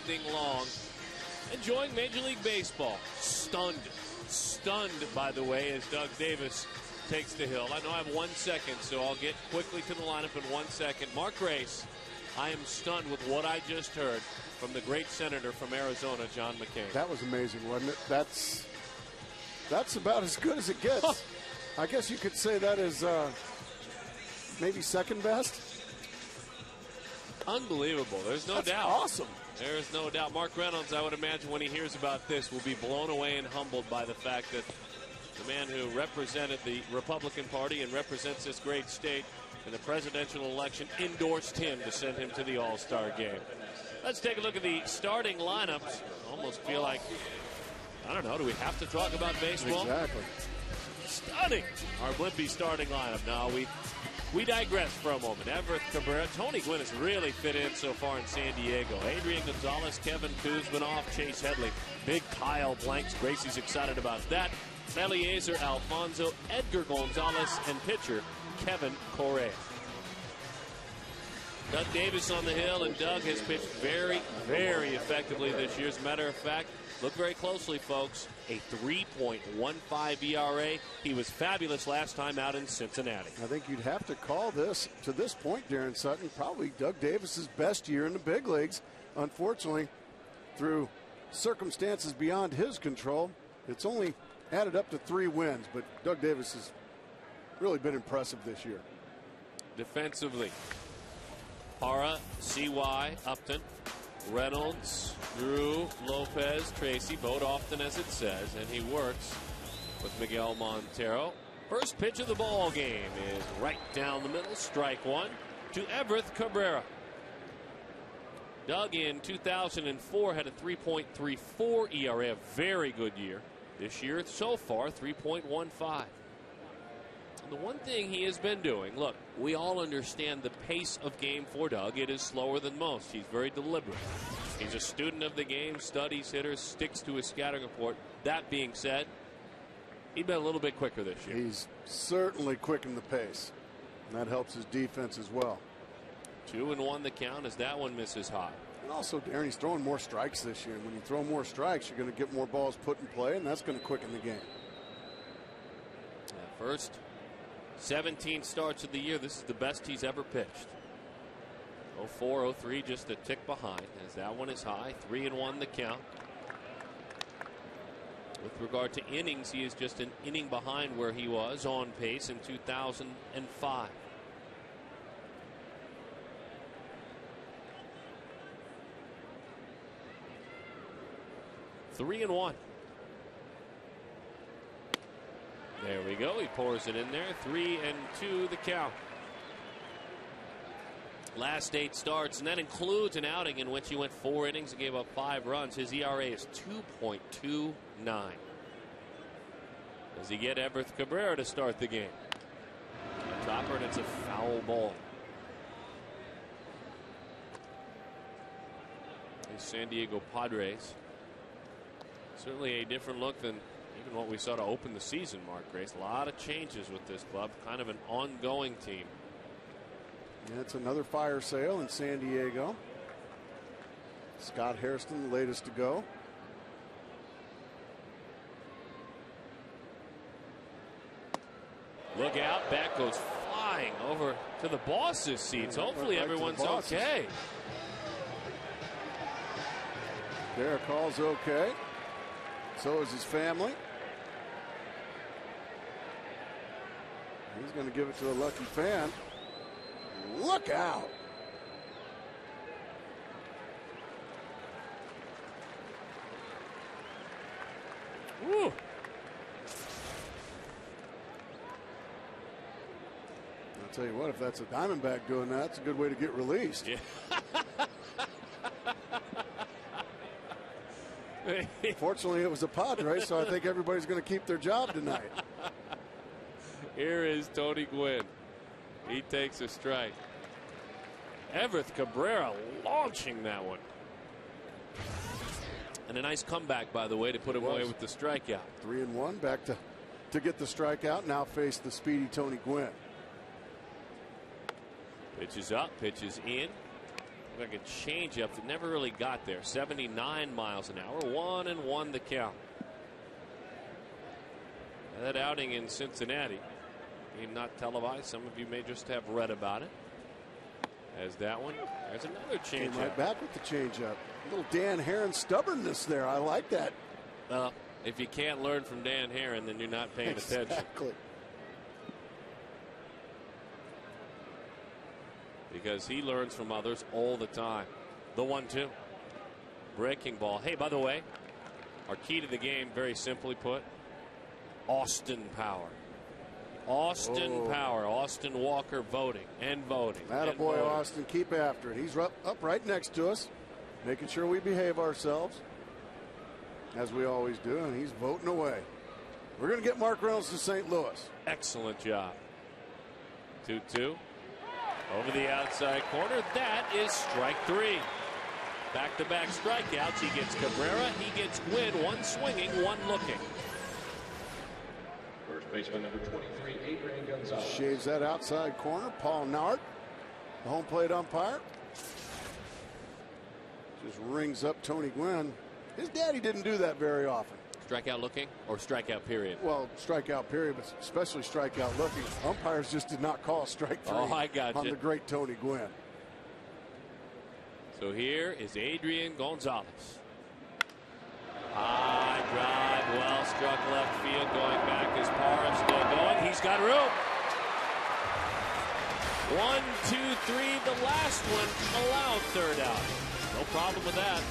evening long, enjoying Major League Baseball. Stunned, by the way, as Doug Davis takes the hill. I know I have 1 second, so I'll get quickly to the lineup in 1 second. Mark Grace, I am stunned with what I just heard from the great senator from Arizona, John McCain. That was amazing, wasn't it? That's about as good as it gets. I guess you could say that is maybe second best. Unbelievable. There's no That's doubt. Awesome. There's no doubt. Mark Reynolds, I would imagine, when he hears about this, will be blown away and humbled by the fact that the man who represented the Republican Party and represents this great state in the presidential election endorsed him to send him to the All-Star game. Let's take a look at the starting lineups. Almost feel like, I don't know, do we have to talk about baseball? Exactly. Stunning. Our Blimpie starting lineup. Now we digress for a moment. Everett Cabrera. Tony Gwynn has really fit in so far in San Diego. Adrian Gonzalez, Kevin Kuzminoff, Chase Headley. Big Kyle Blanks. Gracie's excited about that. Eliezer Alfonso, Edgar Gonzalez, and pitcher Kevin Correa. Doug Davis on the hill, and Doug has pitched very, very effectively this year. As a matter of fact, look very closely, folks. A 3.15 ERA. He was fabulous last time out in Cincinnati. I think you'd have to call this, to this point, Darren Sutton, probably Doug Davis's best year in the big leagues. Unfortunately, through circumstances beyond his control, it's only added up to 3 wins, but Doug Davis has really been impressive this year. Defensively, Hara, C.Y., Upton, Reynolds, Drew, Lopez, Tracy, vote often as it says, and he works with Miguel Montero. First pitch of the ball game is right down the middle, strike one to Everett Cabrera. Doug in 2004 had a 3.34 ERA, a very good year. This year so far 3.15. And the one thing he has been doing, look, we all understand the pace of game for Doug. It is slower than most. He's very deliberate. He's a student of the game, studies hitters, sticks to his scouting report. That being said, he's been a little bit quicker this year. He's certainly quickened the pace, and that helps his defense as well. 2-1 the count as that one misses high. And also, Darren, he's throwing more strikes this year. And when you throw more strikes, you're going to get more balls put in play, and that's going to quicken the game. First 17 starts of the year, this is the best he's ever pitched. 04, 03, just a tick behind as that one is high. 3-1 the count. With regard to innings, he is just an inning behind where he was on pace in 2005. Three and one. There we go. He pours it in there. 3-2 the count. Last 8 starts, and that includes an outing in which he went 4 innings and gave up 5 runs. His ERA is 2.29. Does he get Everett Cabrera to start the game? A topper, and it's a foul ball. The San Diego Padres. Certainly a different look than even what we saw to open the season, Mark Grace. A lot of changes with this club. Kind of an ongoing team. Yeah, it's another fire sale in San Diego. Scott Hairston, the latest to go. Look out. Bat goes flying over to the boss's seats. Hopefully everyone's okay. Derek Hall's okay. So is his family. He's going to give it to a lucky fan. Look out. Woo. I'll tell you what, if that's a Diamondback doing that, it's a good way to get released. Yeah. Fortunately, it was a Padre, so I think everybody's going to keep their job tonight. Here is Tony Gwynn. He takes a strike. Everett Cabrera launching that one. And a nice comeback, by the way, to put him away with the strikeout. 3-1, back to get the strikeout. Now face the speedy Tony Gwynn. Pitches up, pitches in. Like a changeup that never really got there. 79 miles an hour. 1-1 the count. That outing in Cincinnati, game not televised. Some of you may just have read about it. As that one, there's another changeup. Right back with the changeup. Little Dan Herron stubbornness there. I like that. Well, if you can't learn from Dan Herron, then you're not paying attention. Exactly. Because he learns from others all the time. The 1-2. Breaking ball. Hey, by the way, our key to the game, very simply put, Austin Power. Austin Power. Austin Walker voting and voting. Attaboy, Austin. Keep after it. He's up right next to us, making sure we behave ourselves, as we always do, and he's voting away. We're going to get Mark Reynolds to St. Louis. Excellent job. 2-2. Over the outside corner. That is strike 3. Back-to-back strikeouts. He gets Cabrera. He gets Gwynn. One swinging, one looking. First baseman number 23, Adrian Gonzalez. Shaves that outside corner. Paul Nart, the home plate umpire, just rings up Tony Gwynn. His daddy didn't do that very often. Strikeout looking or strikeout period? Well, strikeout period, but especially strikeout looking. Umpires just did not call strike 3 I got on you. the great Tony Gwynn. So here is Adrian Gonzalez. High drive, well struck left field, going back as Parra still going. He's got room. 1, 2, 3. The last one allowed third out. No problem with that.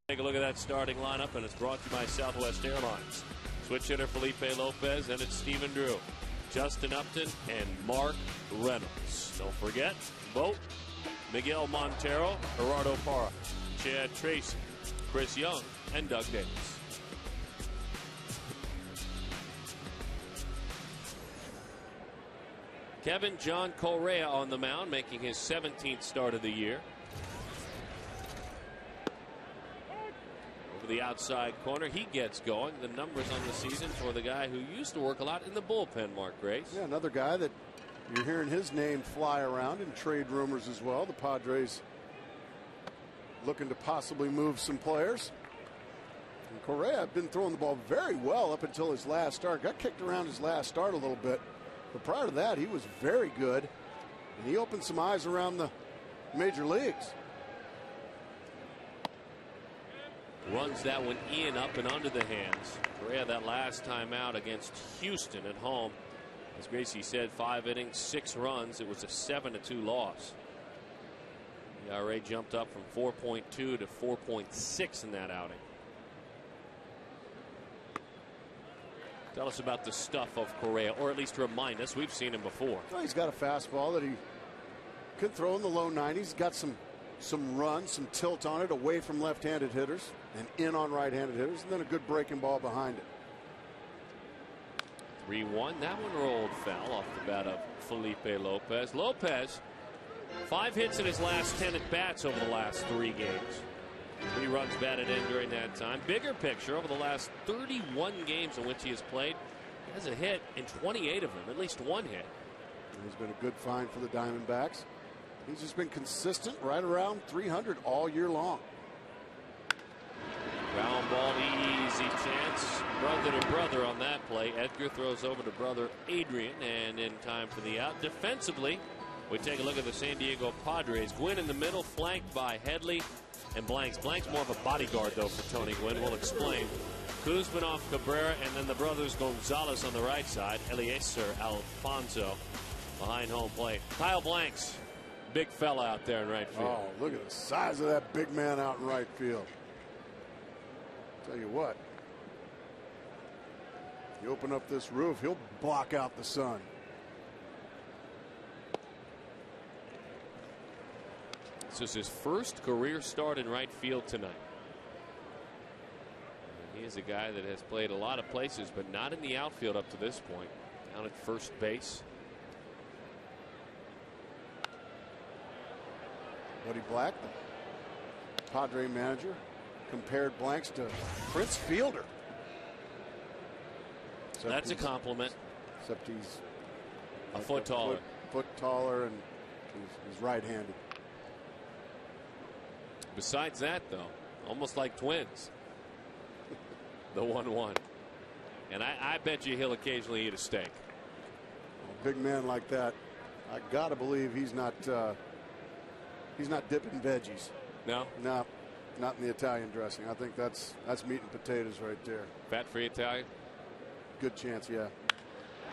Take a look at that starting lineup, and it's brought to you by Southwest Airlines. Switch hitter Felipe Lopez, and it's Stephen Drew, Justin Upton, and Mark Reynolds. Don't forget, vote Miguel Montero, Gerardo Parra, Chad Tracy, Chris Young, and Doug Davis. Kevin John Correa on the mound, making his 17th start of the year. The outside corner, he gets going. The numbers on the season for the guy who used to work a lot in the bullpen, Mark Grace. Yeah, another guy that you're hearing his name fly around in trade rumors as well. The Padres looking to possibly move some players. And Correa had been throwing the ball very well up until his last start. Got kicked around his last start a little bit, but prior to that he was very good, and he opened some eyes around the major leagues. Runs that one in, up and under the hands. Correa that last time out against Houston at home. As Gracie said, 5 innings, 6 runs. It was a 7-2 loss. The ERA jumped up from 4.2 to 4.6 in that outing. Tell us about the stuff of Correa, or at least remind us. We've seen him before. Well, he's got a fastball that he can throw in the low 90s. He's got some run, some tilt on it away from left-handed hitters and in on right-handed hitters, and then a good breaking ball behind it. 3-1. That one rolled foul off the bat of Felipe Lopez. Lopez, 5 hits in his last 10 at bats over the last 3 games. 3 runs batted in during that time. Bigger picture, over the last 31 games in which he has played, he has a hit in 28 of them, at least 1 hit. He's been a good find for the Diamondbacks. He's just been consistent right around 300 all year long. Ground ball, easy chance. Brother to brother on that play. Edgar throws over to brother Adrian, and in time for the out. Defensively, we take a look at the San Diego Padres. Gwynn in the middle, flanked by Headley and Blanks. Blanks more of a bodyguard, though, for Tony Gwynn. We'll explain. Kuzmanov, Cabrera, and then the brothers Gonzalez on the right side. Eliezer Alfonso behind home plate. Kyle Blanks, big fella out there in right field. Oh, look at the size of that big man out in right field. Tell you what, you open up this roof, he'll block out the sun. This is his first career start in right field tonight. And he is a guy that has played a lot of places, but not in the outfield up to this point. Down at first base. Buddy Black, the Padre manager, compared Blanks to Prince Fielder. That's a compliment. Except he's a foot taller. Foot taller, and he's right-handed. Besides that, though, almost like twins. The 1-1. And I bet you he'll occasionally eat a steak. A big man like that, I gotta believe he's not dipping veggies. No? No, not in the Italian dressing. I think that's meat and potatoes right there. Fat-free Italian? Good chance, yeah.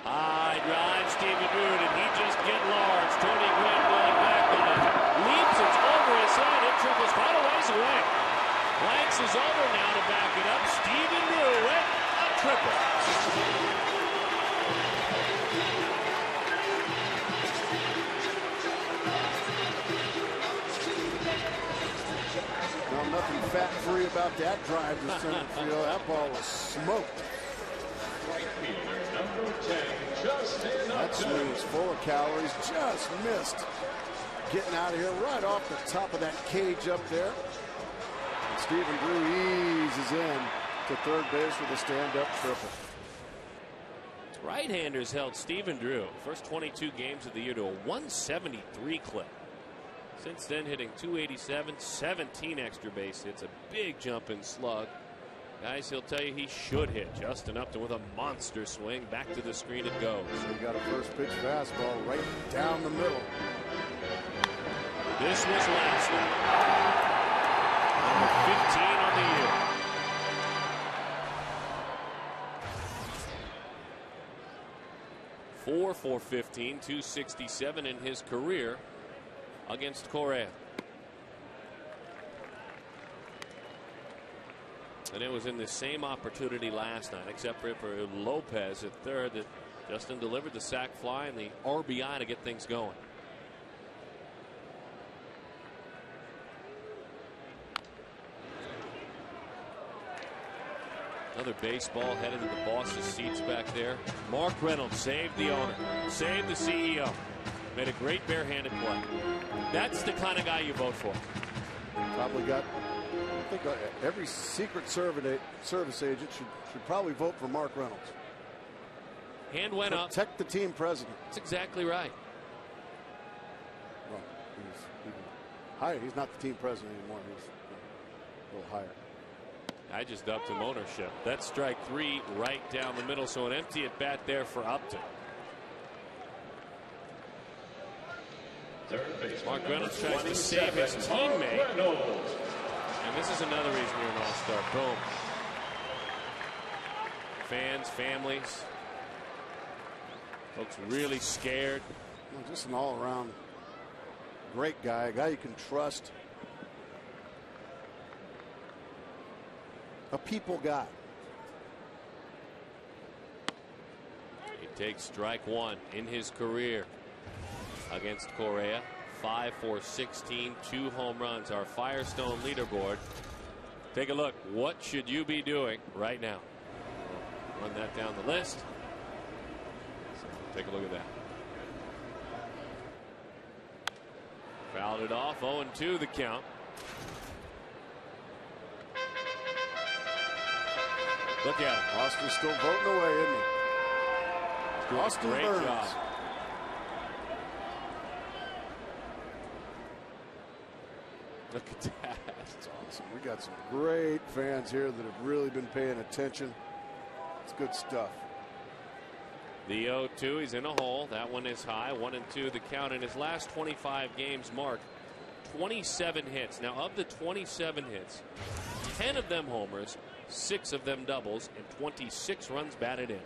High drive, Stephen Root, and he just get large. Tony Gwynn going back on it. Leaps, it's over his head. It triples quite a ways away. Blanks is over now to back it up. Stephen Root, a triple. Well, nothing fat-free about that drive to center field. That ball was smoked. That swing was full of calories. Just missed getting out of here right off the top of that cage up there. And Stephen Drew eases in to third base with a stand-up triple. Right-handers held Stephen Drew first 22 games of the year to a 173 clip. Since then, hitting 287, 17 extra base hits, a big jump in slug. Guys, he'll tell you he should hit. Justin Upton with a monster swing. Back to the screen it goes. He got a first pitch fastball right down the middle. This was last night. Number 15 on the year. 4 for 15, 267 in his career against Correa. And it was in the same opportunity last night, except for Lopez at third, that Justin delivered the sac fly and the RBI to get things going. Another baseball headed to the boss's seats back there. Mark Reynolds saved the owner, saved the CEO. Made a great barehanded play. That's the kind of guy you vote for. Probably got, I think every Secret Service agent should probably vote for Mark Reynolds. Hand went up. Protect the team president. That's exactly right. Well, he's even higher. He's not the team president anymore. He's a little higher. I just upped him ownership. That's strike 3 right down the middle. So an empty at bat there for Upton. Mark Reynolds tries to save his teammate. And this is another reason you're an all-star. Boom. Fans, families, folks really scared. Well, just an all-around great guy, a guy you can trust. A people guy. takes strike one in his career against Correa. 5 for 16, 2 home runs. Our Firestone leaderboard. Take a look. What should you be doing right now? Run that down the list. So take a look at that. Fouled it off. 0-2 the count. Look at him. Austin's still voting away, isn't he? Austin Great Burns. job. Look at that. That's awesome. We got some great fans here that have really been paying attention. It's good stuff. The 0-2, he's in a hole. That one is high. 1-2 the count. In his last 25 games, Mark, 27 hits. Now, of the 27 hits, 10 of them homers, 6 of them doubles, and 26 runs batted in.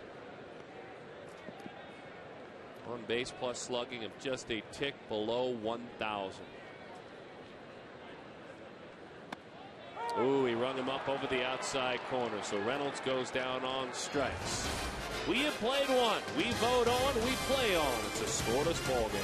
On base plus slugging of just a tick below 1,000. Ooh, he rung him up over the outside corner. So Reynolds goes down on strikes. We have played one. We vote on. We play on. It's a scoreless ball game.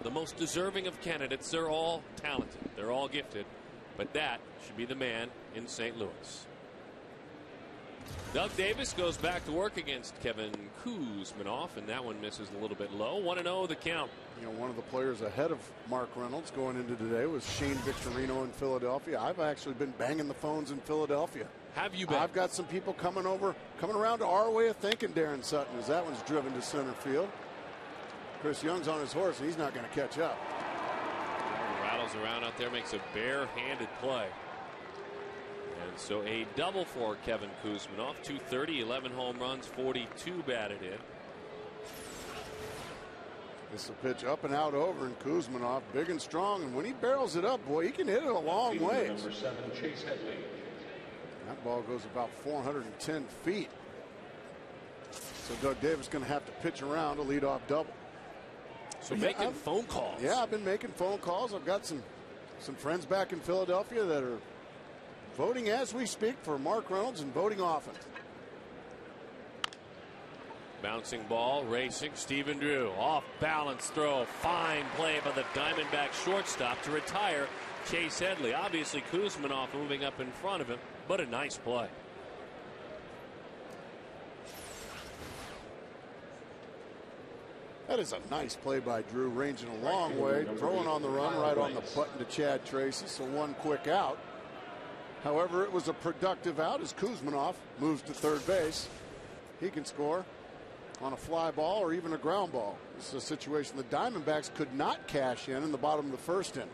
The most deserving of candidates. They're all talented. They're all gifted. But that should be the man in St. Louis. Doug Davis goes back to work against Kevin Kuzminoff, and that one misses a little bit low. 1-0 the count. You know, one of the players ahead of Mark Reynolds going into today was Shane Victorino in Philadelphia. I've actually been banging the phones in Philadelphia. Have you been? I've got some people coming around to our way of thinking, Darren Sutton, as that one's driven to center field. Chris Young's on his horse, and he's not going to catch up. He rattles around out there, makes a bare-handed play. And so a double for Kevin Kuzminoff. 230, 11 home runs, 42 batted in. This is a pitch up and out over, and Kuzminoff big and strong, and when he barrels it up, boy, he can hit it a long way. Number 7, Chase Headley. That ball goes about 410 feet. So Doug Davis going to have to pitch around a leadoff double. So making phone calls. Yeah, I've been making phone calls. I've got some friends back in Philadelphia that are voting as we speak for Mark Reynolds and voting often. Bouncing ball, racing, Stephen Drew. Off balance throw. Fine play by the Diamondback shortstop to retire Chase Headley. Obviously Kuzminoff moving up in front of him, but a nice play. That is a nice play by Drew, ranging a long way, throwing on the run right on the button to Chad Tracy, so one quick out. However, it was a productive out as Kuzminoff moves to third base. he can score on a fly ball or even a ground ball. This is a situation the Diamondbacks could not cash in the bottom of the first inning.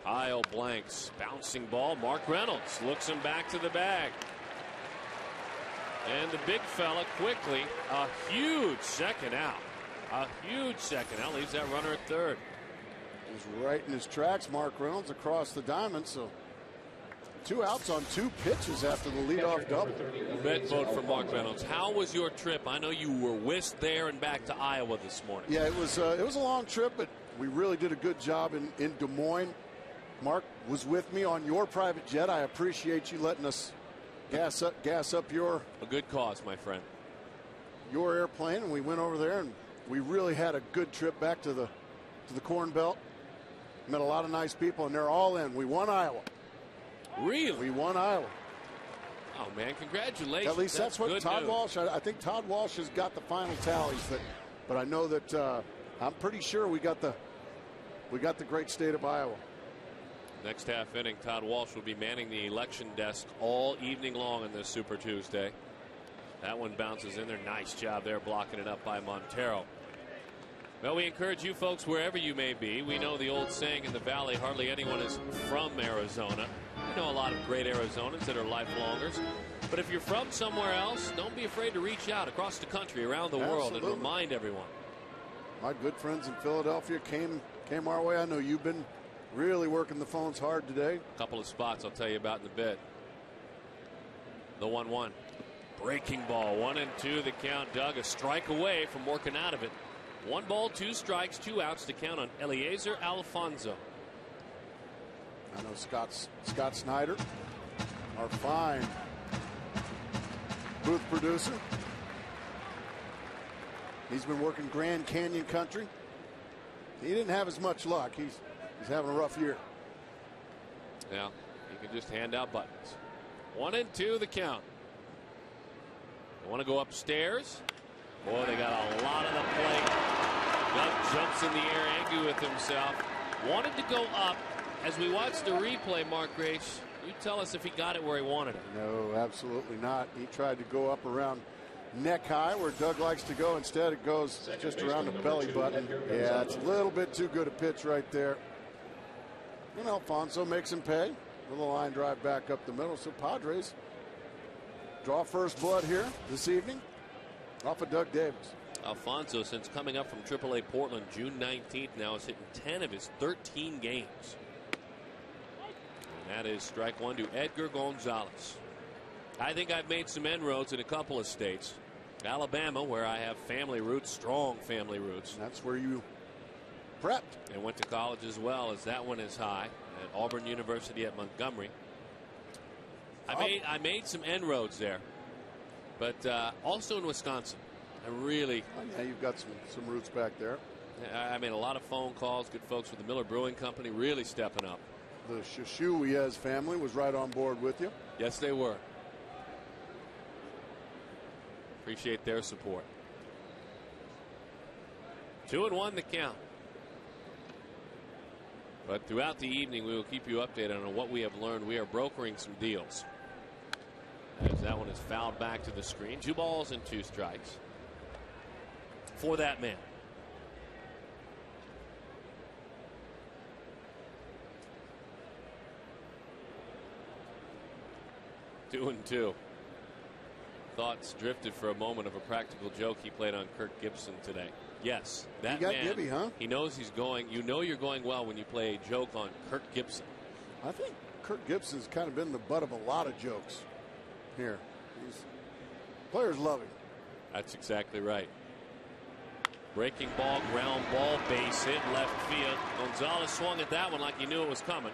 Kyle Blanks, bouncing ball. Mark Reynolds looks him back to the bag. And the big fella quickly, a huge second out. A huge second out, leaves that runner at third. He's right in his tracks, Mark Reynolds, across the diamond. So 2 outs on 2 pitches after the leadoff double. Bet vote for Mark Reynolds. How was your trip? I know you were whisked there and back to Iowa this morning. Yeah, it was a long trip, but we really did a good job in Des Moines. Mark was with me on your private jet. I appreciate you letting us gas up your a good cause, my friend. Your airplane, and we went over there and we really had a good trip back to the Corn Belt. Met a lot of nice people, and they're all in. We won Iowa. Really? We won Iowa. Oh man, congratulations! At least that's what Todd news. Walsh. I think Todd Walsh has got the final tallies, but I know that I'm pretty sure we got the great state of Iowa. Next half inning, Todd Walsh will be manning the election desk all evening long on this Super Tuesday. That one bounces in there. Nice job there blocking it up by Montero. Well, we encourage you folks wherever you may be. We know the old saying in the Valley, hardly anyone is from Arizona. We know a lot of great Arizonans that are lifelongers. But if you're from somewhere else, don't be afraid to reach out across the country, around the world, and remind everyone. My good friends in Philadelphia came our way. I know you've been really working the phones hard today. A couple of spots I'll tell you about in a bit. The 1-1. Breaking ball. 1-2 the count. Doug a strike away from working out of it. 1 ball, 2 strikes, 2 outs to count on Eliezer Alfonso. I know Scott Snyder, our fine booth producer. He's been working Grand Canyon country. He didn't have as much luck. He's having a rough year. Yeah, he can just hand out buttons. 1-2 the count. They want to go upstairs. Boy, they got a lot of the plate. Doug jumps in the air, angry with himself. Wanted to go up. As we watch the replay, Mark Grace, you tell us if he got it where he wanted it. No, absolutely not. He tried to go up around neck high where Doug likes to go. Instead, it goes just around the belly button. Yeah, it's a little bit too good a pitch right there. And Alfonso makes him pay with a line drive back up the middle. So Padres draw first blood here this evening off of Doug Davis. Alfonso, since coming up from AAA Portland June 19th, now is hitting 10 of his 13 games. And that is strike 1 to Edgar Gonzalez. I think I've made some inroads in a couple of states. Alabama, where I have family roots, strong family roots. And that's where you prepped. And went to college as well, as that one is high at Auburn University at Montgomery. I made some inroads there, but also in Wisconsin. Yeah, you've got some roots back there. I made a lot of phone calls. Good folks with the Miller Brewing Company really stepping up. The Shashuiez family was right on board with you. Yes, they were. Appreciate their support. 2-1 the count. But throughout the evening, we will keep you updated on what we have learned. We are brokering some deals. As that one is fouled back to the screen. 2 balls and 2 strikes for that man. Two and two. Thoughts drifted for a moment of a practical joke he played on Kirk Gibson today. Yes, that man. You got Gibby, huh? He knows he's going. You know you're going well when you play a joke on Kirk Gibson. I think Kirk Gibson's kind of been the butt of a lot of jokes here. Players love him. That's exactly right. Breaking ball, ground ball, base hit, left field. Gonzalez swung at that one like he knew it was coming.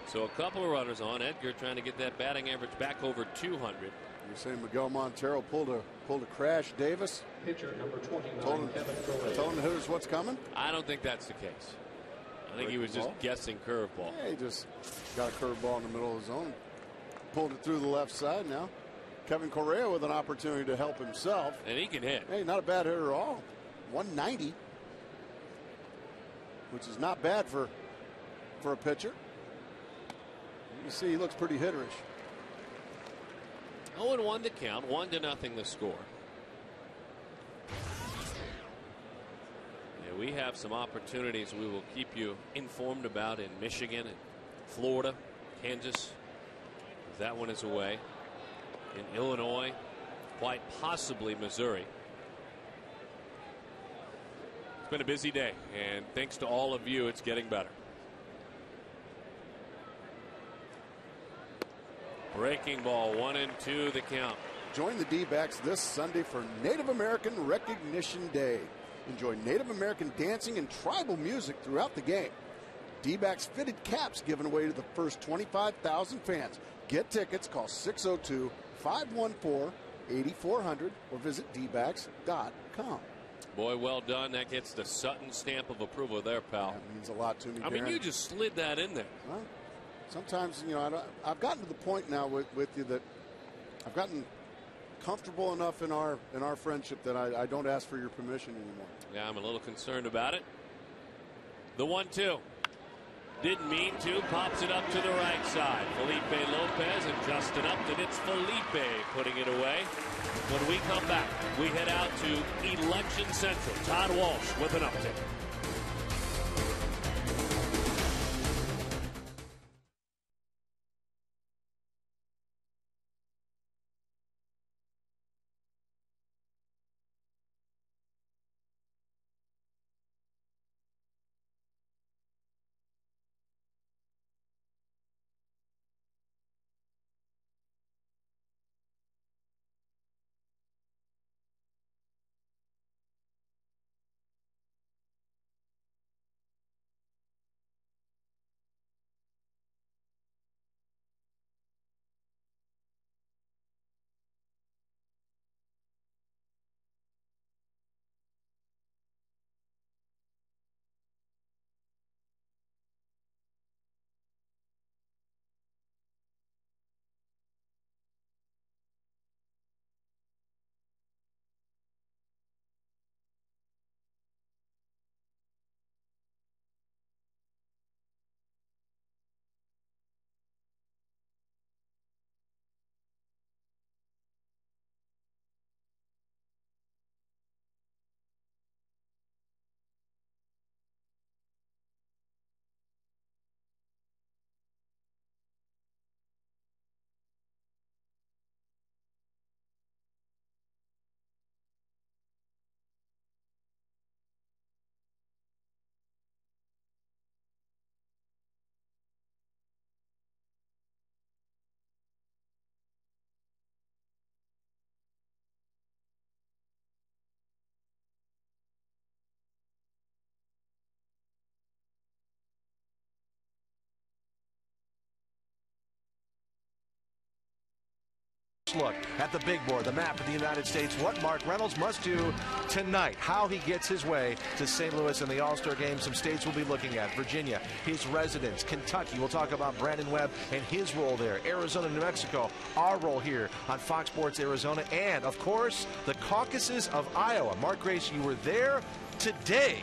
So a couple of runners on. Edgar trying to get that batting average back over 200. You're saying Miguel Montero pulled a crash Davis? Pitcher number 29, told the hitters what's coming? I don't think that's the case. I think he was just guessing curveball. Yeah, he just got a curveball in the middle of his zone. Pulled it through the left side now. Kevin Correa with an opportunity to help himself. And he can hit. Hey, not a bad hitter at all. 190, which is not bad for a pitcher. You see he looks pretty hitterish. 0-1 the count, 1-0 the score. Yeah, we have some opportunities we will keep you informed about in Michigan and Florida, Kansas. That one is away. In Illinois, quite possibly Missouri. It's been a busy day, and thanks to all of you, it's getting better. Breaking ball, 1-2 the count. Join the D-backs this Sunday for Native American Recognition Day. Enjoy Native American dancing and tribal music throughout the game. D-backs fitted caps given away to the first 25,000 fans. Get tickets, call 602-514-8400 or visit dbacks.com. Boy, well done. That gets the Sutton stamp of approval there, pal. That means a lot to me, I mean, Darren. you just slid that in there. Well, sometimes, you know, I've gotten to the point now with you that I've gotten comfortable enough in our friendship that I don't ask for your permission anymore. Yeah, I'm a little concerned about it. The 1-2. Didn't mean to. Pops it up to the right side. Felipe Lopez and Justin Upton. It's Felipe putting it away. When we come back, we head out to Election Central. Todd Walsh with an update. Look at the big board, the map of the United States, what Mark Reynolds must do tonight, how he gets his way to St. Louis in the All-Star game. Some states we'll be looking at: Virginia, his residence; Kentucky, we'll talk about Brandon Webb and his role there; Arizona, New Mexico, our role here on Fox Sports Arizona; and, of course, the caucuses of Iowa. Mark Grace, you were there today.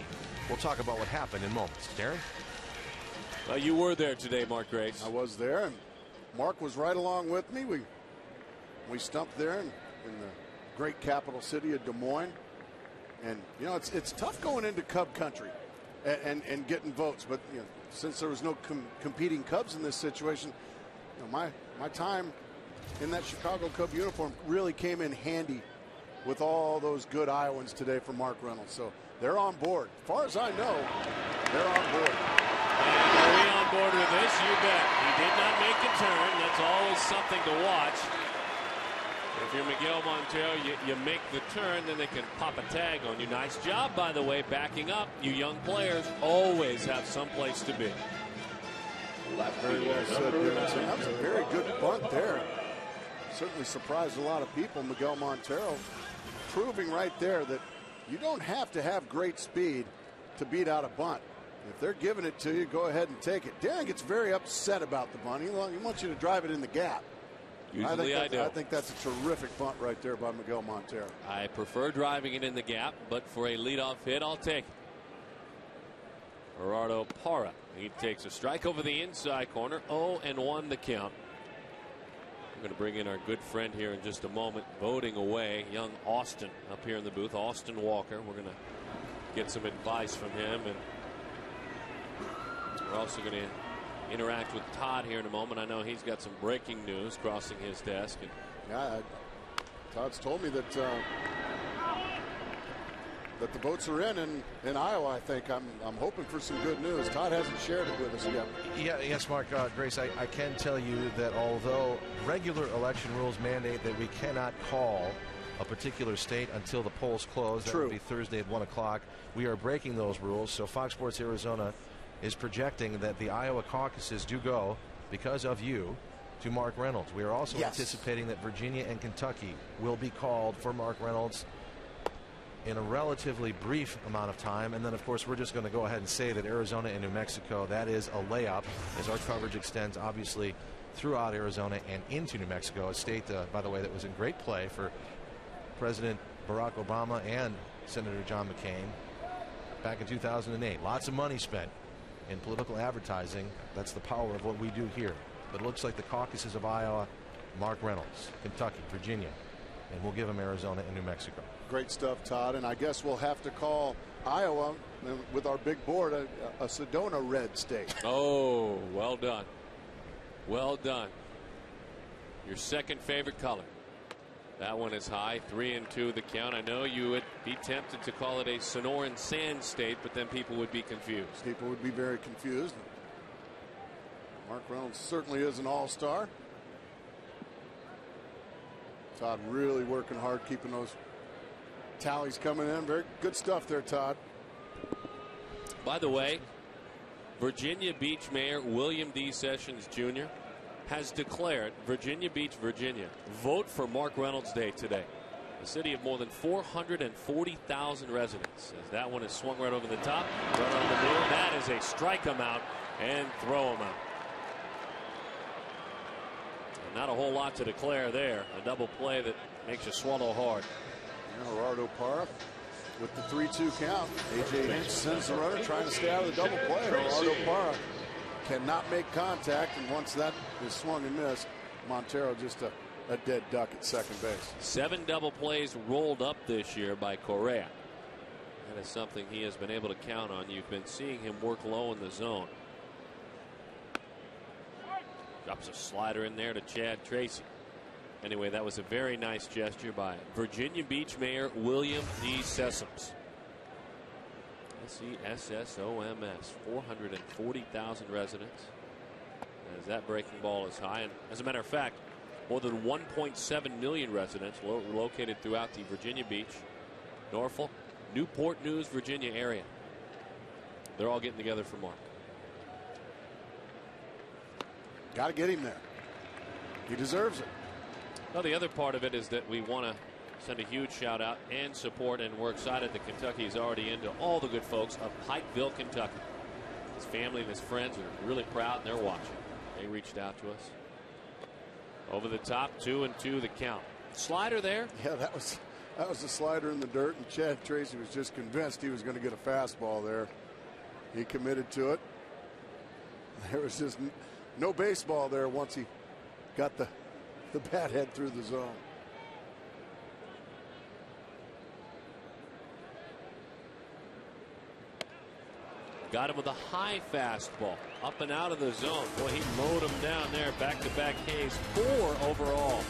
We'll talk about what happened in moments. Darren? You were there today, Mark Grace. I was there, and Mark was right along with me. We stumped there in the great capital city of Des Moines. And, you know, it's tough going into Cub country and getting votes. But, you know, since there was no competing Cubs in this situation, you know, my time in that Chicago Cub uniform really came in handy with all those good Iowans today for Mark Reynolds. So they're on board. As far as I know, they're on board. And are we on board with this? You bet. He did not make a turn. That's always something to watch. If you're Miguel Montero, you make the turn, then they can pop a tag on you. Nice job, by the way, backing up. You young players always have some place to be. Very well said, Darren. So that was a very good bunt there. Certainly surprised a lot of people. Miguel Montero proving right there that you don't have to have great speed to beat out a bunt. If they're giving it to you, go ahead and take it. Darren gets very upset about the bunt. He wants you to drive it in the gap. Usually I do. I think that's a terrific bunt right there by Miguel Montero. I prefer driving it in the gap, but for a leadoff hit, I'll take it. Gerardo Parra, he takes a strike over the inside corner. 0-1 the count. We're going to bring in our good friend here in just a moment, voting away young Austin up here in the booth, Austin Walker. We're going to get some advice from him, and we're also going to interact with Todd here in a moment. I know he's got some breaking news crossing his desk. And yeah, Todd's told me that that the votes are in Iowa. I think I'm hoping for some good news. Todd hasn't shared it with us yet. Yeah, yes, Mark. Grace, I can tell you that although regular election rules mandate that we cannot call a particular state until the polls close, that would be Thursday at 1 o'clock. We are breaking those rules. So Fox Sports Arizona is projecting that the Iowa caucuses do go, because of you, to Mark Reynolds. We are also anticipating that Virginia and Kentucky will be called for Mark Reynolds in a relatively brief amount of time. And then, of course, we're just going to go ahead and say that Arizona and New Mexico, that is a layup, as our coverage extends, obviously, throughout Arizona and into New Mexico, a state, by the way, that was in great play for President Barack Obama and Senator John McCain back in 2008. Lots of money spent in political advertising. That's the power of what we do here. But it looks like the caucuses of Iowa, Mark Reynolds, Kentucky, Virginia, and we'll give him Arizona and New Mexico. Great stuff, Todd. And I guess we'll have to call Iowa, with our big board, a Sedona red state. Oh, well done. Well done. Your second favorite color. That one is high. 3-2 the count. I know you would be tempted to call it a Sonoran sand state, but then people would be confused. People would be very confused. Mark Reynolds certainly is an all-star. Todd really working hard, keeping those tallies coming in. Very good stuff there, Todd. By the way, Virginia Beach Mayor William D. Sessions Jr. has declared Virginia Beach, Virginia, vote for Mark Reynolds Day today. A city of more than 440,000 residents. As that one is swung right over the top, right on the moon. That is a strike him out and throw him out. And not a whole lot to declare there. A double play that makes you swallow hard. Gerardo Parra with the 3-2 count. A.J. Hinch sends the runner, trying to stay out of the double play. Gerardo Parra cannot make contact, and once that is swung and missed, Montero just a dead duck at second base. 7 double plays rolled up this year by Correa. That is something he has been able to count on. You've been seeing him work low in the zone. Drops a slider in there to Chad Tracy. Anyway, that was a very nice gesture by Virginia Beach Mayor William D. Sessoms. SESSOMS, 440,000 residents. As that breaking ball is high, and as a matter of fact, more than 1.7 million residents located throughout the Virginia Beach, Norfolk, Newport News, Virginia area. They're all getting together for Mark. Got to get him there. He deserves it. Well, the other part of it is that we want to send a huge shout out and support, and we're excited that Kentucky is already into all the good folks of Pikeville, Kentucky. His family and his friends are really proud, and they're watching. They reached out to us. Over the top, 2-2 the count. Slider there. Yeah, that was a slider in the dirt, and Chad Tracy was just convinced he was going to get a fastball there. He committed to it. There was just no baseball there once he got the bat head through the zone. Got him with a high fastball up and out of the zone. Boy, he mowed him down there. Back-to-back Ks, 4 overall.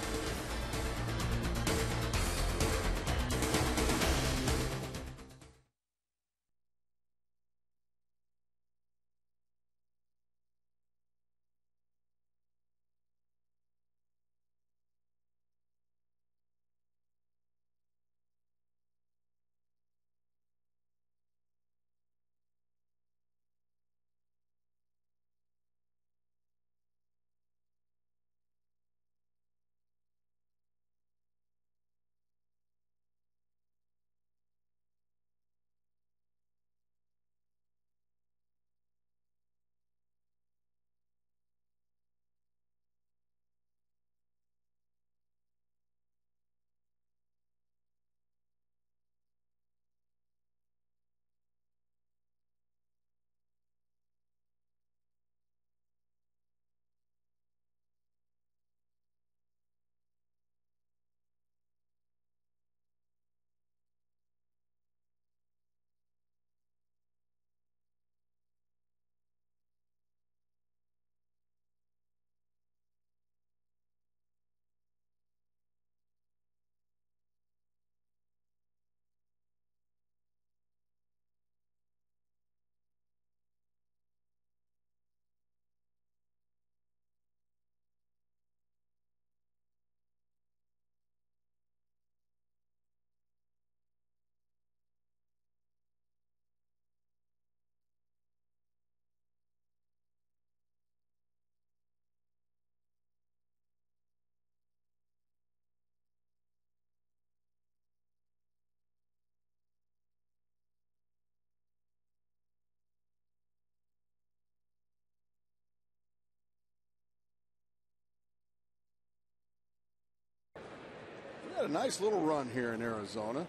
Had a nice little run here in Arizona.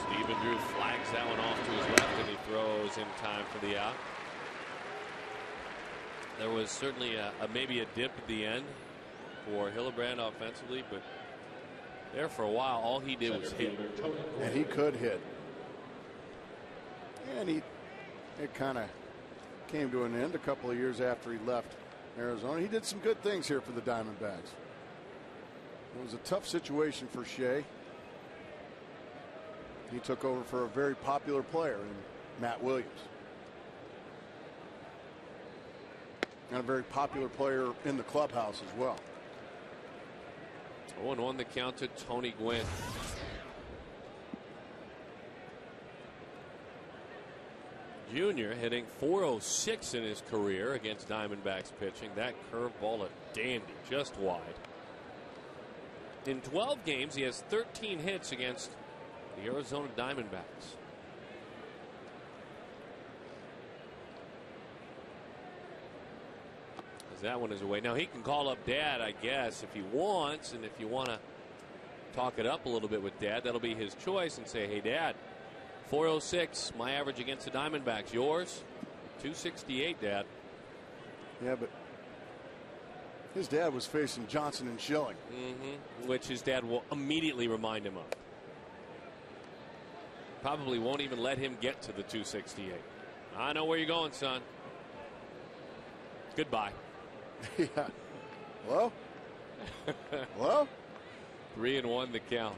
Stephen Drew flags that one off to his left, and he throws in time for the out. There was certainly maybe a dip at the end for Hillebrand offensively, but there for a while all he did was hit. And he could hit. And it kind of came to an end a couple of years after he left Arizona. He did some good things here for the Diamondbacks. It was a tough situation for Shea. He took over for a very popular player in Matt Williams. And a very popular player in the clubhouse as well. 0-1 the count to Tony Gwynn. Junior hitting .406 in his career against Diamondbacks pitching. That curveball a dandy, just wide. In 12 games, he has 13 hits against the Arizona Diamondbacks. As that one is away. Now he can call up Dad, I guess, if he wants, and if you want to talk it up a little bit with Dad, that'll be his choice, and say, hey, Dad, .406, my average against the Diamondbacks. Yours? .268, Dad. Yeah, but his dad was facing Johnson and Schilling. Which his dad will immediately remind him of. Probably won't even let him get to the .268. I know where you're going, son. Goodbye. Yeah. Hello? Hello? 3-1 the count.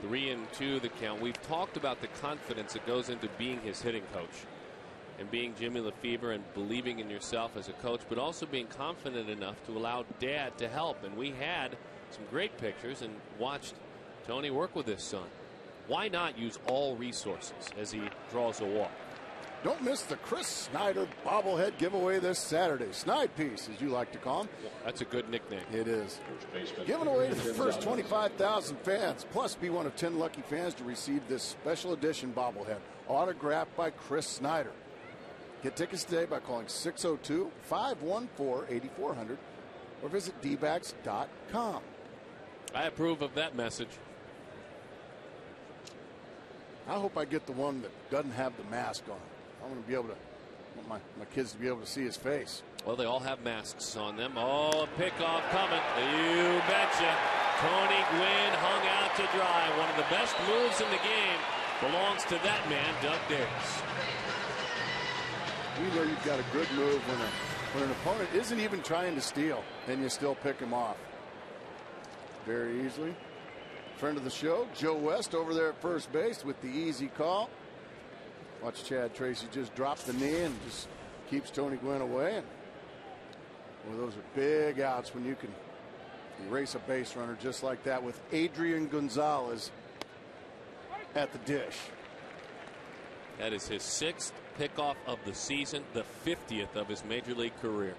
3-2 the count. We've talked about the confidence that goes into being his hitting coach and being Jimmy Lefebvre and believing in yourself as a coach, but also being confident enough to allow Dad to help. And we had some great pictures and watched Tony work with his son. Why not use all resources as he draws a walk? Don't miss the Chris Snyder bobblehead giveaway this Saturday. Snide piece, as you like to call him. That's a good nickname. It is. Giving away to the first 25,000 fans. Plus, be one of 10 lucky fans to receive this special edition bobblehead, autographed by Chris Snyder. Get tickets today by calling 602-514-8400 or visit dbacks.com. I approve of that message. I hope I get the one that doesn't have the mask on. I want to be able to, want my kids to be able to see his face. Well, they all have masks on them. Oh, a pickoff coming. You betcha. Tony Gwynn hung out to dry. One of the best moves in the game belongs to that man, Doug Davis. You know you've got a good move when an opponent isn't even trying to steal, and you still pick him off very easily. Friend of the show, Joe West, over there at first base with the easy call. Watch Chad Tracy just drop the knee and just keeps Tony Gwynn away. And well, those are big outs when you can erase a base runner just like that with Adrian Gonzalez at the dish. That is his 6th pickoff of the season, the 50th of his major league career.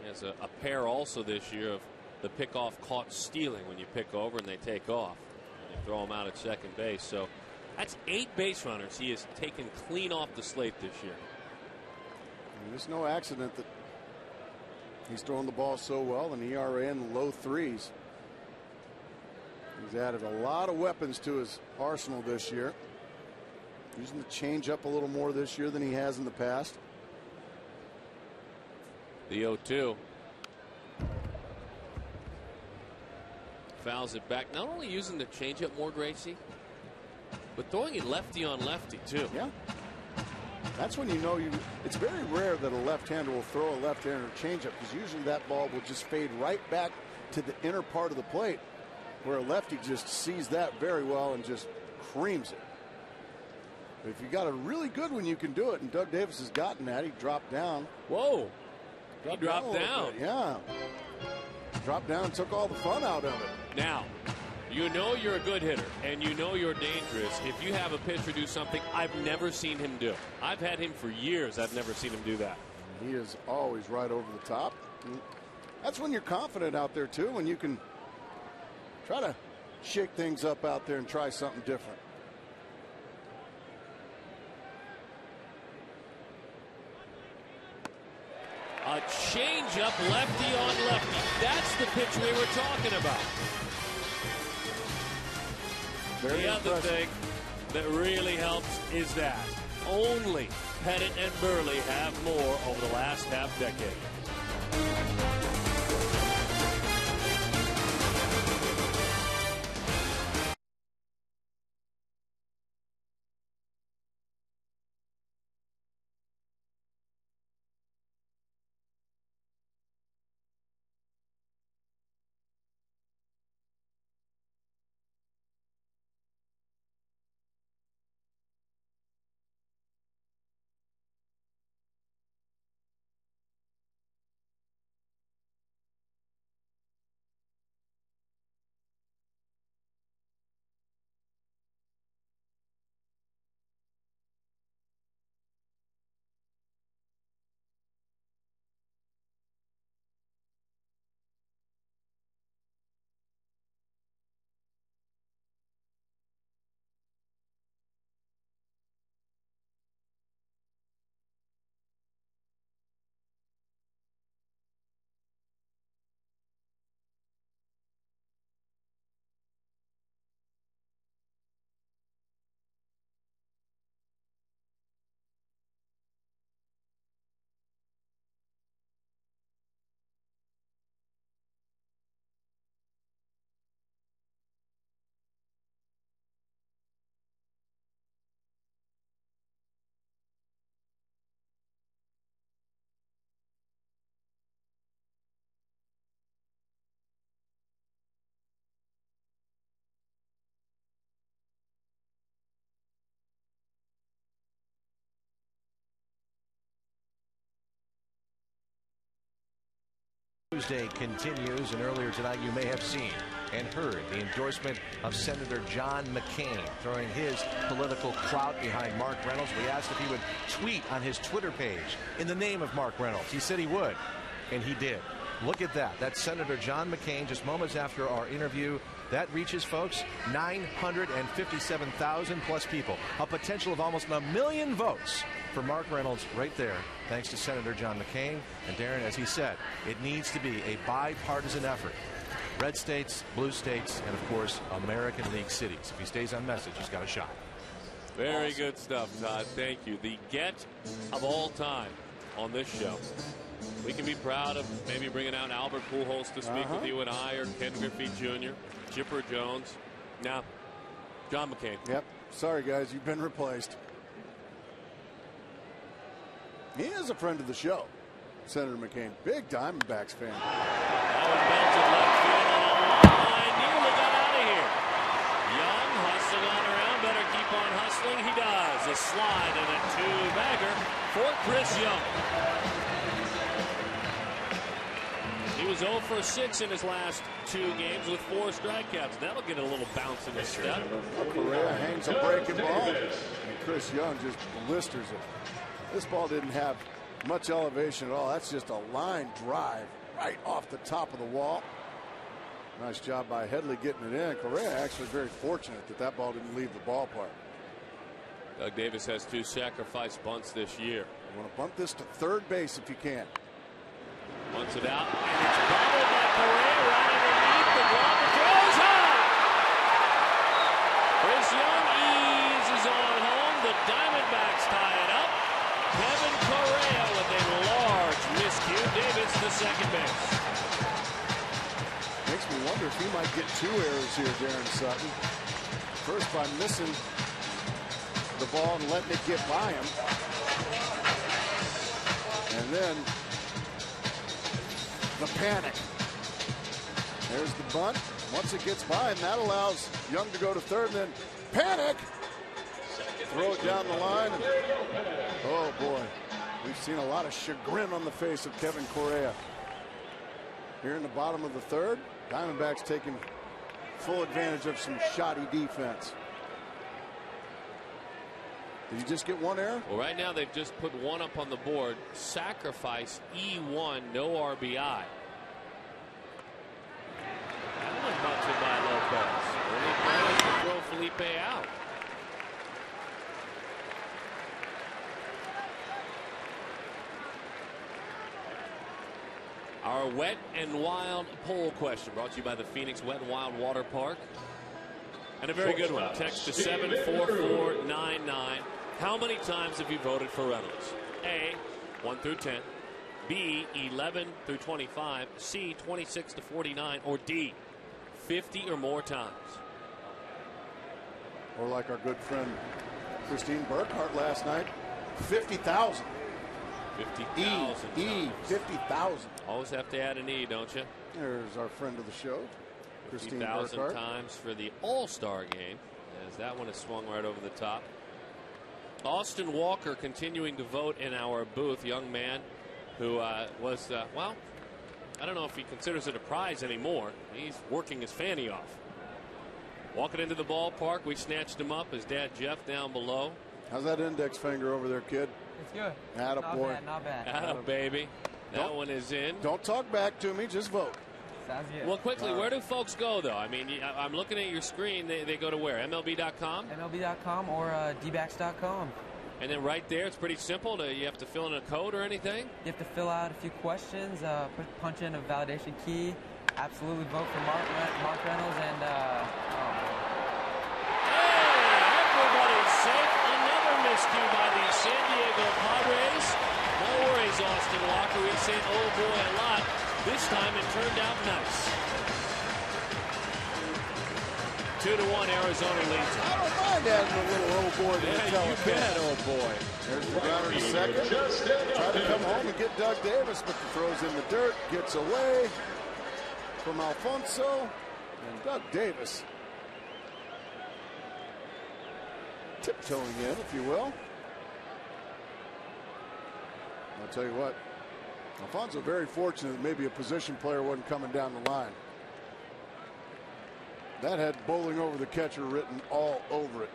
He has a pair also this year of the pickoff caught stealing when you pick over and they take off. And you throw him out at second base. So that's 8 base runners he has taken clean off the slate this year. And there's no accident that he's throwing the ball so well, an ERA in the low 3s. He's added a lot of weapons to his arsenal this year. Using the changeup a little more this year than he has in the past. The 0-2. Fouls it back. Not only using the changeup more, Gracie, but throwing it lefty on lefty too. Yeah. That's when you know it's very rare that a left-hander will throw a left-hander changeup, because usually that ball will just fade right back to the inner part of the plate, where a lefty just sees that very well and just creams it. But if you got a really good one, you can do it, and Doug Davis has gotten that. He dropped down. Whoa. He dropped down. Yeah. Dropped down and took all the fun out of it. Now, you know you're a good hitter, and you know you're dangerous if you have a pitcher do something I've never seen him do. I've had him for years. I've never seen him do that. He is always right over the top. That's when you're confident out there, too, when you can try to shake things up out there and try something different. A change-up lefty on lefty. That's the pitch we were talking about. The other thing that really helps is that only Pettit and Burley have more over the last half-decade. Tuesday continues, and earlier tonight you may have seen and heard the endorsement of Senator John McCain throwing his political clout behind Mark Reynolds. We asked if he would tweet on his Twitter page in the name of Mark Reynolds. He said he would, and he did. Look at that. That's Senator John McCain just moments after our interview. That reaches, folks, 957,000 plus people. A potential of almost 1 million votes for Mark Reynolds right there, thanks to Senator John McCain. And Darren, as he said, it needs to be a bipartisan effort. Red states, blue states, and of course, American League cities. If he stays on message, he's got a shot. Very good stuff, Todd. Thank you. The get of all time on this show. We can be proud of maybe bringing out Albert Pujols to speak with you and I, or Ken Griffey Jr., Chipper Jones. Now, John McCain. Yep. Sorry, guys. You've been replaced. He is a friend of the show, Senator McCain. Big Diamondbacks fan. That was belted left field along the line. Nearly got out of here. Young hustling on around. Better keep on hustling. He does. A slide and a two-bagger for Chris Young. He was 0 for 6 in his last 2 games with 4 strikeouts. That'll get a little bounce in his step. Correa hangs a breaking ball, and Chris Young just blisters it. This ball didn't have much elevation at all. That's just a line drive right off the top of the wall. Nice job by Headley getting it in. Correa actually very fortunate that that ball didn't leave the ballpark. Doug Davis has 2 sacrifice bunts this year. You want to bunt this to third base if you can. Bunts it out, and it's bobbled by Correa right underneath the glove. It throws high. Chris Young eases on home. The Diamondbacks tie it up. Kevin Correa with a large miscue. Davis to second base. Makes me wonder if he might get 2 errors here, Darren Sutton. First by missing the ball and letting it get by him. And then the panic. There's the bunt. Once it gets by him, that allows Young to go to third, and then panic. Throw it down the line. And, oh, boy. We've seen a lot of chagrin on the face of Kevin Correa. Here in the bottom of the third, Diamondbacks taking full advantage of some shoddy defense. Did you just get 1 error? Well, right now they've just put 1 up on the board. Sacrifice E1, no RBI. That was bunted by Lopez. Early play to throw Felipe out. our Wet and Wild poll question, brought to you by the Phoenix Wet and Wild Water Park. And a very good one. Text to 74499. How many times have you voted for Reynolds? A, 1 through 10. B, 11 through 25. C, 26 to 49. Or D, 50 or more times. Or like our good friend Christine Burkhart last night, 50,000. 50,000. E, 50,000. Always have to add an E, don't you? There's our friend of the show, Christine 50,000 Burkhart. times for the All-Star game, as that one is swung right over the top. Austin Walker continuing to vote in our booth, young man who was, well, I don't know if he considers it a prize anymore. He's working his fanny off. Walking into the ballpark, we snatched him up. His dad, Jeff, down below. How's that index finger over there, kid? It's good. Atta Not boy. bad, not bad. Atta baby. That one is in. Don't talk back to me, just vote. Sounds good. Well, quickly, where do folks go, though? I mean, I'm looking at your screen. They go to where? MLB.com? MLB.com or dbacks.com. And then right there, it's pretty simple. You have to fill in a code or anything? You have to fill out a few questions, punch in a validation key, absolutely vote for Mark Reynolds, and everybody's safe. Another miscue by the San Diego Padres. No worries, Austin Walker. We say oh boy a lot. This time it turned out nice. 2-1, Arizona leads. I don't mind adding a little old boy to the Yeah, you telecast. bet, old boy. There's the runner in second. Try to come home and get Doug Davis, but the throw's in the dirt. Gets away from Alfonso. And Doug Davis tiptoeing in, if you will. I'll tell you what, Alfonso very fortunate that maybe a position player wasn't coming down the line. That had bowling over the catcher written all over it.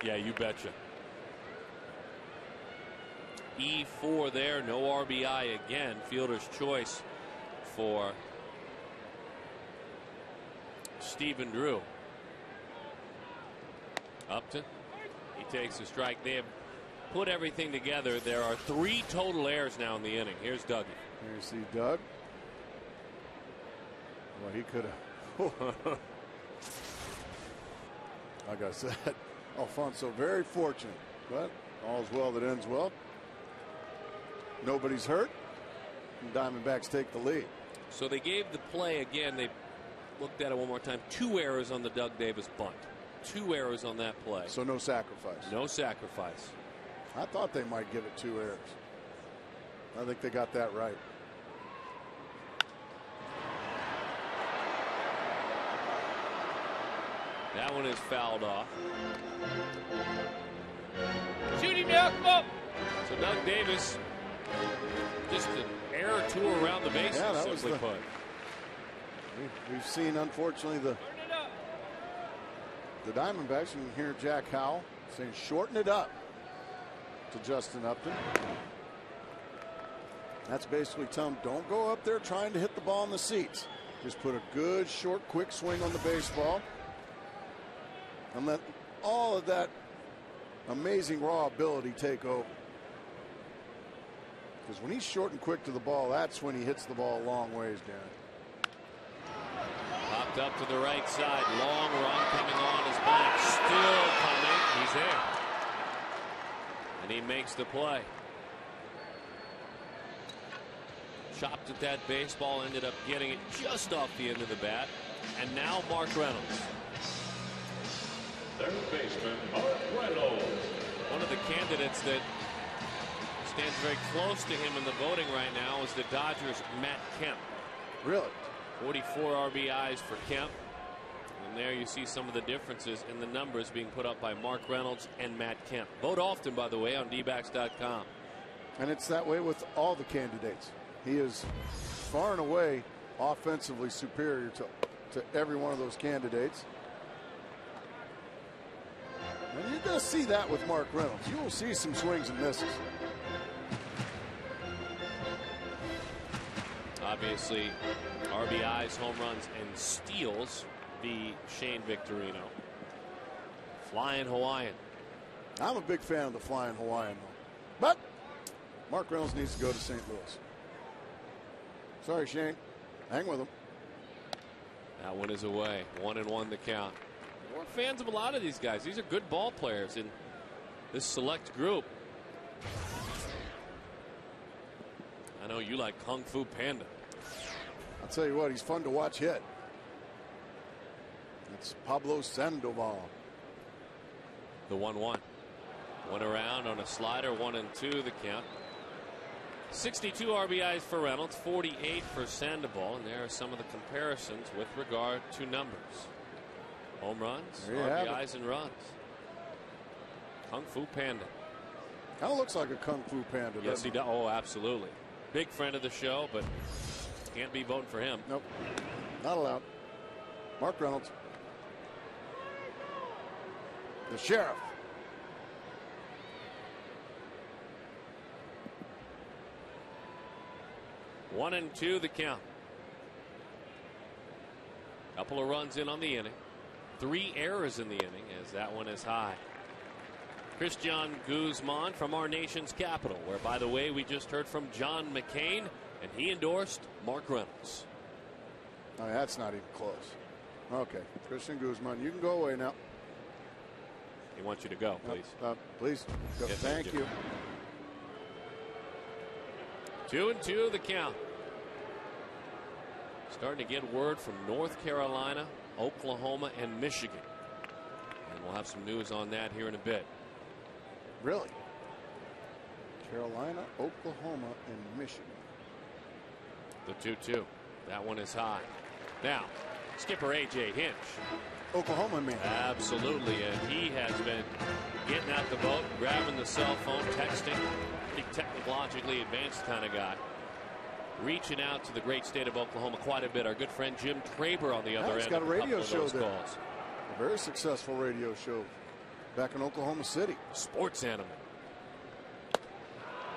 Yeah, you betcha. E4 there, no RBI again. Fielder's choice for Stephen Drew. Upton, he takes a strike. They have put everything together. There are 3 total errors now in the inning. Here's Dougie. Here you see Doug. Well, he could have. Like I said, Alfonso very fortunate, but all's well that ends well. Nobody's hurt. And Diamondbacks take the lead. So they gave the play again. They looked at it one more time. 2 errors on the Doug Davis bunt. 2 errors on that play. So no sacrifice. No sacrifice. I thought they might give it 2 errors. I think they got that right. That one is fouled off. shoot him now, come on. So Doug Davis, just an error or 2 around the bases, Yeah, that was simply the- put. We've seen, unfortunately, the Diamondbacks. You can hear Jack Howell saying, shorten it up to Justin Upton. That's basically telling him, don't go up there trying to hit the ball in the seats. Just put a good, short, quick swing on the baseball. And let all of that amazing raw ability take over. Because when he's short and quick to the ball, that's when he hits the ball a long ways, Darren. Popped up to the right side. Long run coming on his back. Still coming. He's there. And he makes the play. Chopped at that baseball. Ended up getting it just off the end of the bat. And now Mark Reynolds. Third baseman, Mark Reynolds. One of the candidates that stands very close to him in the voting right now is the Dodgers' Matt Kemp. Really? 44 RBIs for Kemp. And there you see some of the differences in the numbers being put up by Mark Reynolds and Matt Kemp. Vote often, by the way, on dbacks.com. And it's that way with all the candidates. He is far and away offensively superior to every one of those candidates. And you're going to see that with Mark Reynolds. You will see some swings and misses. Obviously, RBIs, home runs, and steals be Shane Victorino. Flying Hawaiian. I'm a big fan of the Flying Hawaiian, though. But Mark Reynolds needs to go to St. Louis. Sorry, Shane. Hang with him. That one is away. 1-1 the count. We're fans of a lot of these guys. These are good ball players in this select group. I know you like Kung Fu Panda. I'll tell you what, he's fun to watch hit. It's Pablo Sandoval. The 1-1. One around on a slider, 1-2 the count. 62 RBIs for Reynolds, 48 for Sandoval, and there are some of the comparisons with regard to numbers. Home runs, RBIs, and runs. Kung Fu Panda. Kind of looks like a Kung Fu Panda. Yes, he does. Oh, absolutely. Big friend of the show, but can't be voting for him. Nope. Not allowed. Mark Reynolds. The sheriff. One and two the count. Couple of runs in on the inning. 3 errors in the inning as that one is high. Christian Guzman from our nation's capital, where, by the way, we just heard from John McCain, and he endorsed Mark Reynolds. Oh, that's not even close. Okay, Christian Guzman, you can go away now. He wants you to go, please. Please. Go. Yes, thank you. 2-2 the count. Starting to get word from North Carolina, Oklahoma, and Michigan. And we'll have some news on that here in a bit. Really? Carolina, Oklahoma, and Michigan. The 2-2. That one is high. Now, skipper A.J. Hinch. Oklahoma man. Absolutely, and he has been getting out the boat, grabbing the cell phone, texting. Pretty technologically advanced kind of guy. Reaching out to the great state of Oklahoma quite a bit. Our good friend Jim Traber on the other end. He's got a radio show there. Calls. A very successful radio show back in Oklahoma City. Sports animal.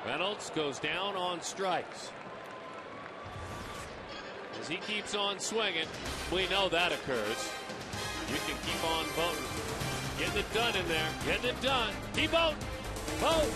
Reynolds goes down on strikes. As he keeps on swinging, we know that occurs. You can keep on voting. Getting it done in there. Getting it done. Keep voting. Vote.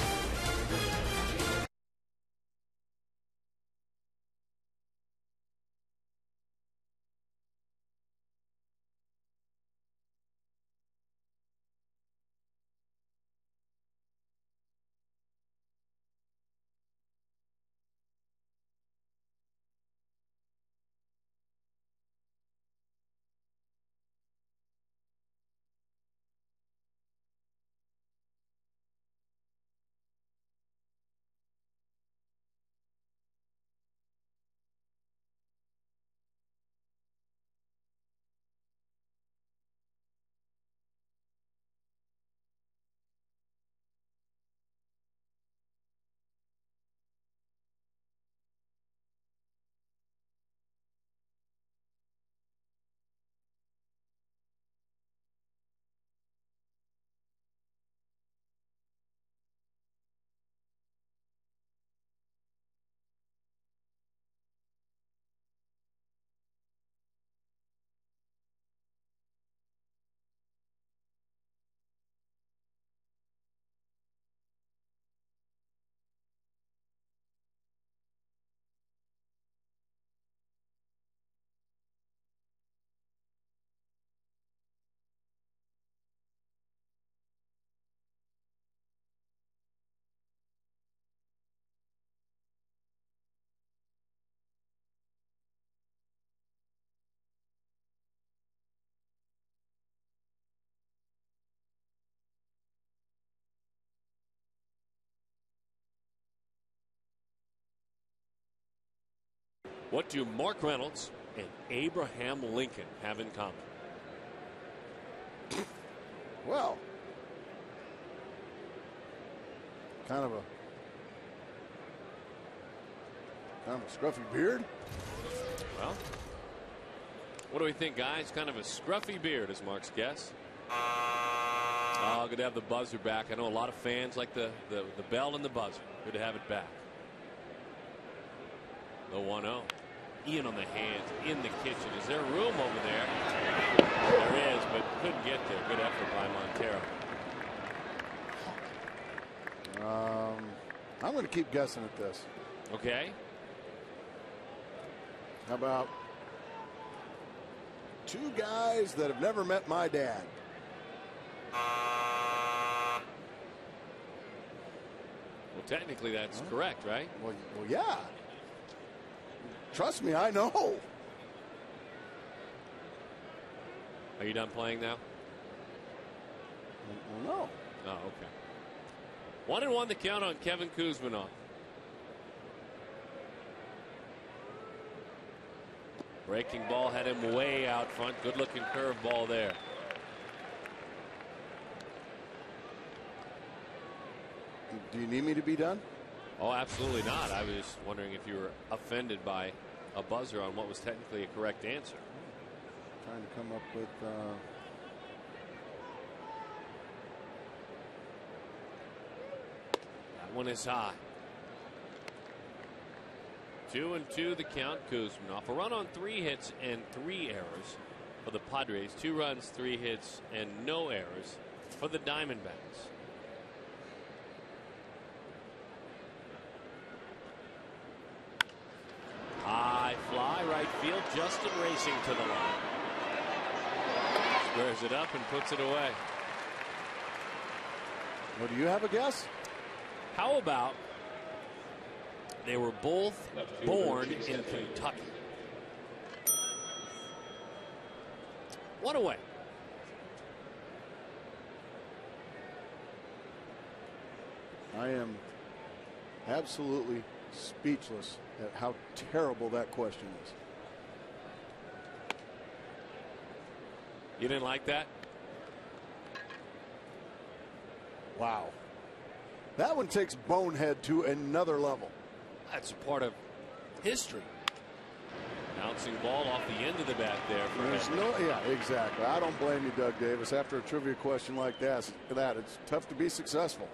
What do Mark Reynolds and Abraham Lincoln have in common? Well, kind of a scruffy beard. Well, what do we think, guys? Kind of a scruffy beard is Mark's guess. Oh, good to have the buzzer back. I know a lot of fans like the bell and the buzzer. Good to have it back. The 1-0. Ian on the hands in the kitchen. Is there room over there? There is, but couldn't get there. Good effort by Montero. I'm going to keep guessing at this. Okay. How about two guys that have never met my dad. Well, technically that's correct, right? Well, yeah. Trust me, I know. Are you done playing now? Well, no. Oh, okay. 1-1 the count on Kevin Kuzminov. Breaking ball had him way out front. Good looking curveball there. Do you need me to be done? Oh, absolutely not. I was just wondering if you were offended by a buzzer on what was technically a correct answer. Trying to come up with. That one is high. 2-2 the count. Kuzminov. A run on 3 hits and 3 errors for the Padres. 2 runs, 3 hits, and no errors for the Diamondbacks. High fly, right field. Justin racing to the line. Squares it up and puts it away. Well, do you have a guess? How about they were both born in Kentucky? One away. I am absolutely speechless at how terrible that question is. You didn't like that? Wow. That one takes bonehead to another level. That's a part of history. Bouncing ball off the end of the bat there. There's yeah, exactly. I don't blame you, Doug Davis. After a trivia question like that, it's tough to be successful.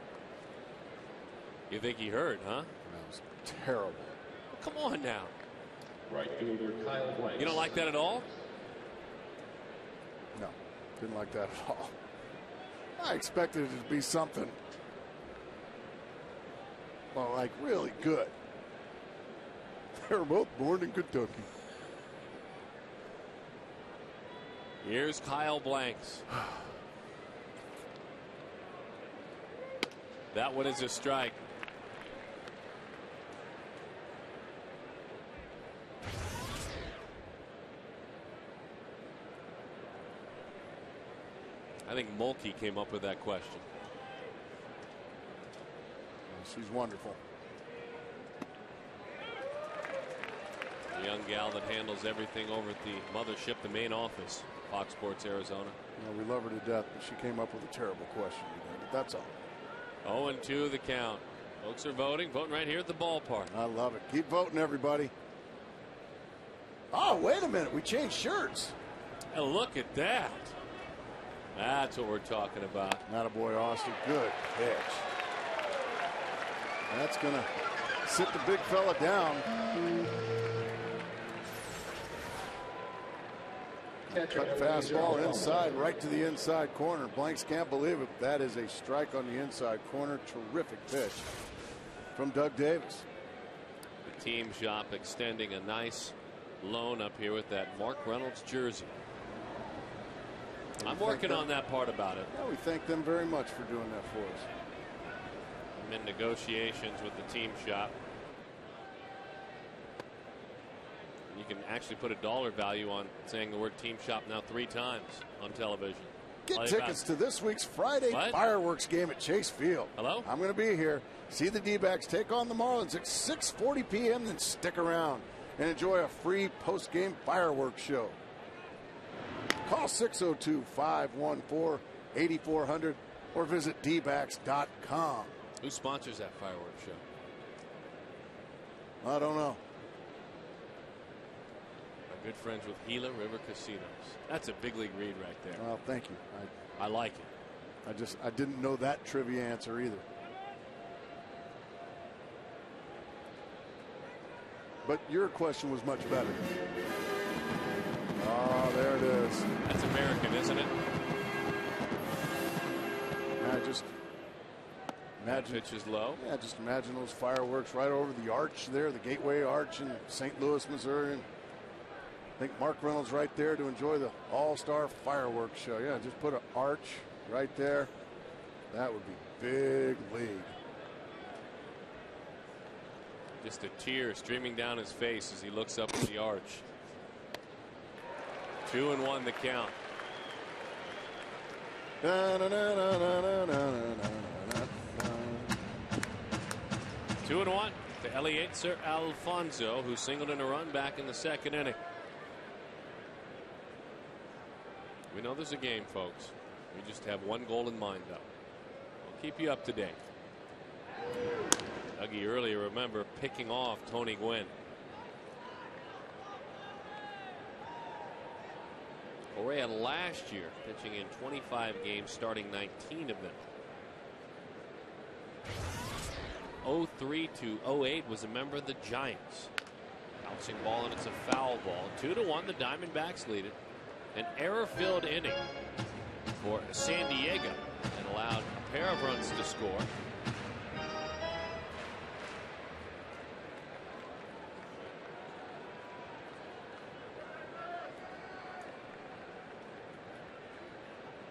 You think he heard, huh? That was terrible. Come on now. Right fielder Kyle Blanks. You don't like that at all? No, didn't like that at all. I expected it to be something, well, like really good. They were both born in Kentucky. Here's Kyle Blanks. That one is a strike. I think Mulkey came up with that question. She's wonderful. The young gal that handles everything over at the mothership, the main office, Fox Sports Arizona. We love her to death, but she came up with a terrible question today. But that's all. 0-2 the count. Folks are voting right here at the ballpark. I love it. Keep voting, everybody. Oh, wait a minute. We changed shirts. And look at that. That's what we're talking about. Attaboy, Austin. Good pitch. That's going to sit the big fella down. Cut fastball inside, right to the inside corner. Blanks can't believe it. That is a strike on the inside corner. Terrific pitch from Doug Davis. The team shop extending a nice loan up here with that Mark Reynolds jersey. I'm working on that part about it. Yeah, we thank them very much for doing that for us. I'm in negotiations with the team shop. You can actually put a dollar value on saying the word team shop now 3 times on television. Get tickets to this week's Friday fireworks game at Chase Field. Hello? I'm going to be here. See the D-backs take on the Marlins at 6:40 p.m. Then stick around and enjoy a free post-game fireworks show. Call 602-514-8400 or visit dbacks.com. Who sponsors that fireworks show? I don't know. My good friends with Gila River Casinos. That's a big league read right there. Well, thank you. I like it. I didn't know that trivia answer either. But your question was much better. Oh, there it is. That's American, isn't it? Just imagine. Pitch is low. Yeah, just imagine those fireworks right over the arch there, the Gateway Arch in St. Louis, Missouri. I think Mark Reynolds right there to enjoy the all-star fireworks show. Yeah, just put an arch right there. That would be big league. Just a tear streaming down his face as he looks up at the arch. 2-1 the count. 2-1 to Eliezer Alfonso, who singled in a run back in the second inning. We know there's a game, folks. We just have one goal in mind, though. We'll keep you up to date. Dougie earlier, remember, picking off Tony Gwynn. Correa last year pitching in 25 games, starting 19 of them. 03 to 08 was a member of the Giants. Bouncing ball, and it's a foul ball. 2-1, the Diamondbacks lead it. An error-filled inning for San Diego and allowed a pair of runs to score.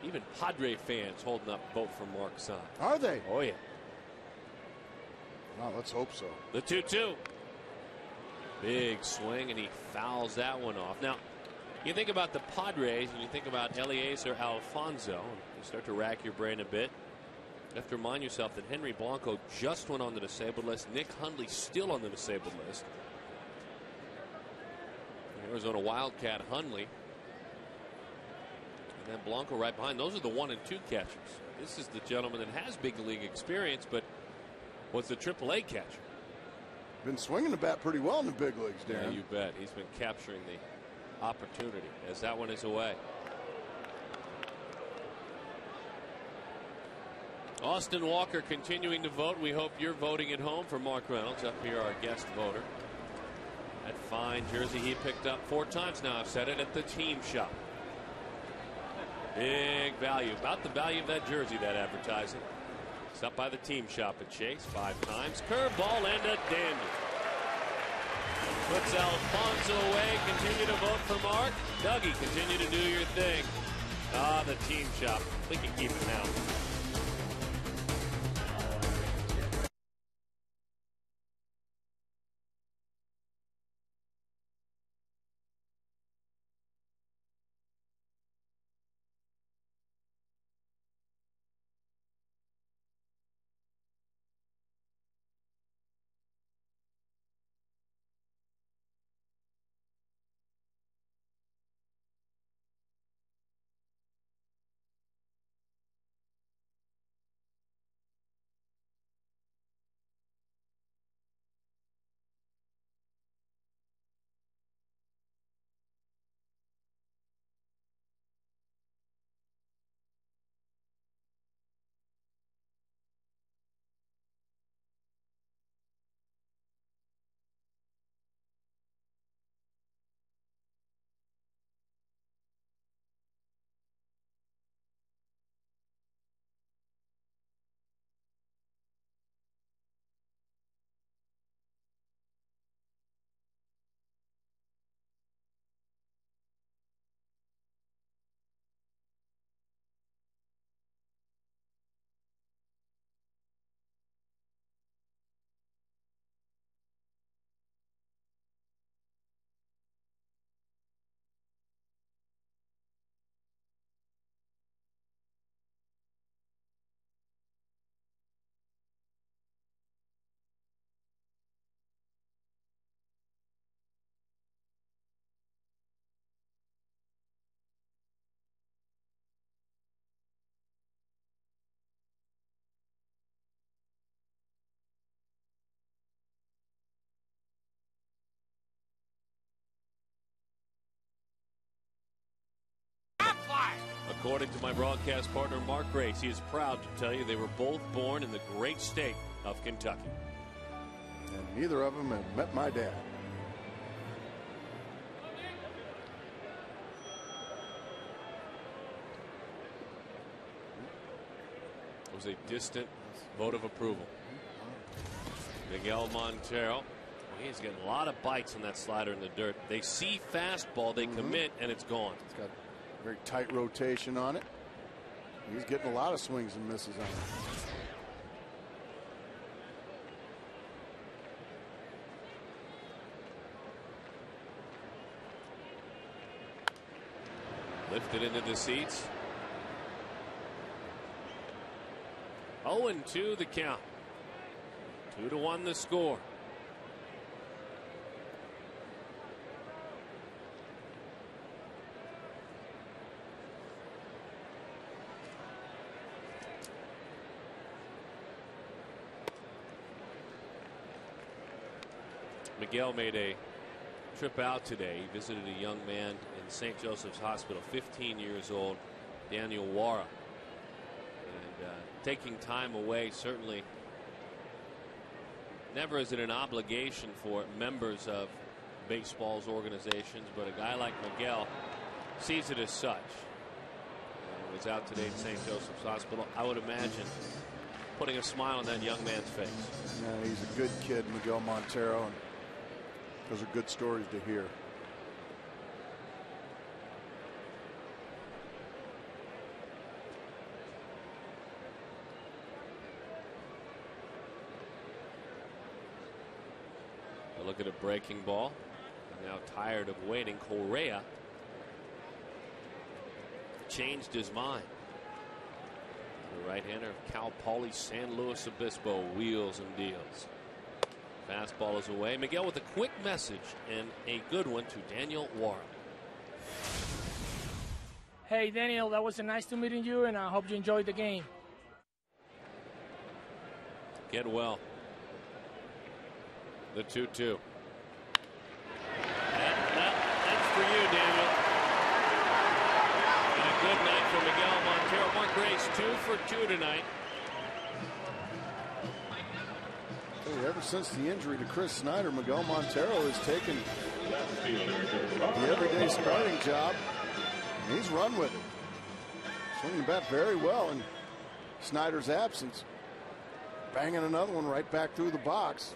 Even Padre fans holding up vote for Mark Son. Are they? Oh, yeah. Well, let's hope so. The 2-2. Big swing, and he fouls that one off. Now, you think about the Padres, and you think about Eliezer Alfonso, you start to rack your brain a bit. You have to remind yourself that Henry Blanco just went on the disabled list. Nick Hundley still on the disabled list. Arizona Wildcat Hundley. And then Blanco right behind. Those are the 1 and 2 catchers. This is the gentleman that has big league experience, but was the AAA catcher. Been swinging the bat pretty well in the big leagues, Darren. Yeah, you bet. He's been capturing the opportunity as that one is away. Austin Walker continuing to vote. We hope you're voting at home for Mark Reynolds. Up here, our guest voter. That fine jersey he picked up 4 times now. I've said it at the team shop. Big value. About the value of that jersey, that advertising. It's up by the team shop at Chase 5 times. Curveball and a dandy. Puts Alfonso away. Continue to vote for Mark. Dougie, continue to do your thing. Ah, the team shop. We can keep it now. According to my broadcast partner, Mark Grace, he is proud to tell you they were both born in the great state of Kentucky. And neither of them have met my dad. It was a distant vote of approval. Miguel Montero He's getting a lot of bites on that slider in the dirt. They see fastball, they commit, and it's gone. It's got very tight rotation on it. He's getting a lot of swings and misses on it. Lifted into the seats. 0-2 the count. 2-1 the score. Miguel made a trip out today. He visited a young man in St. Joseph's Hospital, 15 years old, Daniel Wara. And taking time away, certainly never is it an obligation for members of baseball's organizations, but a guy like Miguel sees it as such. He was out today at St. Joseph's Hospital. I would imagine putting a smile on that young man's face. Yeah, he's a good kid, Miguel Montero, and those are good stories to hear. A look at a breaking ball. Now tired of waiting, Correa changed his mind. The right-hander of Cal Poly San Luis Obispo wheels and deals. Fastball is away. Miguel with a quick message and a good one to Daniel Wara. Hey, Daniel, that was nice to meeting you, and I hope you enjoyed the game. Get well. The 2-2. That's for you, Daniel. And a good night for Miguel Montero. Mark Grace 2 for 2 tonight. Ever since the injury to Chris Snyder, Miguel Montero has taken the everyday starting job, and he's run with it. Swinging the bat very well in Snyder's absence. Banging another one right back through the box.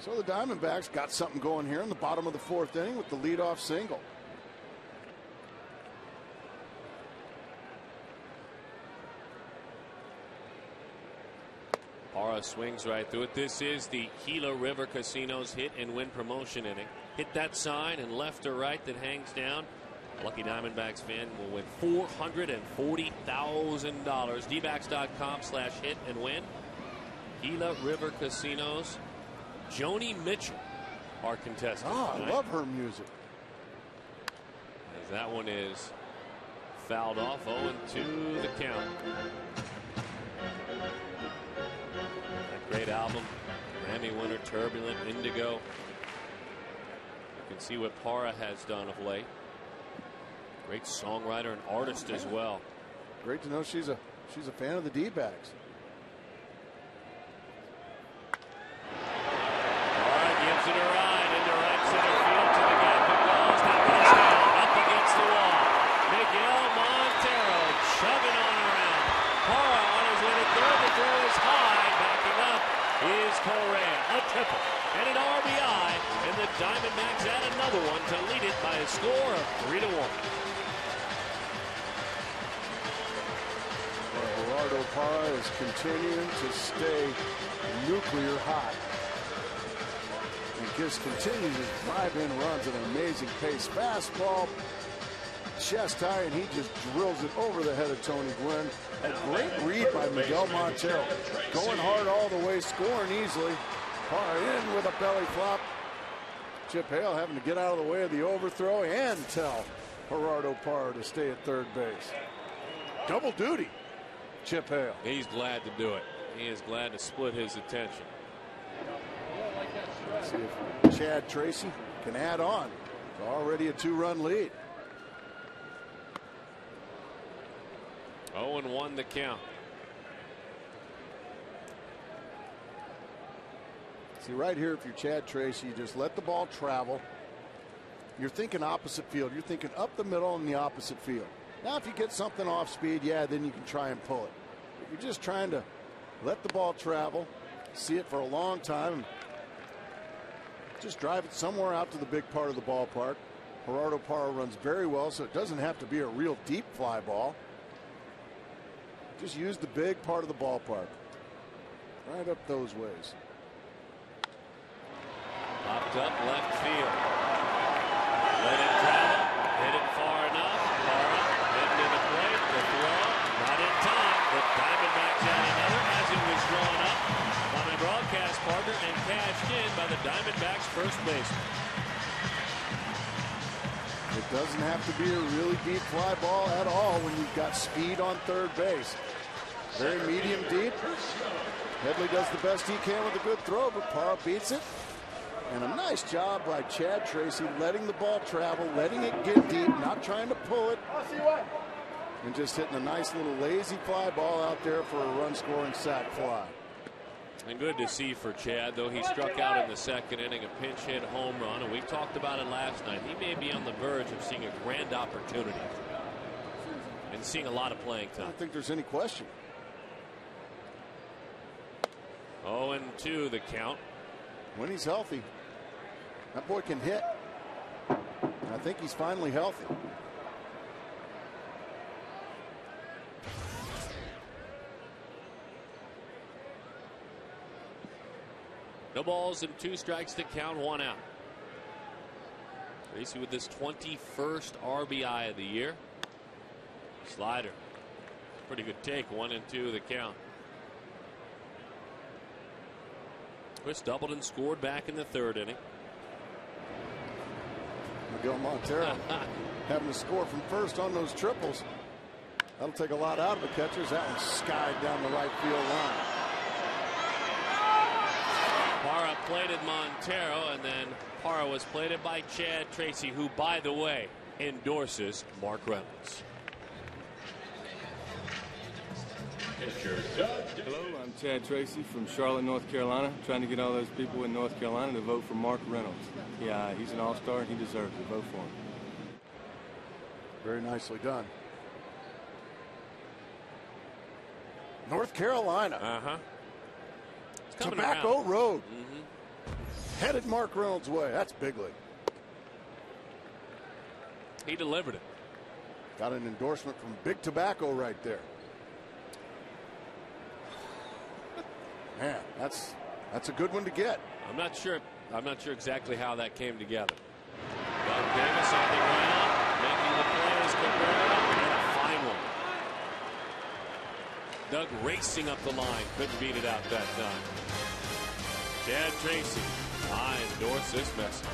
So the Diamondbacks got something going here in the bottom of the 4th inning with the leadoff single. Parra swings right through it. This is the Gila River Casinos hit and win promotion inning. Hit that sign and left or right that hangs down. Lucky Diamondbacks fan will win $440,000. dbacks.com/hit and win. Gila River Casinos. Joni Mitchell, our contestant. I love her music. As that one is fouled off. 0-2 the count. That great album, Grammy winner, Turbulent, Indigo. You can see what Parra has done of late. Great songwriter and artist as well. Great to know she's a fan of the D-backs. Parra gives it a ride into right center field to the gap. It goes. That goes down up against the wall. Miguel Montero chugging on around. Parra on his way to third. The throw is high. Backing up is Correa. A triple and an RBI. And the Diamondbacks add another one to lead it by a score of 3-1. Gerardo Parra is continuing to stay nuclear hot. And just continues to drive in runs at an amazing pace. Fastball, chest high, and he just drills it over the head of Tony Gwynn. A great read by Miguel Montero. Going hard all the way, scoring easily. Parra in with a belly flop. Chip Hale having to get out of the way of the overthrow and tell Gerardo Parra to stay at third base. Double duty. Chip Hale. He's glad to do it. He is glad to split his attention. Let's see if Chad Tracy can add on. It's already a 2-run lead. 0-1 the count. See, right here, if you're Chad Tracy, you just let the ball travel. You're thinking opposite field. You're thinking up the middle in the opposite field. Now, if you get something off speed, yeah, then you can try and pull it. But you're just trying to let the ball travel, see it for a long time, just drive it somewhere out to the big part of the ballpark. Gerardo Parra runs very well, so it doesn't have to be a real deep fly ball. Just use the big part of the ballpark. Right up those ways. Popped up left field. Let it travel. Hit it far enough. Parra heading to the plate. The throw. Not in time. The Diamondbacks had another as it was drawn up by my broadcast partner and cashed in by the Diamondbacks first baseman. It doesn't have to be a really deep fly ball at all when you've got speed on third base. Very medium deep. Headley does the best he can with a good throw, but Parra beats it. And a nice job by Chad Tracy letting the ball travel, letting it get deep, not trying to pull it, and just hitting a nice little lazy fly ball out there for a run-scoring sac fly. And good to see for Chad, though he struck out in the second inning, a pinch hit home run, and we talked about it last night. He may be on the verge of seeing a grand opportunity and seeing a lot of playing I time. don't think there's any question. 0-2 the count. When he's healthy, that boy can hit. I think he's finally healthy. No balls and 2 strikes to count, 1 out. Tracy with this 21st RBI of the year. Slider. Pretty good take. 1-2 the count. Chris doubled and scored back in the third inning. Miguel Montero having to score from first on those triples. That'll take a lot out of the catchers. That one skied down the right field line. Parra plated Montero, and then Parra was plated by Chad Tracy, who, by the way, endorses Mark Reynolds. Hello, I'm Chad Tracy from Charlotte, North Carolina, trying to get all those people in North Carolina to vote for Mark Reynolds. Yeah, he's an all-star and he deserves it. Vote for him. Very nicely done. North Carolina. Tobacco Road. Headed Mark Reynolds' way. That's big league. He delivered it. Got an endorsement from Big Tobacco right there. Man, that's a good one to get. I'm not sure exactly how that came together. Doug Davis on the ground, making the play as Cabrera, and a fine one. Doug racing up the line, couldn't beat it out that time. Chad Tracy, I endorse this message.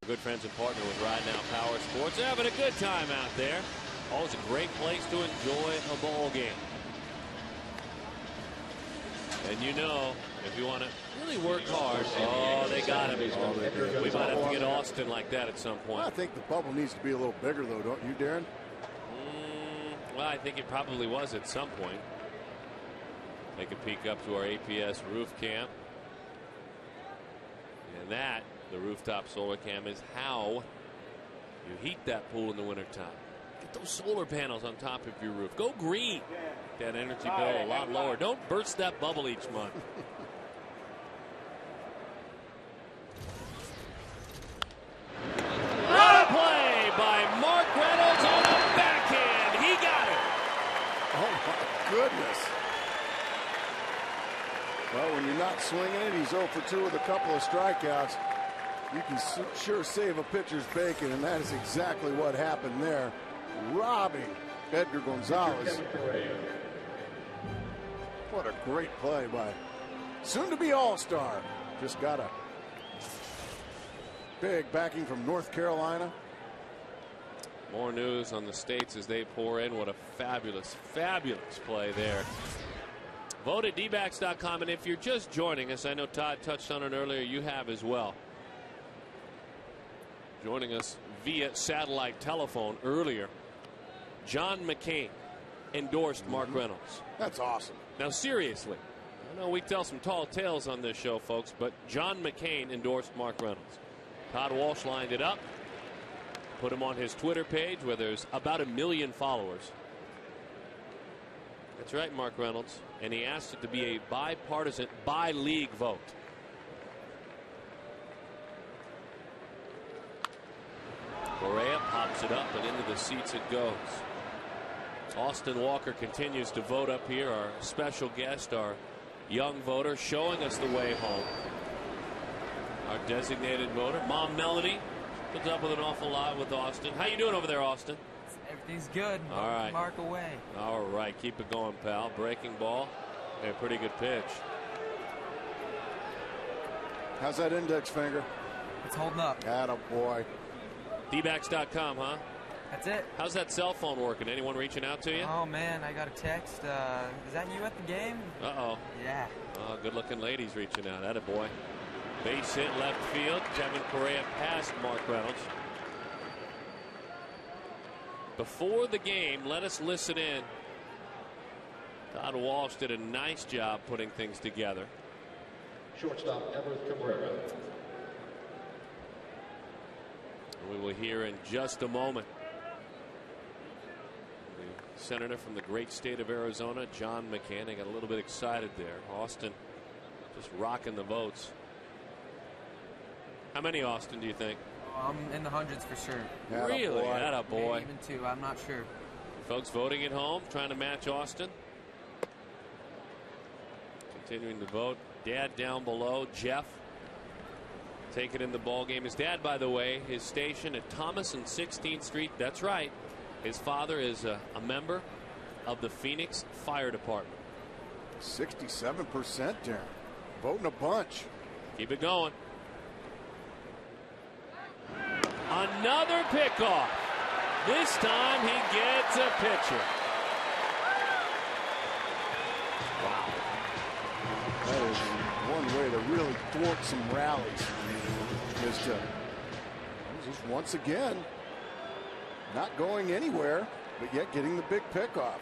Good friends and partner with Ride Now Power Sports. They're having a good time out there. Always a great place to enjoy a ball game. And you know, if you want to really work hard, oh, they got him. We might have to get Austin like that at some point. Well, I think the bubble needs to be a little bigger, though, don't you, Darren? Well, I think it probably was at some point. Take a peek up to our APS roof cam. And that, the rooftop solar cam, is how you heat that pool in the wintertime. Get those solar panels on top of your roof. Go green. That energy bill a lot lower. Don't burst that bubble each month. What a play by Mark Reynolds on the backhand. He got it. Oh, my goodness. Well, when you're not swinging it, he's 0 for 2 with a couple of strikeouts. You can sure save a pitcher's bacon, and that is exactly what happened there. Robbing Edgar Gonzalez. What a great play by soon-to-be All-Star. Just got a big backing from North Carolina. More news on the states as they pour in. What a fabulous, fabulous play there. Vote at dbacks.com, and if you're just joining us, I know Todd touched on it earlier, you have as well. Joining us via satellite telephone earlier, John McCain endorsed Mark Reynolds. That's awesome. Now, seriously, I know we tell some tall tales on this show, folks, but John McCain endorsed Mark Reynolds. Todd Walsh lined it up, put him on his Twitter page where there's about 1 million followers. That's right, Mark Reynolds. And he asked it to be a bipartisan, by-league vote. Correa pops it up, and into the seats it goes. Austin Walker continues to vote up here. Our special guest, our young voter, showing us the way home. Our designated voter, Mom Melody, puts up with an awful lot with Austin. How you doing over there, Austin? Everything's good. All right. Mark away. All right, keep it going, pal. Breaking ball. A pretty good pitch. How's that index finger? It's holding up. Attaboy. dbacks.com, huh? That's it. How's that cell phone working? Anyone reaching out to you? Oh, man, I got a text. Is that you at the game? Uh-oh. Yeah. Oh, good-looking ladies reaching out. Attaboy. Base hit left field. Kevin Correa passed Mark Reynolds. Before the game, let us listen in. Todd Walsh did a nice job putting things together. Shortstop Everett Cabrera. We will hear in just a moment. The senator from the great state of Arizona, John McCain. I got a little bit excited there. Austin just rocking the votes. How many, Austin, do you think? I'm in the hundreds for sure. Really? Attaboy. Maybe even 2. I'm not sure. Folks voting at home, trying to match Austin. Continuing to vote. Dad down below, Jeff, taking in the ball game. His dad, by the way, is stationed at Thomas and 16th Street. That's right. His father is a member of the Phoenix Fire Department. 67% there. Voting a bunch. Keep it going. Another pickoff. This time he gets a pitcher. Wow. That is one way to really thwart some rallies. Is to just once again not going anywhere, but yet getting the big pickoff.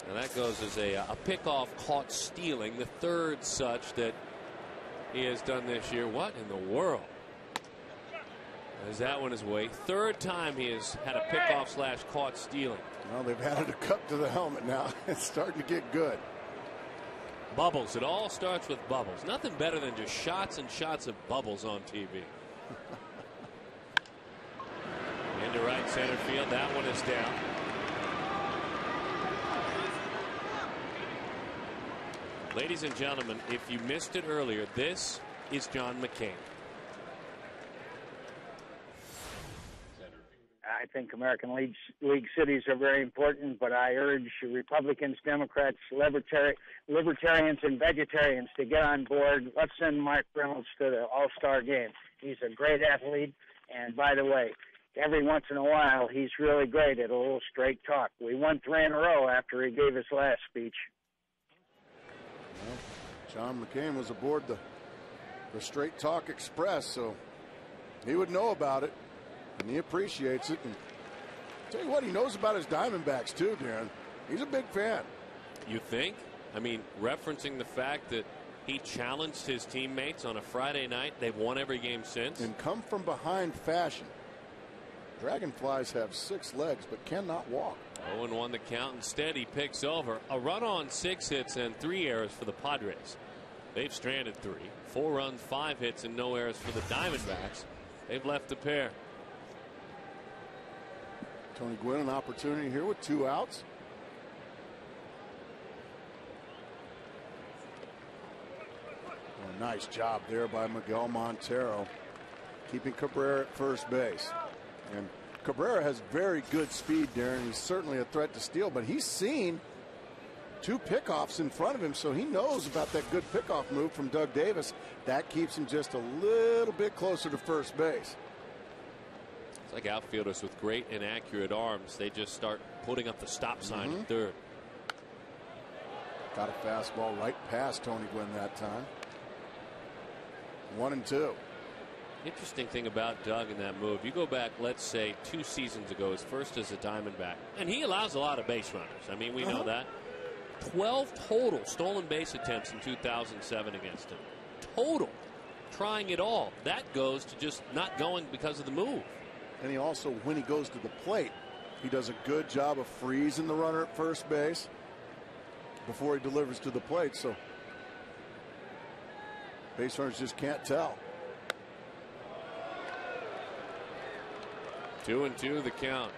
And that goes as a pickoff caught stealing, the third such that he has done this year. What in the world? As that one is away. Third time he has had a pickoff slash caught stealing. Well, they've added a cup to the helmet now. It's starting to get good. Bubbles. It all starts with bubbles. Nothing better than just shots and shots of bubbles on TV. Into right center field. That one is down. Ladies and gentlemen, if you missed it earlier, this is John McCain. think American League cities are very important, but I urge Republicans, Democrats, libertarians, and vegetarians to get on board. Let's send Mark Reynolds to the All-Star game. He's a great athlete, and by the way, every once in a while, he's really great at a little straight talk. We won 3 in a row after he gave his last speech. Well, John McCain was aboard the Straight Talk Express, so he would know about it, and he appreciates it. And tell you what, he knows about his Diamondbacks too, Darren. He's a big fan. You think? I mean, referencing the fact that he challenged his teammates on a Friday night. They've won every game since. In come from behind fashion. Dragonflies have 6 legs but cannot walk. 0-1 the count. Instead, he picks over a run on 6 hits and 3 errors for the Padres. They've stranded 3. 4 runs, 5 hits, and no errors for the Diamondbacks. They've left a pair. Tony Gwynn, an opportunity here with 2 outs. A nice job there by Miguel Montero, keeping Cabrera at first base. And Cabrera has very good speed, Darren. He's certainly a threat to steal, but he's seen 2 pickoffs in front of him, so he knows about that good pickoff move from Doug Davis. That keeps him just a little bit closer to first base. It's like outfielders with great and accurate arms. They just start putting up the stop sign at third. Got a fastball right past Tony Gwynn that time. 1-2. Interesting thing about Doug in that move, you go back, let's say 2 seasons ago, his first as a Diamondback, and he allows a lot of base runners. I mean, we know that. 12 total stolen base attempts in 2007 against him. Total. Trying it all. That goes to just not going because of the move. And he also, when he goes to the plate, he does a good job of freezing the runner at first base before he delivers to the plate. So base runners just can't tell. 2-2 the count.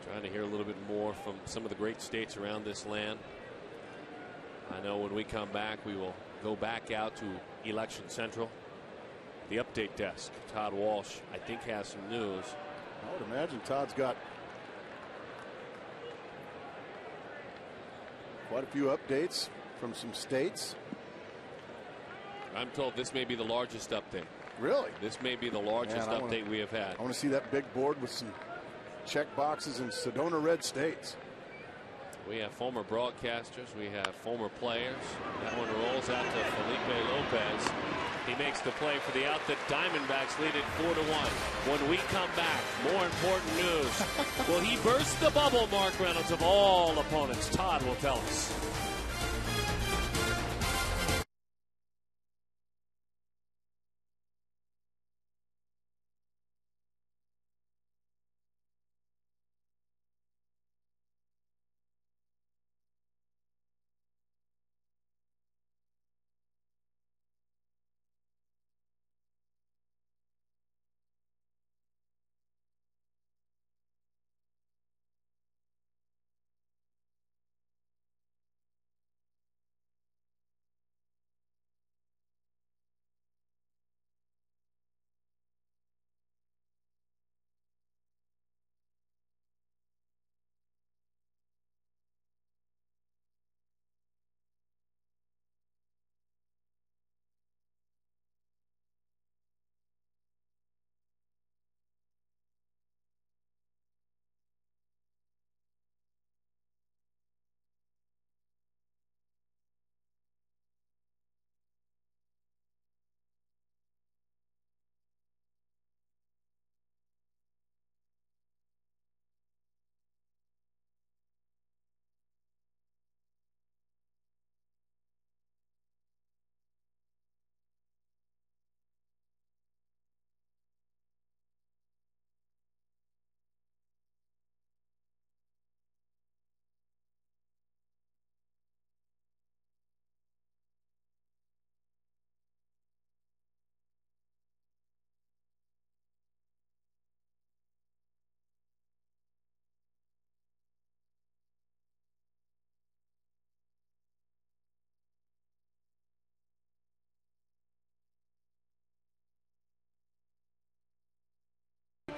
Trying to hear a little bit more from some of the great states around this land. I know when we come back, we will go back out to Election Central. The update desk, Todd Walsh, I think, has some news. I would imagine Todd's got quite a few updates from some states. I'm told this may be the largest update. Really? This may be the largest update we have had. I want to see that big board with some check boxes in Sedona red states. We have former broadcasters. We have former players. That one rolls out to Felipe Lopez. He makes the play for the out. The Diamondbacks lead it 4-1. When we come back, more important news. Will he burst the bubble, Mark Reynolds, of all opponents? Todd will tell us.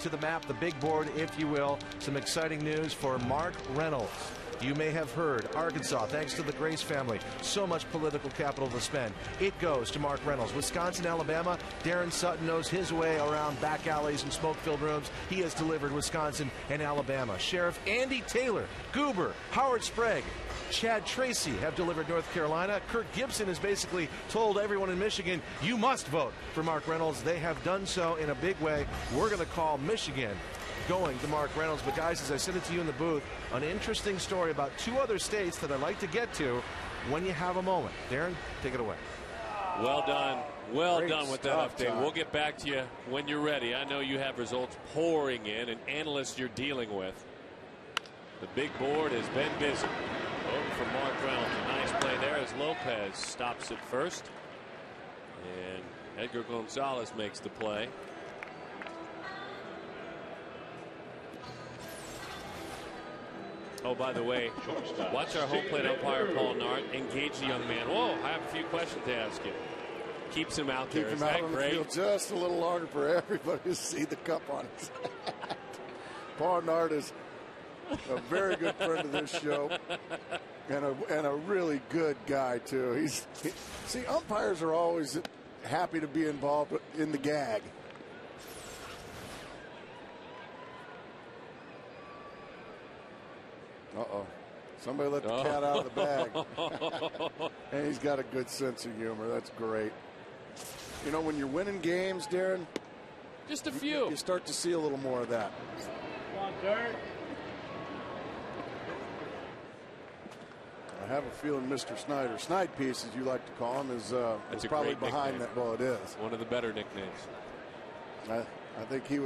to the map, the big board, if you will. Some exciting news for Mark Reynolds. You may have heard Arkansas, thanks to the Grace family, so much political capital to spend. It goes to Mark Reynolds. Wisconsin, Alabama, Darren Sutton knows his way around back alleys and smoke-filled rooms. He has delivered Wisconsin and Alabama. Sheriff Andy Taylor, Goober, Howard Sprague, Chad Tracy have delivered North Carolina. Kirk Gibson has basically told everyone in Michigan, you must vote for Mark Reynolds. They have done so in a big way. We're going to call Michigan going to Mark Reynolds. But guys, as I said it to you in the booth, an interesting story about 2 other states that I'd like to get to when you have a moment. Darren, take it away. Well done. Well Great done with that stuff, update. Todd. We'll get back to you when you're ready. I know you have results pouring in and analysts you're dealing with. The big board has been busy. Voting for Mark Reynolds. A nice play there as Lopez stops it first. And Edgar Gonzalez makes the play. Oh, by the way, watch our home plate umpire, Paul Nart, engage the young man. Whoa, I have a few questions to ask you. Keeps him out there. Keep him Is out that on the great? field just a little longer for everybody to see the cup on his hat. Paul Nart is a very good friend of this show and a really good guy, too. See, umpires are always happy to be involved in the gag. Uh-oh. Somebody let the cat out of the bag. And he's got a good sense of humor. That's great. You know, when you're winning games, Darren, just a few. You start to see a little more of that. Come on, Dirt. I have a feeling Mr. Snyder, Snide Piece, as you like to call him, is probably behind nickname. that. Well, it is. One of the better nicknames. I think he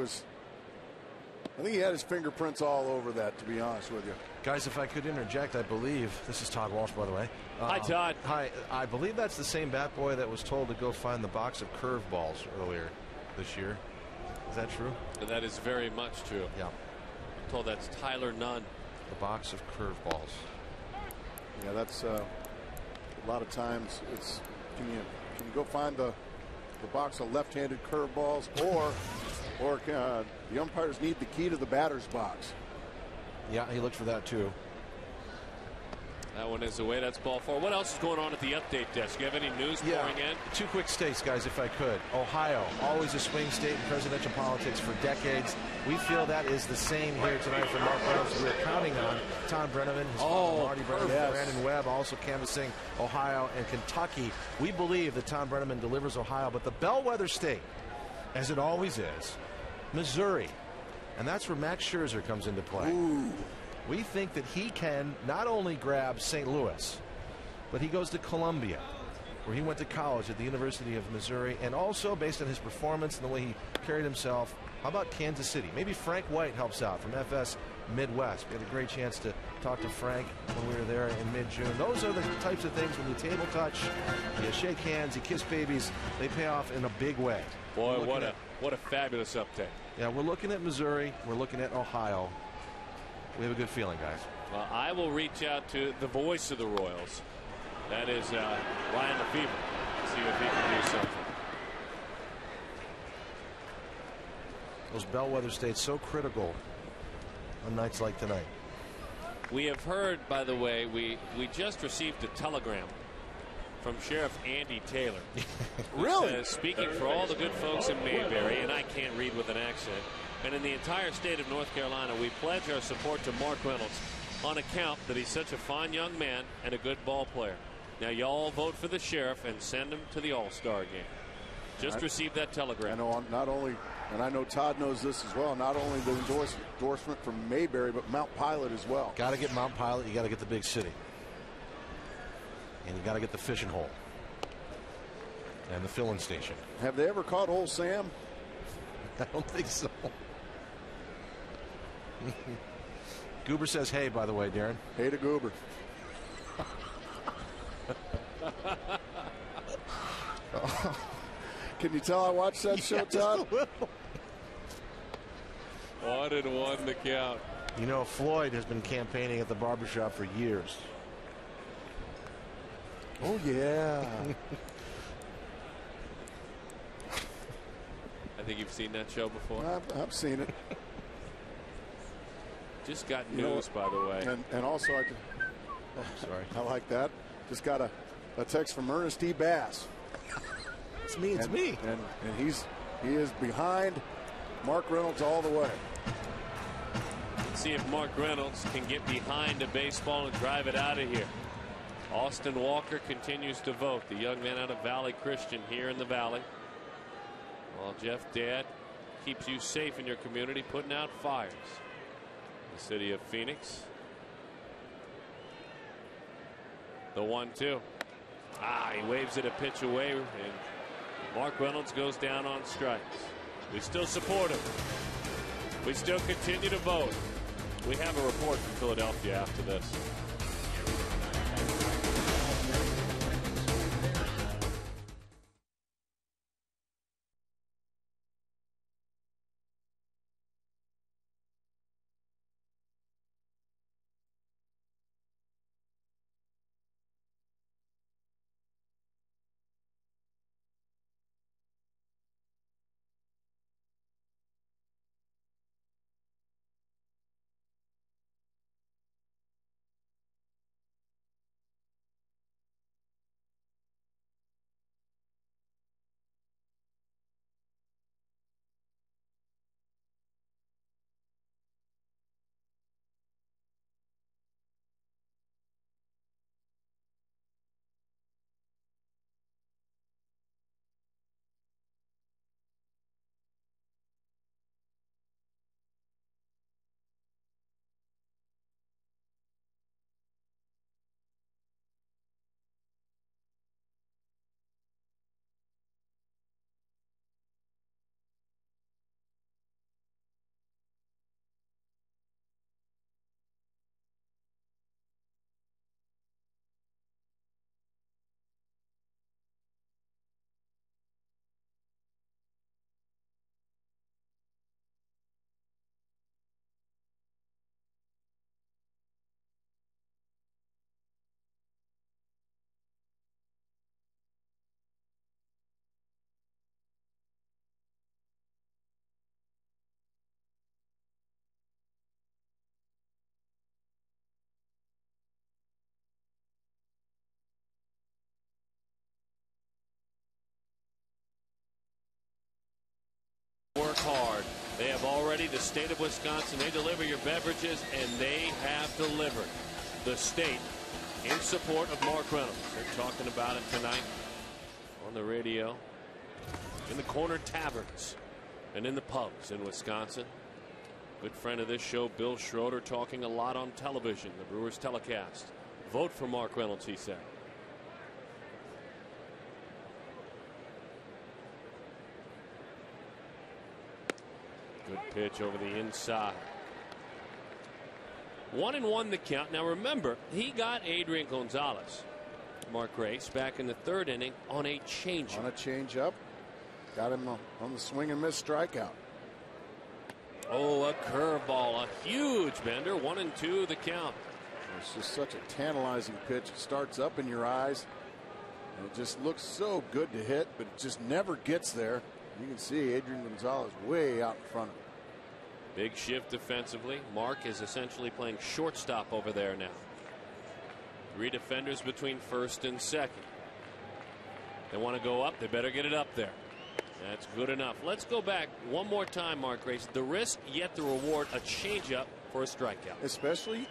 had his fingerprints all over that, to be honest with you. Guys, if I could interject, I believe, this is Todd Walsh, by the way. Hi, Todd. Hi. I believe that's the same bat boy that was told to go find the box of curveballs earlier this year. Is that true? That is very much true. Yeah. I'm told that's Tyler Nunn. The box of curveballs. Yeah, that's a lot of times it's can you go find the box of left-handed curveballs or the umpires need the key to the batter's box. Yeah, he looked for that too. That one is away. That's ball 4. What else is going on at the update desk? You have any news pouring in? 2 quick states, guys, if I could. Ohio, always a swing state in presidential politics for decades. We feel that is the same here tonight for Mark Reynolds. We're counting on Tom Brenneman, his father Marty Brenneman, yes. Brandon Webb, also canvassing Ohio and Kentucky. We believe that Tom Brenneman delivers Ohio, but the bellwether state, as it always is, Missouri. And that's where Max Scherzer comes into play. Ooh. We think that he can not only grab St. Louis, but he goes to Columbia, where he went to college at the University of Missouri, and also based on his performance and the way he carried himself, how about Kansas City? Maybe Frank White helps out from FS Midwest. We had a great chance to talk to Frank when we were there in mid-June. Those are the types of things when you table touch, you shake hands, you kiss babies, they pay off in a big way. Boy, what a fabulous update. Yeah, we're looking at Missouri, we're looking at Ohio. We have a good feeling, guys. Well, I will reach out to the voice of the Royals. That is Ryan Lefebvre. See if he can do something. Those bellwether states so critical on nights like tonight. We have heard, by the way, we just received a telegram from Sheriff Andy Taylor. Really? Says, speaking for all the good folks in Mayberry, and I can't read with an accent, and in the entire state of North Carolina, we pledge our support to Mark Reynolds on account that he's such a fine young man and a good ball player. Now, y'all vote for the sheriff and send him to the All-Star game. Just received that telegram. I know not only, and I know Todd knows this as well, not only the endorsement from Mayberry, but Mount Pilot as well. Got to get Mount Pilot, you got to get the big city. And you got to get the fishing hole. And the filling station. Have they ever caught Old Sam? I don't think so. Goober says hey, by the way, Darren. Hey to Goober. Can you tell I watched that show, Todd? 1-1 to count. You know, Floyd has been campaigning at the barbershop for years. Oh, yeah. I think you've seen that show before. I've seen it. Just got news, by the way. And also, Sorry. I like that. Just got a text from Ernest E. Bass. It's me. It's me. And he is behind Mark Reynolds all the way. Let's see if Mark Reynolds can get behind a baseball and drive it out of here. Austin Walker continues to vote. The young man out of Valley Christian here in the Valley. While Jeff Dad keeps you safe in your community, putting out fires. The city of Phoenix. The 1-2. He waves it a pitch away, and Mark Reynolds goes down on strikes. We still support him. We still continue to vote. We have a report from Philadelphia after this. Work hard. They have already, the state of Wisconsin, they deliver your beverages, and they have delivered. The state in support of Mark Reynolds. They're talking about it tonight on the radio, in the corner taverns, and in the pubs in Wisconsin. Good friend of this show, Bill Schroeder, talking a lot on television, the Brewers telecast. Vote for Mark Reynolds, he said. Good pitch over the inside. 1-1 the count. Now remember, he got Adrian Gonzalez, Mark Grace, back in the third inning on a changeup. On a changeup. Got him on the swing and miss strikeout. Oh, a curveball, a huge bender. 1-2 the count. It's just such a tantalizing pitch. It starts up in your eyes. And it just looks so good to hit, but it just never gets there. You can see Adrian Gonzalez way out in front of him. Big shift defensively. Mark is essentially playing shortstop over there now. 3 defenders between first and second. They want to go up. They better get it up there. That's good enough. Let's go back one more time, Mark Grace. The risk, yet the reward, a changeup for a strikeout. Especially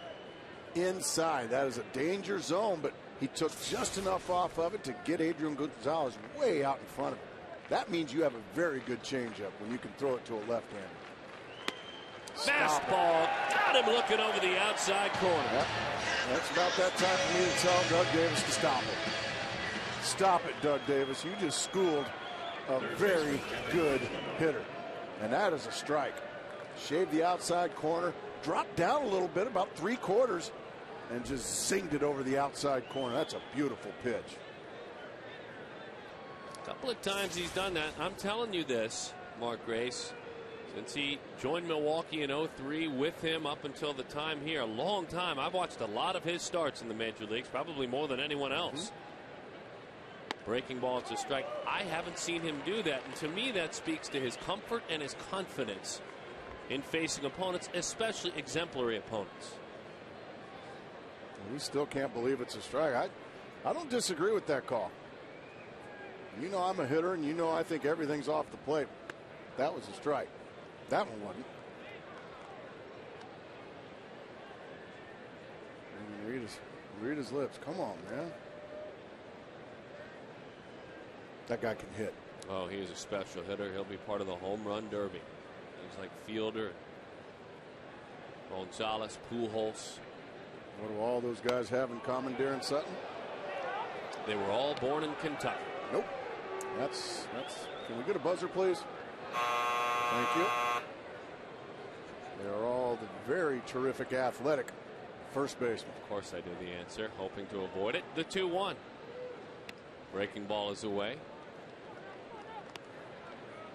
inside. That is a danger zone, but he took just enough off of it to get Adrian Gonzalez way out in front of him. That means you have a very good changeup when you can throw it to a left-hander. Fastball. Got him looking over the outside corner. Yep. That's about that time for me to tell Doug Davis to stop it. Stop it, Doug Davis. You just schooled a very good hitter. And that is a strike. Shaved the outside corner, dropped down a little bit, about 3/4, and just zinged it over the outside corner. That's a beautiful pitch. A couple of times he's done that. I'm telling you this, Mark Grace, since he joined Milwaukee in 03, with him up until the time here, a long time. I've watched a lot of his starts in the major leagues, probably more than anyone else. Breaking ball to strike. I haven't seen him do that, and to me that speaks to his comfort and his confidence in facing opponents, especially exemplary opponents. We still can't believe it's a strike. I don't disagree with that call. You know I'm a hitter, and you know I think everything's off the plate. That was a strike. That one wasn't. Read his lips. Come on, man. That guy can hit. Oh, he is a special hitter. He'll be part of the home run derby. He's like Fielder, Gonzalez, Pujols. What do all those guys have in common, Darren Sutton? They were all born in Kentucky. Nope. That's. Can we get a buzzer, please? Thank you. They are all the very terrific athletic first baseman. Of course I knew the answer, hoping to avoid it. The 2-1. Breaking ball is away.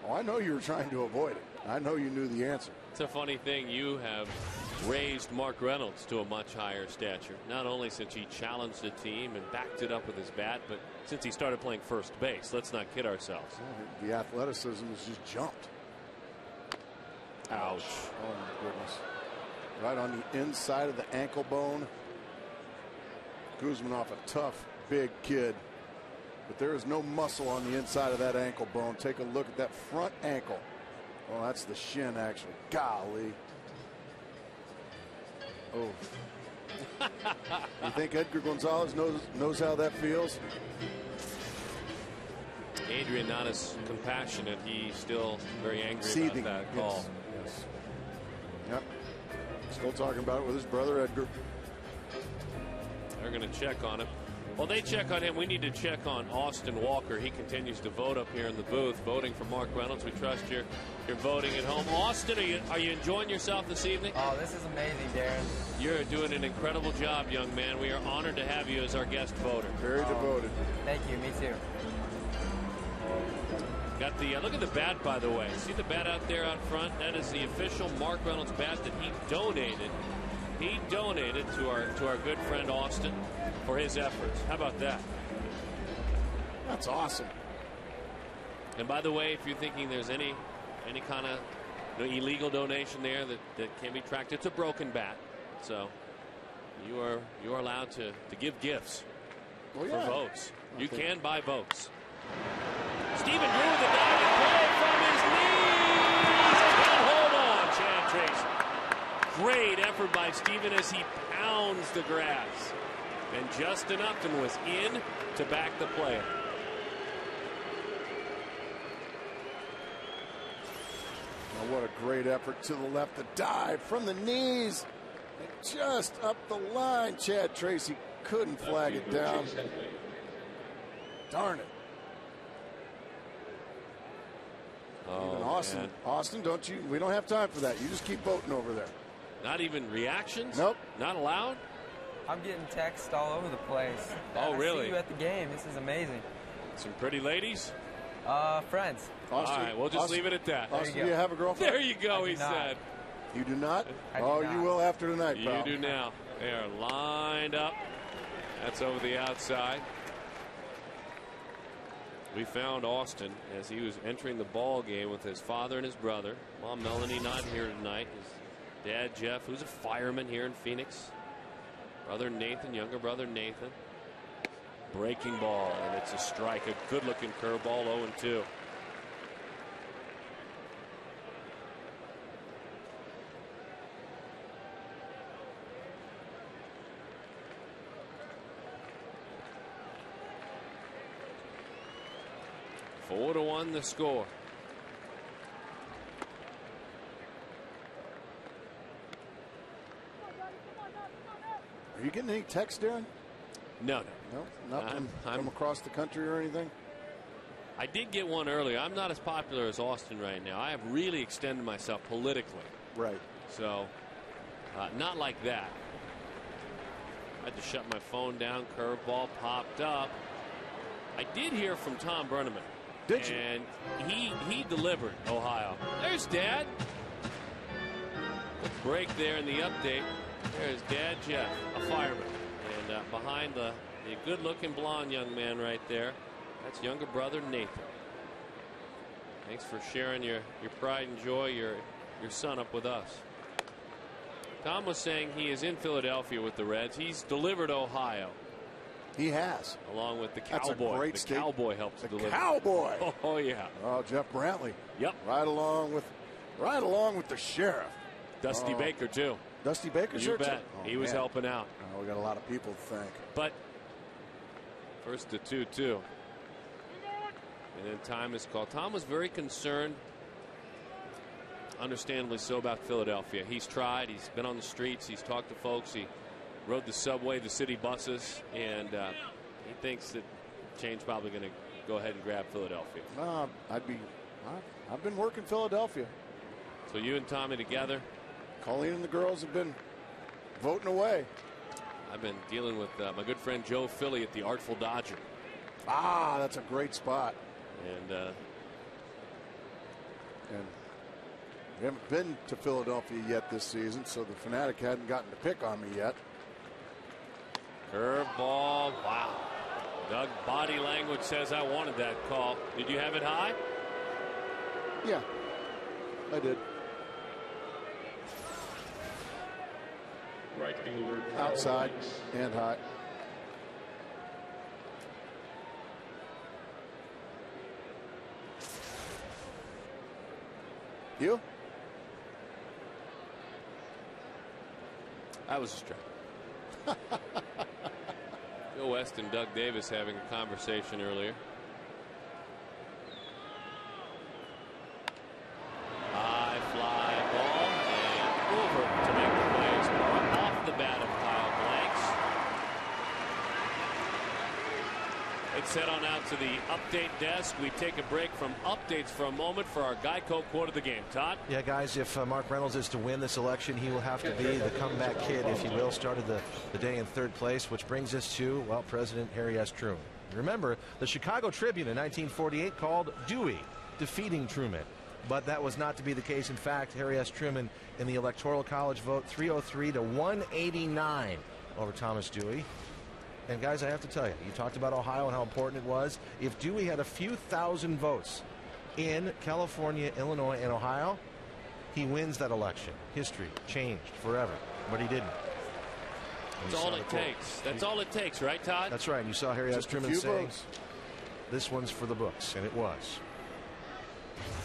Oh, I know you were trying to avoid it. I know you knew the answer. It's a funny thing. You have raised Mark Reynolds to a much higher stature, not only since he challenged the team and backed it up with his bat, but since he started playing first base. Let's not kid ourselves. Oh, the athleticism has just jumped. Ouch. Oh, my goodness. Right on the inside of the ankle bone. Guzman off a tough, big kid. But there is no muscle on the inside of that ankle bone. Take a look at that front ankle. Oh, that's the shin, actually. Golly. Oh. You think Edgar Gonzalez knows how that feels? Adrian not as compassionate. He's still very angry Seething. about that call. Yes. Yep. Still talking about it with his brother Edgar. They're going to check on him. Well, they check on him. We need to check on Austin Walker. He continues to vote up here in the booth, voting for Mark Reynolds. We trust you're voting at home. Austin, are you enjoying yourself this evening? Oh, this is amazing, Darren. You're doing an incredible job, young man. We are honored to have you as our guest voter. Very devoted. Thank you. Me too. Got the look at the bat, by the way. See the bat out there out front? That is the official Mark Reynolds bat that he donated. He donated to our good friend Austin for his efforts. How about that? That's awesome. And by the way, if you're thinking there's any kind of illegal donation there that can be tracked, it's a broken bat. So you are allowed to give gifts for votes. You can buy votes. Stephen Drew with the diving play from his knees. And hold on, Chad Tracy. Great effort by Stephen as he pounds the grass. And Justin Upton was in to back the play. Oh, what a great effort to the left. The dive from the knees. And just up the line. Chad Tracy couldn't flag it down. Darn it. Oh, even Austin. man. Austin, we don't have time for that. You just keep voting over there. Not even reactions? Nope. Not allowed? I'm getting texts all over the place. Oh, really? I see you at the game. This is amazing. Some pretty ladies? Friends. Austin, all right, we'll just leave it at that. Austin, do you have a girlfriend? There you go, he said. You do not? I do not. You will after tonight, pal. You do now. They are lined up. That's over the outside. We found Austin as he was entering the ball game with his father and his brother. Mom Melanie not here tonight. His dad Jeff, who's a fireman here in Phoenix. Brother Nathan, younger brother Nathan. Breaking ball, and it's a strike. A good-looking curveball, 0-2. Four to 1 the score. Are you getting any text, Darren? No. No, nothing from across the country or anything? I did get one earlier. I'm not as popular as Austin right now. I have really extended myself politically. Right. So, not like that. I had to shut my phone down. Curveball popped up. I did hear from Tom Brenneman. Did you? And he delivered, Ohio. There's Dad. Quick break there in the update. There's Dad Jeff, a fireman. And behind the good-looking blonde young man right there That's younger brother Nathan. Thanks for sharing your pride and joy, your son up with us. Tom was saying he is in Philadelphia with the Reds. He's delivered Ohio. He has. Along with the That's Cowboy. a great the state. Cowboy helps the deliver. Cowboy. Oh, yeah. Oh, Jeff Brantley. Yep. Right along with the sheriff. Dusty Baker, too. Dusty Baker, You bet. He was helping out. We got a lot of people to thank. But first to 2-2. And then time is called. Tom was very concerned, understandably so, about Philadelphia. He's tried. He's been on the streets. He's talked to folks. He rode the subway, the city buses, and he thinks that Shane's probably going to go ahead and grab Philadelphia. I've been working Philadelphia. So you and Tommy together. Colleen and the girls have been voting away. I've been dealing with my good friend Joe Philly at the Artful Dodger. That's a great spot. And we haven't been to Philadelphia yet this season, so the Fanatic hadn't gotten to pick on me yet. Curveball. Wow. Doug, body language says I wanted that call. Did you have it high? Yeah, I did. Right fielder. Outside and high. You? That was a strike. Joe West and Doug Davis having a conversation earlier. High fly ball and over to make the play as well. Off the bat of Kyle Blanks. Let's head on out to the update desk. We take a break from updates for a moment for our Geico quote of the game. Todd? Yeah, guys, if Mark Reynolds is to win this election, he will have to be the comeback kid, if you will. Started the day in third place, which brings us to, well, President Harry S. Truman. Remember, the Chicago Tribune in 1948 called Dewey defeating Truman. But that was not to be the case. In fact, Harry S. Truman in the Electoral College vote 303 to 189 over Thomas Dewey. And guys, I have to tell you, you talked about Ohio and how important it was. If Dewey had a few thousand votes in California, Illinois, and Ohio, he wins that election. History changed forever, but he didn't. That's all it takes. That's all it takes, right, Todd? That's right. And you saw Harry S. Truman say, this one's for the books, and it was.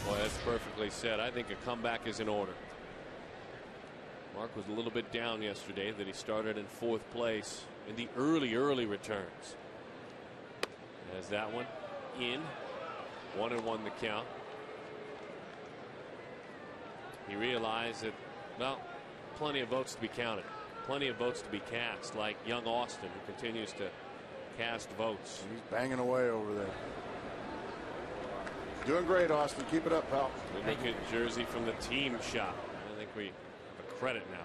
Boy, that's perfectly said. I think a comeback is in order. Mark was a little bit down yesterday that he started in fourth place in the early returns. As that one in 1-1 the count. He realized that, well, plenty of votes to be counted, plenty of votes to be cast, like young Austin, who continues to cast votes. He's banging away over there. Doing great, Austin. Keep it up, pal. Look at jersey from the team shop. I think we have a credit now.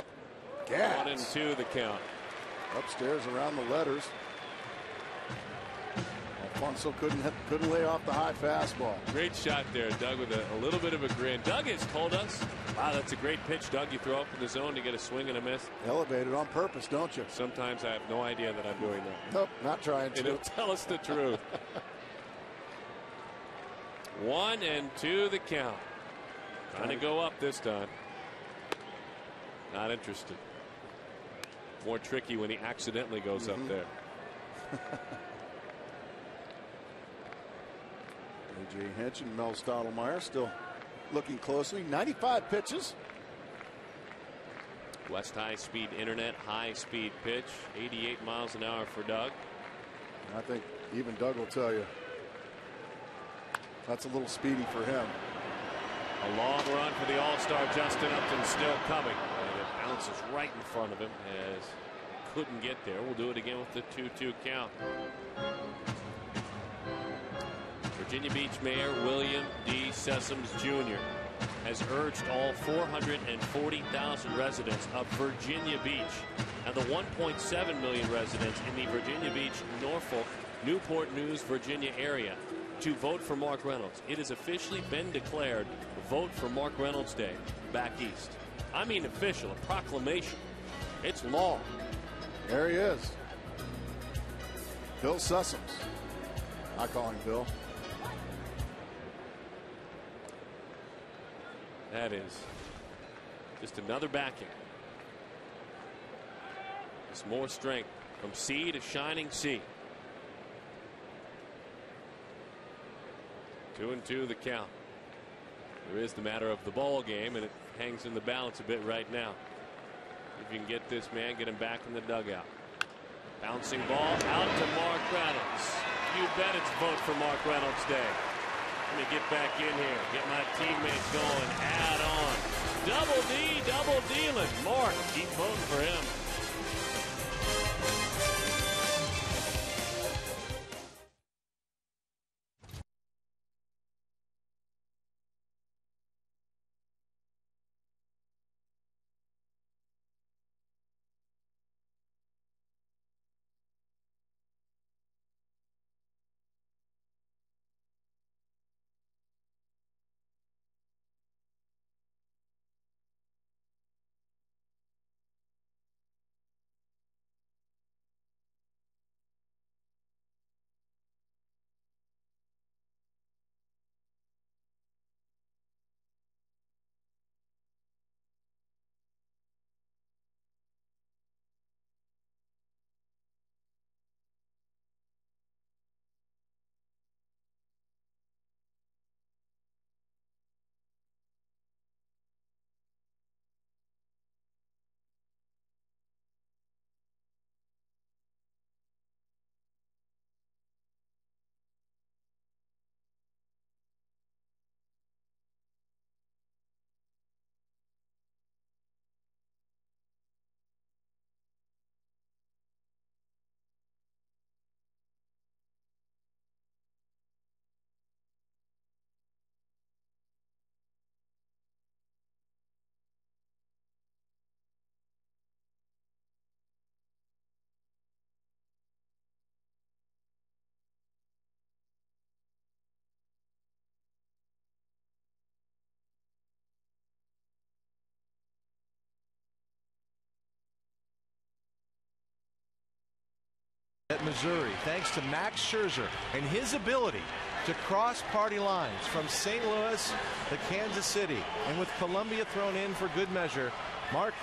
Gas. 1-2 the count. Upstairs around the letters. Alfonso couldn't lay off the high fastball. Great shot there, Doug, with a little bit of a grin. Doug has told us, wow, that's a great pitch, Doug. You throw up in the zone to get a swing and a miss. Elevated on purpose, don't you? Sometimes I have no idea that I'm doing that. Nope, not trying to. It'll tell us the truth. 1-2 the count. Trying to go up this time. Not interested. More tricky when he accidentally goes up there. A.J. Hinch and Mel Stottlemyre still looking closely. 95 pitches. West High Speed Internet high speed pitch. 88 miles an hour for Doug. I think even Doug will tell you that's a little speedy for him. A long run for the All-Star Justin Upton still coming. And it bounces right in front of him as couldn't get there. We'll do it again with the 2-2 count. Virginia Beach Mayor William D. Sessoms Jr. has urged all 440,000 residents of Virginia Beach and the 1.7 million residents in the Virginia Beach, Norfolk, Newport News, Virginia area to vote for Mark Reynolds. It has officially been declared Vote for Mark Reynolds Day back east. I mean official, a proclamation. It's law. There he is. Bill Sessoms I call him Bill. That is just another backing. Just more strength from C to shining C. 2-2 the count. There is the matter of the ball game, and it hangs in the balance a bit right now. If you can get this man, get him back in the dugout. Bouncing ball out to Mark Reynolds. You bet it's vote for Mark Reynolds Day. Let me get back in here, get my teammates going, add on. Double D, double dealing. Mark, keep voting for him. At Missouri, thanks to Max Scherzer and his ability to cross party lines from St. Louis to Kansas City, and with Columbia thrown in for good measure. Mark,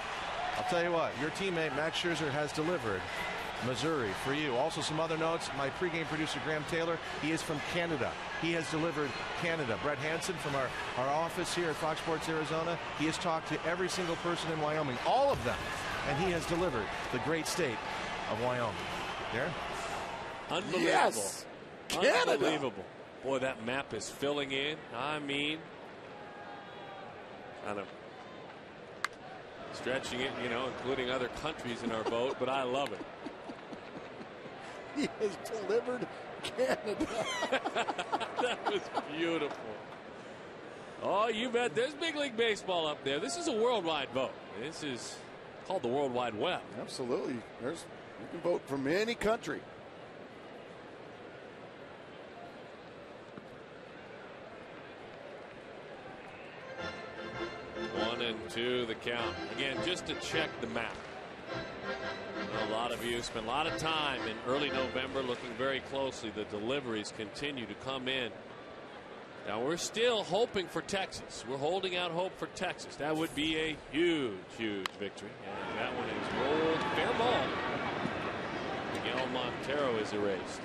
I'll tell you what, your teammate Max Scherzer has delivered Missouri for you. Also some other notes. My pregame producer Graham Taylor, he is from Canada. He has delivered Canada. Brett Hansen from our office here at Fox Sports Arizona, he has talked to every single person in Wyoming, all of them, and he has delivered the great state of Wyoming. There? Unbelievable. Yes. Canada. Unbelievable. Boy, that map is filling in. I mean, kind of stretching it, you know, including other countries in our vote, but I love it. He has delivered Canada. That was beautiful. Oh, you bet. There's big league baseball up there. This is a worldwide vote. This is called the World Wide Web. Absolutely. You can vote from any country. One and two the count. Again, just to check the map. A lot of you spent a lot of time in early November looking very closely. The deliveries continue to come in. Now we're still hoping for Texas. We're holding out hope for Texas. That would be a huge, huge victory. And that one is rolled. Fair ball. Miguel Montero is erased.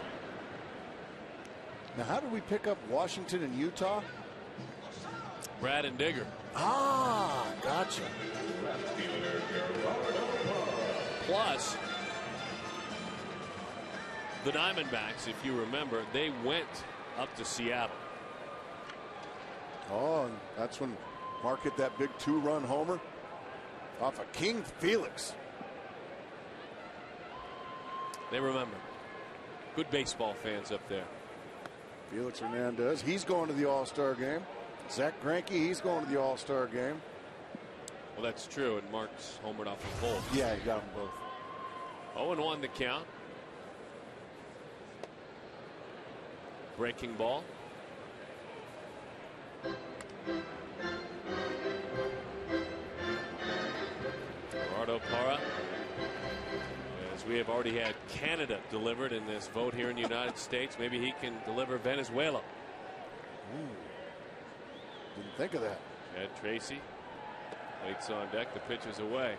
Now, how do we pick up Washington and Utah? Brad and Digger. Ah, gotcha. Plus, the Diamondbacks, if you remember, they went up to Seattle. Oh, and that's when Mark hit that big 2-run homer off of King Felix. They remember. Good baseball fans up there. Felix Hernandez, he's going to the All-Star game. Zach Greinke, he's going to the All-Star game. Well, that's true, and Mark's homered off of both. Yeah, he got them both. 0-1 the count. Breaking ball. Gerardo Parra, as we have already had Canada delivered in this vote here in the United States. Maybe he can deliver Venezuela. Ooh. Didn't think of that. Chad Tracy waits on deck. The pitch is away.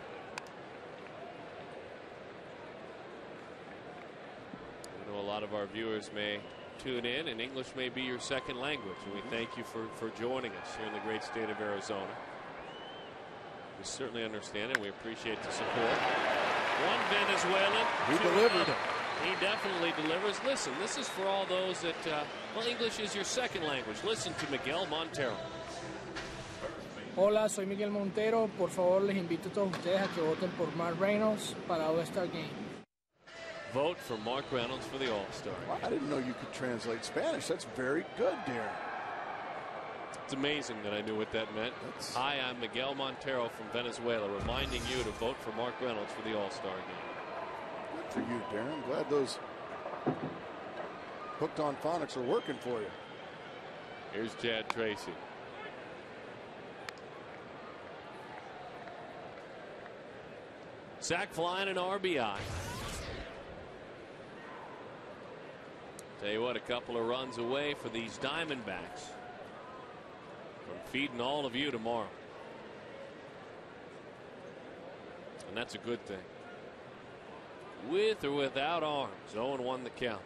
I know a lot of our viewers may tune in, and English may be your second language. And we thank you for joining us here in the great state of Arizona. We certainly understand it. We appreciate the support. One Venezuelan. He delivered. He definitely delivers. Listen, this is for all those that, well, English is your second language. Listen to Miguel Montero. Hola, soy Miguel Montero. Por favor, les invito a todos ustedes a que voten por Mark Reynolds para All-Star Game. Vote for Mark Reynolds for the All-Star. Well, I didn't know you could translate Spanish. That's very good, Darren. It's amazing that I knew what that meant. Hi, I'm Miguel Montero from Venezuela, reminding you to vote for Mark Reynolds for the All-Star Game. Good for you, Darren. I'm glad those hooked on phonics are working for you. Here's Chad Tracy. Sack fly and an RBI. Tell you what, a couple of runs away for these Diamondbacks from feeding all of you tomorrow. And that's a good thing. With or without arms, 0-1 the count.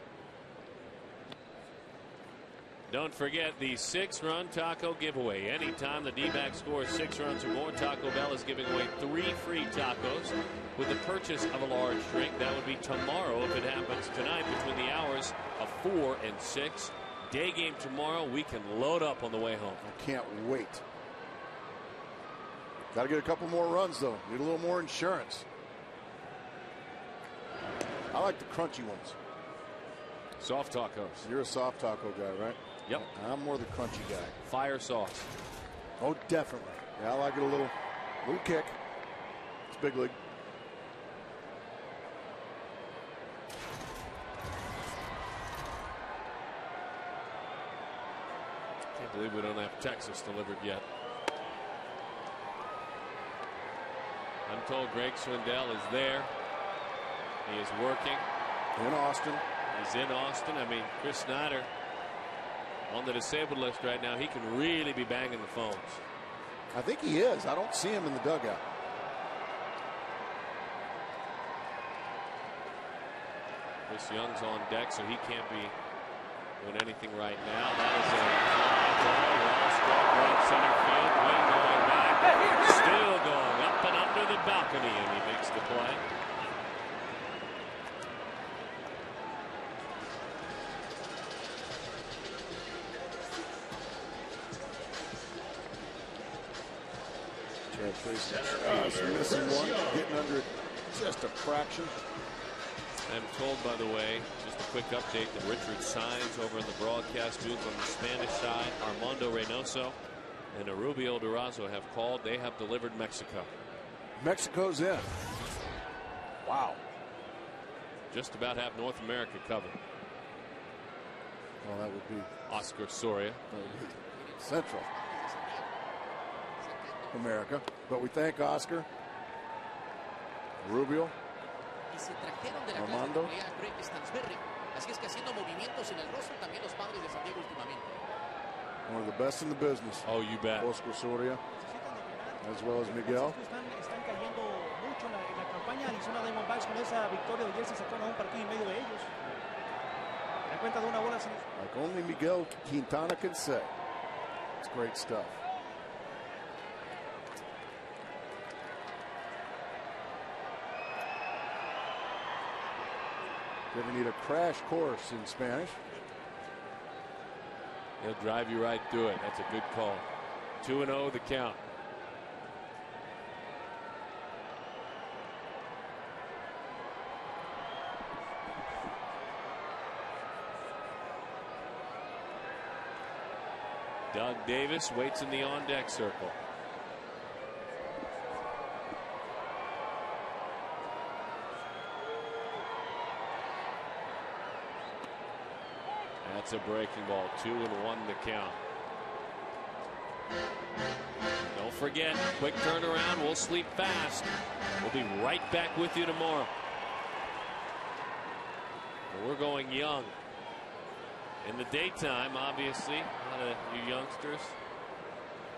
Don't forget the 6-run taco giveaway. Anytime the D-back scores 6 runs or more, Taco Bell is giving away 3 free tacos with the purchase of a large drink. That would be tomorrow if it happens tonight between the hours of 4 and 6. Day game tomorrow. We can load up on the way home. I can't wait. Got to get a couple more runs, though. Need a little more insurance. I like the crunchy ones. Soft tacos. You're a soft taco guy, right? Yep. I'm more the crunchy guy. Fire sauce. Oh, definitely. Yeah, I like it a little kick. It's big league. Can't believe we don't have Texas delivered yet. I'm told Greg Swindell is there. He is working. In Austin. He's in Austin. I mean, Chris Snyder on the disabled list right now. He can really be banging the phones. I think he is. I don't see him in the dugout. Chris Young's on deck, so he can't be doing anything right now. That is a fly ball. Well struck right center field. Wing going back. Still going up and under the balcony, and he makes the play. Missing one, getting under it just a fraction. I'm told, by the way, just a quick update, that Richard Saenz over in the broadcast booth on the Spanish side, Armando Reynoso and Arubio Durazo have called. They have delivered Mexico. Mexico's in. Wow. Just about have North America covered. Well, that would be Oscar Soria. That would be Central America. But we thank Oscar, Rubio, Armando. One of the best in the business. Oh, you bet. Oscar Soria, as well as Miguel. Like only Miguel Quintana can say. It's great stuff. You ever need a crash course in Spanish? He'll drive you right through it. That's a good call. 2-0 the count. Doug Davis waits in the on-deck circle. That's a breaking ball. 2-1 the count. Don't forget, quick turnaround. We'll sleep fast. We'll be right back with you tomorrow. And we're going young. In the daytime, obviously, a lot of you youngsters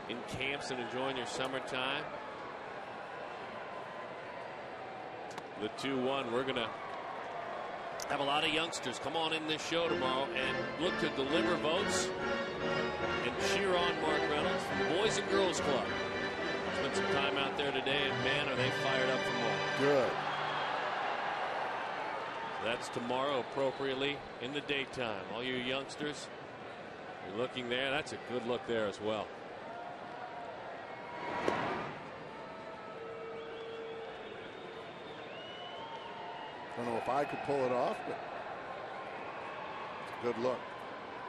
in camps and enjoying your summertime. The 2-1. We're going to have a lot of youngsters come on in this show tomorrow and look to deliver votes and cheer on Mark Reynolds from the Boys and Girls Club. Spent some time out there today, and man, are they fired up for more. Good. That's tomorrow, appropriately in the daytime. All you youngsters, you're looking there. That's a good look there as well. I don't know if I could pull it off, but good look.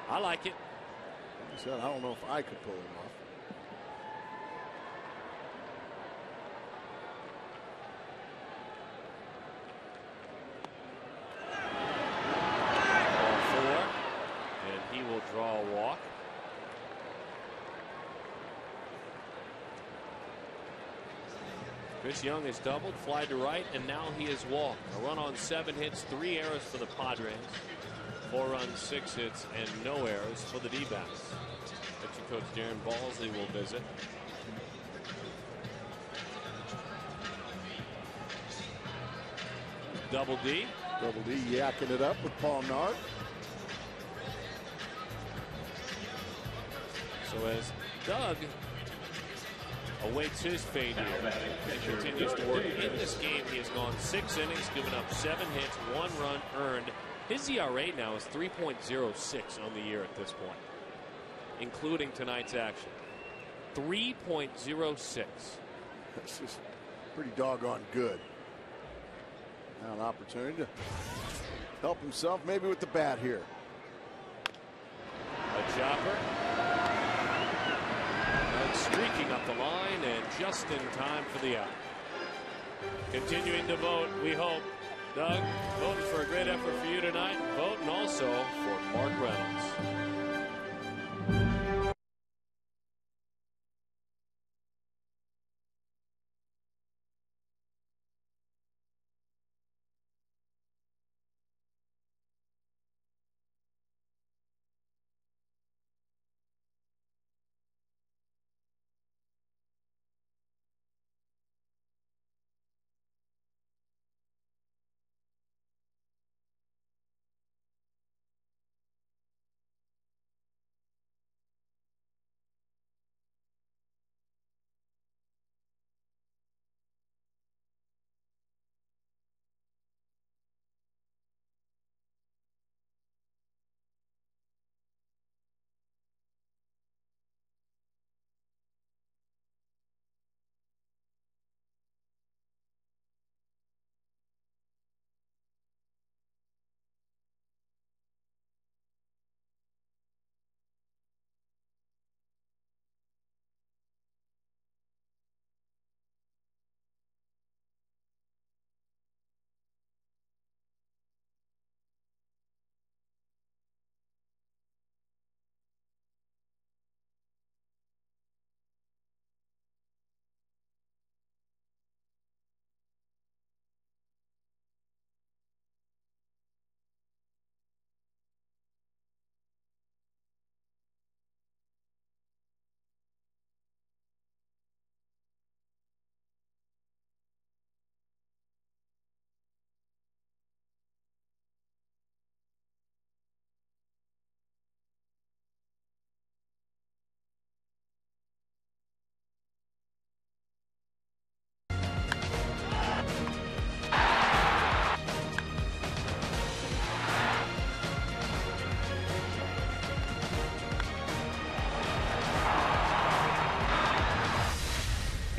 I like it. Like I said, I don't know if I could pull it off. Ball 4, and he will draw a walk. Chris Young has doubled, fly to right, and now he has walked. A run on 7 hits, 3 errors for the Padres. 4 runs, 6 hits, and no errors for the D-backs. Pitching coach Darren Balsley will visit. Double D. Double D yakking it up with Paul Nard. So as Doug awaits his fate here and continues to work in this game, he has gone 6 innings, given up 7 hits, 1 run earned. His ERA now is 3.06 on the year at this point, including tonight's action. 3.06. That's just pretty doggone good. Now an opportunity to help himself maybe with the bat here. A chopper. And streaking up the line and just in time for the out. Continuing to vote, we hope. Doug, voting for a great effort for you tonight. Voting also for Mark Reynolds.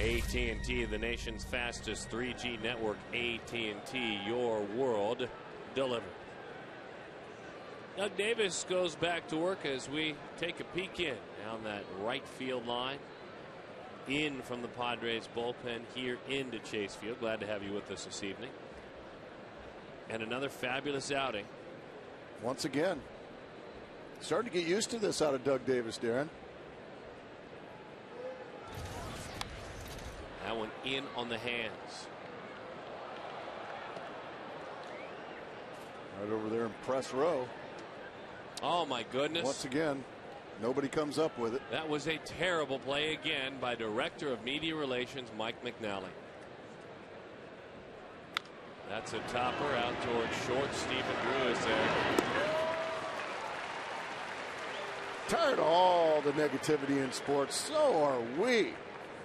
AT&T, the nation's fastest 3G network. AT&T, your world delivered. Doug Davis goes back to work as we take a peek in down that right field line. In from the Padres bullpen here into Chase Field. Glad to have you with us this evening. And another fabulous outing. Once again. Starting to get used to this out of Doug Davis, Darren. That one in on the hands. Right over there in press row. Oh, my goodness. Once again, nobody comes up with it. That was a terrible play again by Director of Media Relations Mike McNally. That's a topper out towards short. Stephen Drew is there. Tired of all the negativity in sports. So are we.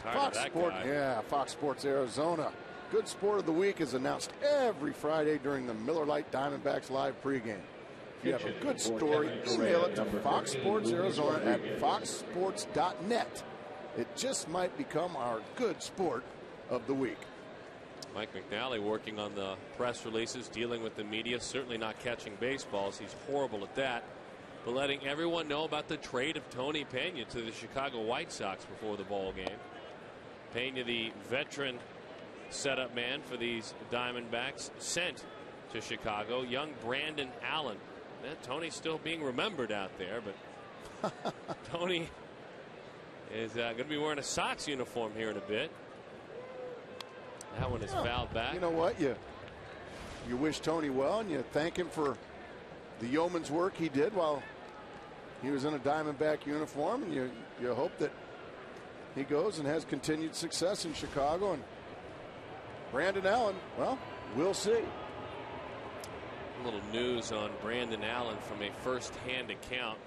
Tired Fox of that Sports, guy. yeah, Fox Sports Arizona. Good Sport of the Week is announced every Friday during the Miller Lite Diamondbacks live pregame. If you have a good story, email it to Fox Sports Arizona at foxsports.net. It just might become our good sport of the week. Mike McNally working on the press releases, dealing with the media, certainly not catching baseballs. He's horrible at that. But letting everyone know about the trade of Tony Pena to the Chicago White Sox before the ball game. Pena, the veteran setup man for these Diamondbacks, sent to Chicago. Young Brandon Allen. Tony's still being remembered out there, but Tony is going to be wearing a Sox uniform here in a bit. That one is fouled back. You know what? You wish Tony well, and you thank him for the yeoman's work he did while he was in a Diamondback uniform, and you hope that he goes and has continued success in Chicago. And Brandon Allen, well, we'll see. A little news on Brandon Allen from a first-hand account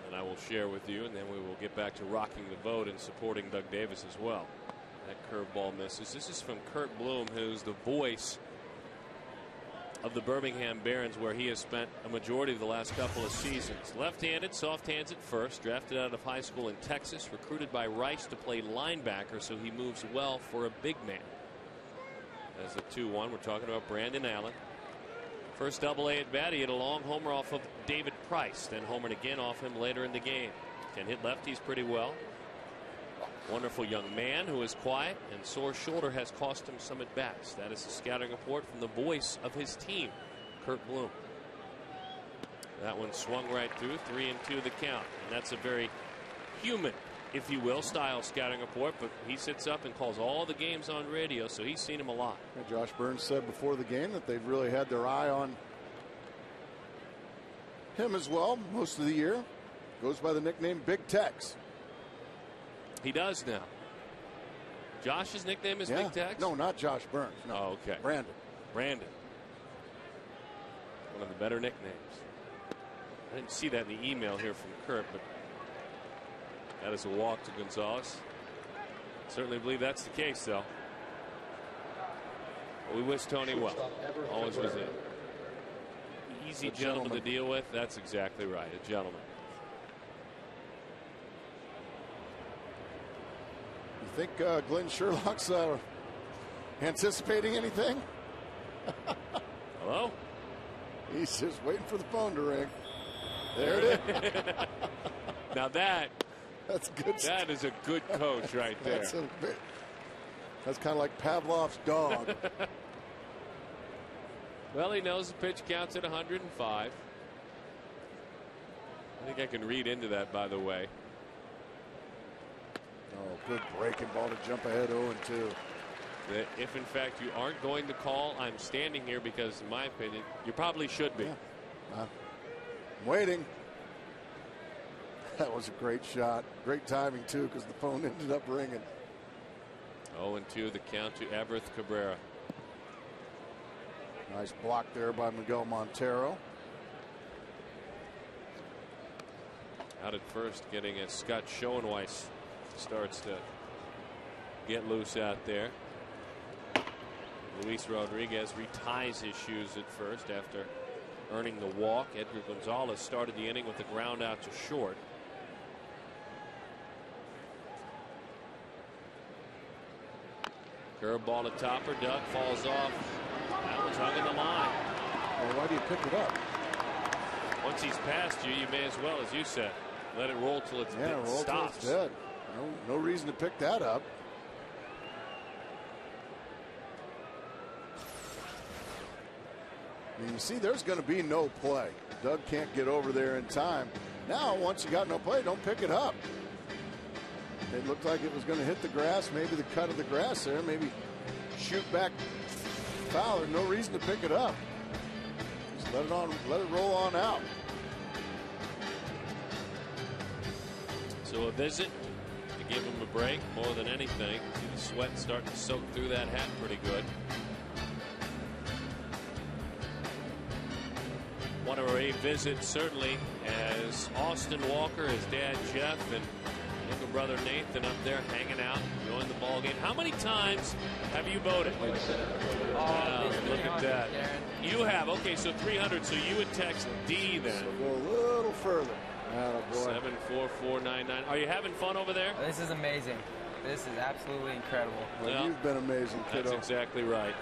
that I will share with you, and then we will get back to rocking the vote and supporting Doug Davis as well. That curveball misses. This is from Kurt Bloom, who's the voice of the Birmingham Barons, where he has spent a majority of the last couple of seasons. Left-handed, soft hands at first, drafted out of high school in Texas, recruited by Rice to play linebacker, so he moves well for a big man. As the 2-1, we're talking about Brandon Allen. First Double-A at bat, he hit a long homer off of David Price, then homered again off him later in the game. Can hit lefties pretty well. Wonderful young man who is quiet, and sore shoulder has cost him some at bats. That is a scouting report from the voice of his team, Kurt Bloom. That one swung right through, 3-2 the count. And that's a very human, if you will, style scouting report, but he sits up and calls all the games on radio, so he's seen him a lot. Josh Burns said before the game that they've really had their eye on him as well most of the year. Goes by the nickname Big Tex. He does now. Josh's nickname is Big Tex? No, not Josh Burns. No. Oh, okay. Brandon. One of the better nicknames. I didn't see that in the email here from Kurt, but that is a walk to Gonzalez. Certainly believe that's the case, though. Well, we wish Tony well. Always was an easy gentleman to deal with. That's exactly right. A gentleman. You think Glenn Sherlock's anticipating anything? Hello? He's just waiting for the phone to ring. There it is. Now that's good. That is a good coach right there. That's kind of like Pavlov's dog. Well, he knows the pitch counts at 105. I think I can read into that, by the way. Oh, good breaking ball to jump ahead 0-2. That if in fact you aren't going to call, I'm standing here because, in my opinion, you probably should be. Yeah. I'm waiting. That was a great shot. Great timing, too, because the phone ended up ringing. 0-2 the count to Everth Cabrera. Nice block there by Miguel Montero. Out at first, getting a Scott Schoenweiss starts to get loose out there. Luis Rodriguez reties his shoes at first after earning the walk. Edgar Gonzalez started the inning with a ground out to short. Curveball to topper. Doug falls off. That one's hung in the line. Well, why do you pick it up? Once he's past you, you may as well, as you said, let it roll till it's dead. Roll till it's dead. No reason to pick that up. You see, there's going to be no play. Doug can't get over there in time. Now, once you got no play, don't pick it up. It looked like it was going to hit the grass, maybe the cut of the grass there, maybe shoot back foul. There's no reason to pick it up. Just let it roll on out. So a visit to give him a break more than anything. See the sweat starting to soak through that hat pretty good. One of a visit certainly as Austin Walker, his dad Jeff, and younger brother Nathan up there hanging out, enjoying the ball game. How many times have you voted? Look at that. You have. Okay, so 300. So you would text D then. So go a little further. 74499. Are you having fun over there? This is amazing. This is absolutely incredible. Well, you've been amazing, kiddo. That's exactly right.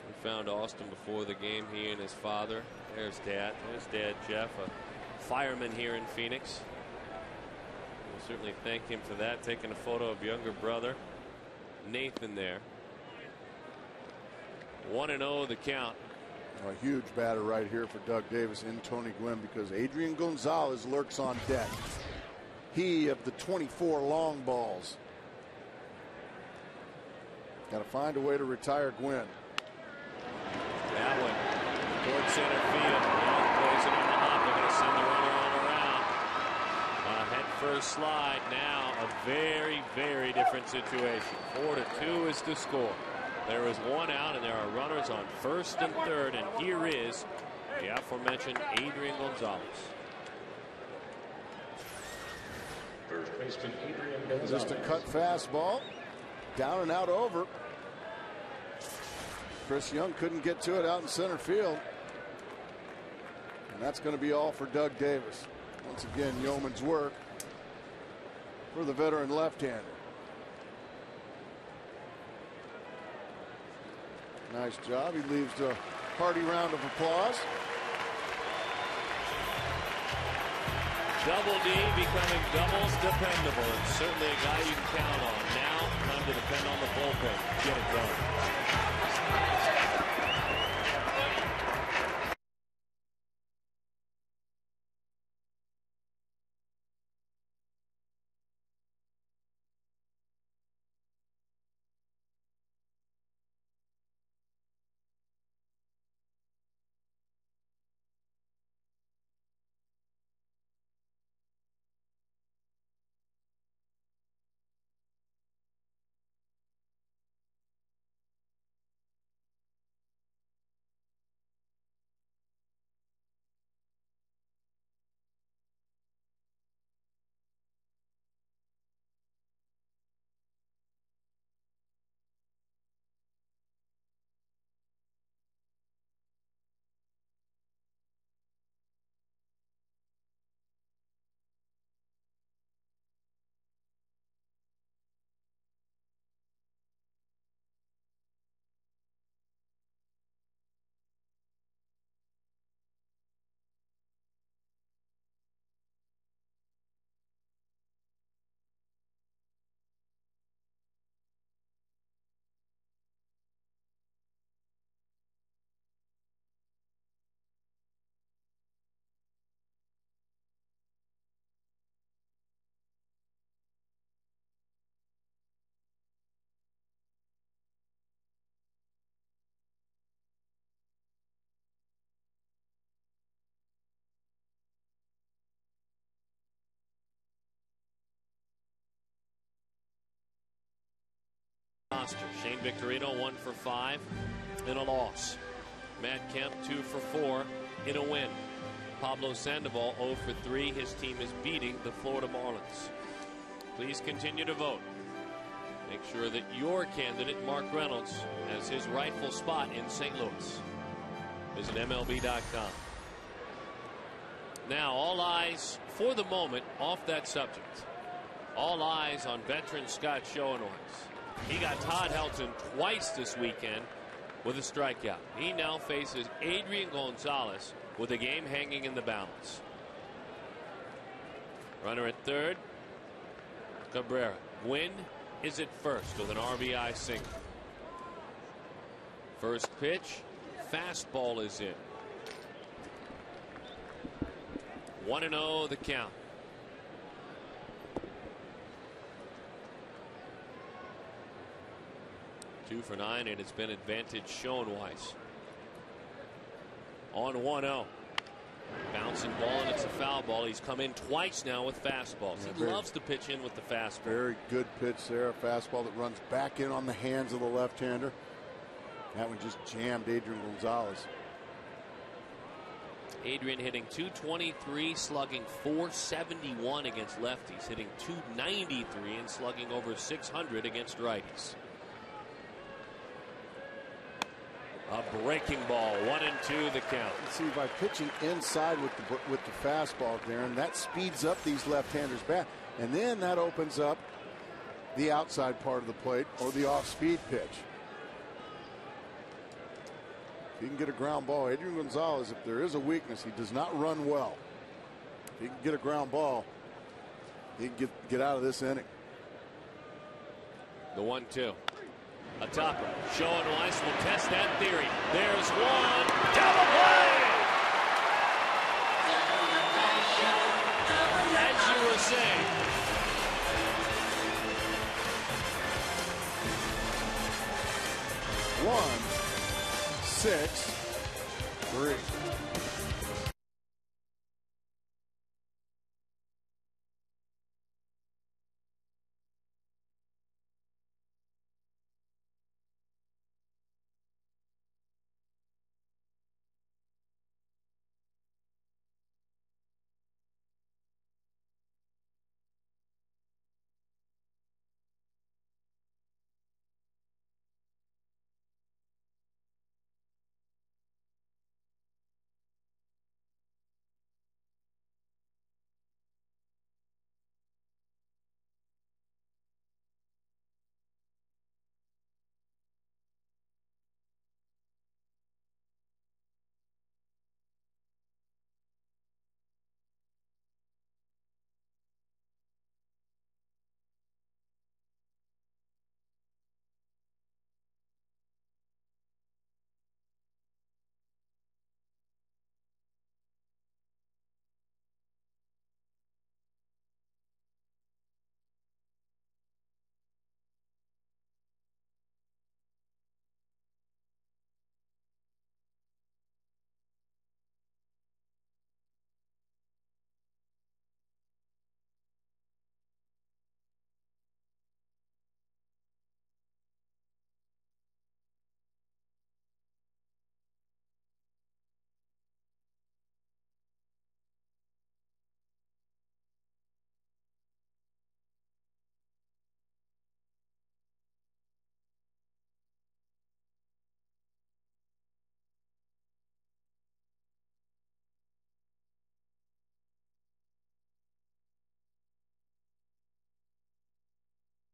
We found Austin before the game, he and his father. There's Dad. There's Dad Jeff, a fireman here in Phoenix. We'll certainly thank him for that. Taking a photo of younger brother Nathan there. 1-0 the count. A huge batter right here for Doug Davis and Tony Gwynn, because Adrian Gonzalez lurks on deck. He of the 24 long balls. Got to find a way to retire Gwynn. That one towards center field. Young plays it on the hop. They're going to send the runner on around. Head first slide. Now a very, very different situation. 4-2 is the score. There is one out, and there are runners on first and third, and here is the aforementioned Adrian Gonzalez. First baseman Adrian Gonzalez. Just a cut fastball. Down and out over. Chris Young couldn't get to it out in center field. And that's going to be all for Doug Davis. Once again, yeoman's work for the veteran left-hander. Nice job. He leaves a hearty round of applause. Double D becoming doubles dependable, and certainly a guy you can count on. Now, time to depend on the bullpen. Get it done. Shane Victorino 1 for 5 in a loss. Matt Kemp 2 for 4 in a win. Pablo Sandoval 0 for 3. His team is beating the Florida Marlins. Please continue to vote. Make sure that your candidate, Mark Reynolds, has his rightful spot in St. Louis. Visit MLB.com. Now, all eyes for the moment off that subject. All eyes on veteran Scott Schoenweis. He got Todd Helton twice this weekend with a strikeout. He now faces Adrian Gonzalez with the game hanging in the balance. Runner at third, Cabrera. Gwynn is at first with an RBI single. First pitch, fastball is in. 1-0 the count. 2 for 9, and it's been advantage Schoenweiss. On 1-0. Bouncing ball, and it's a foul ball. He's come in twice now with fastballs. He loves to pitch in with the fastball. Very good pitch there. A fastball that runs back in on the hands of the left-hander. That one just jammed Adrian Gonzalez. Adrian hitting .223, slugging .471 against lefties, hitting .293 and slugging over .600 against righties. A breaking ball, 1-2 the count. See, by pitching inside with the fastball, Darren, that speeds up these left-handers back, and then that opens up the outside part of the plate or the off-speed pitch. If he can get a ground ball, Adrian Gonzalez, if there is a weakness, he does not run well. If he can get a ground ball, he can get out of this inning. The 1-2. A topper. Schoenweiss will test that theory. There's one. Double play! As you were saying. One, 6, 3.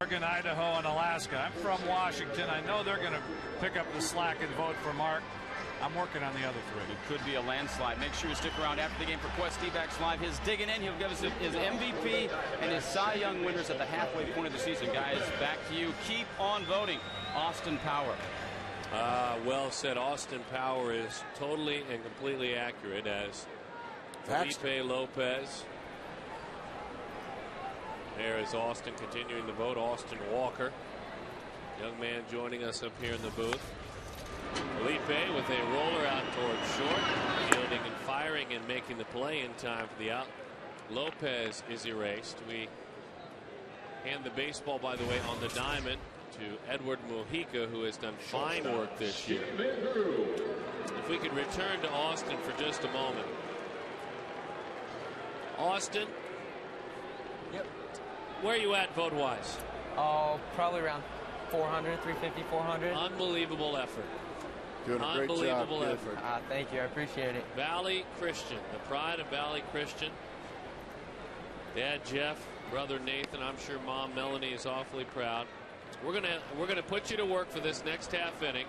Oregon, Idaho, and Alaska. I'm from Washington. I know they're going to pick up the slack and vote for Mark. I'm working on the other 3. It could be a landslide. Make sure you stick around after the game for Quest D-Backs Live. His digging in. He'll give us his MVP and his Cy Young winners at the halfway point of the season. Guys, back to you. Keep on voting. Austin Power. Well said. Austin Power is totally and completely accurate as Felipe Lopez. There is Austin continuing to vote. Austin Walker, young man joining us up here in the booth. Felipe with a roller out towards short, fielding and firing and making the play in time for the out. Lopez is erased. We hand the baseball, by the way, on the diamond to Edward Mujica, who has done fine work this year. If we could return to Austin for just a moment. Austin. Yep. Where are you at vote-wise? Oh, probably around 400, 350, 400. Unbelievable effort. Doing a great Unbelievable job, effort. Thank you. I appreciate it. Valley Christian, the pride of Valley Christian. Dad Jeff, brother Nathan, I'm sure Mom Melanie is awfully proud. We're gonna put you to work for this next half inning,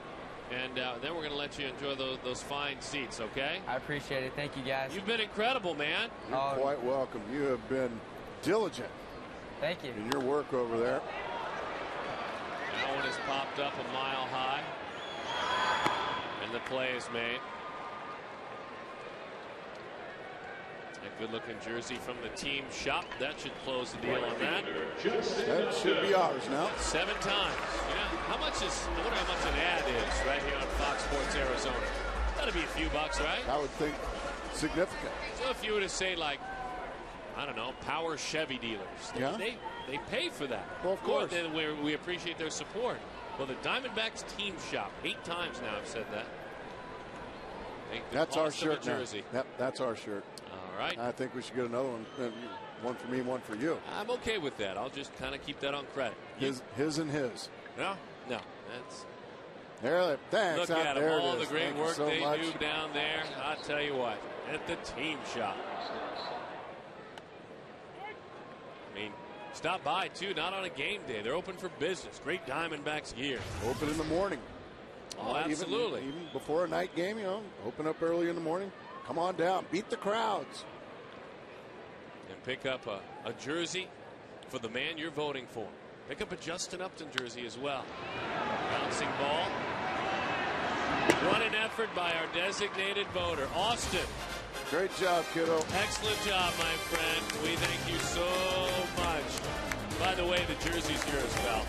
and then we're gonna let you enjoy those fine seats. Okay? I appreciate it. Thank you, guys. You've been incredible, man. You're quite welcome. You have been diligent. Thank you. In your work over there. That one has popped up a mile high, and the play is made. A good-looking jersey from the team shop. That should close the deal on that. That should be ours now. 7 times. How much is? I wonder how much an ad is right here on Fox Sports Arizona. Got to be a few bucks, right? I would think significant. So if you were to say, like, I don't know, Power Chevy dealers, they pay for that. Well, of course. Then we appreciate their support. Well, the Diamondbacks team shop, 8 times now I've said that. That's our shirt jersey. Yep, that's our shirt. All right. I think we should get another one. One for me, one for you. I'm okay with that. I'll just kind of keep that on credit. His and his. No, that's. There, thanks. Look at them, all the great Thank work so they much. do down there. I'll tell you what, at the team shop. I mean, stop by too, not on a game day. They're open for business. Great Diamondbacks gear. Open in the morning. Oh, absolutely. Even before a night game, open up early in the morning. Come on down, beat the crowds. And pick up a jersey for the man you're voting for. Pick up a Justin Upton jersey as well. Bouncing ball. Running effort by our designated voter, Austin. Great job, kiddo. Excellent job, my friend. We thank you so much. By the way, the jersey's yours, pal.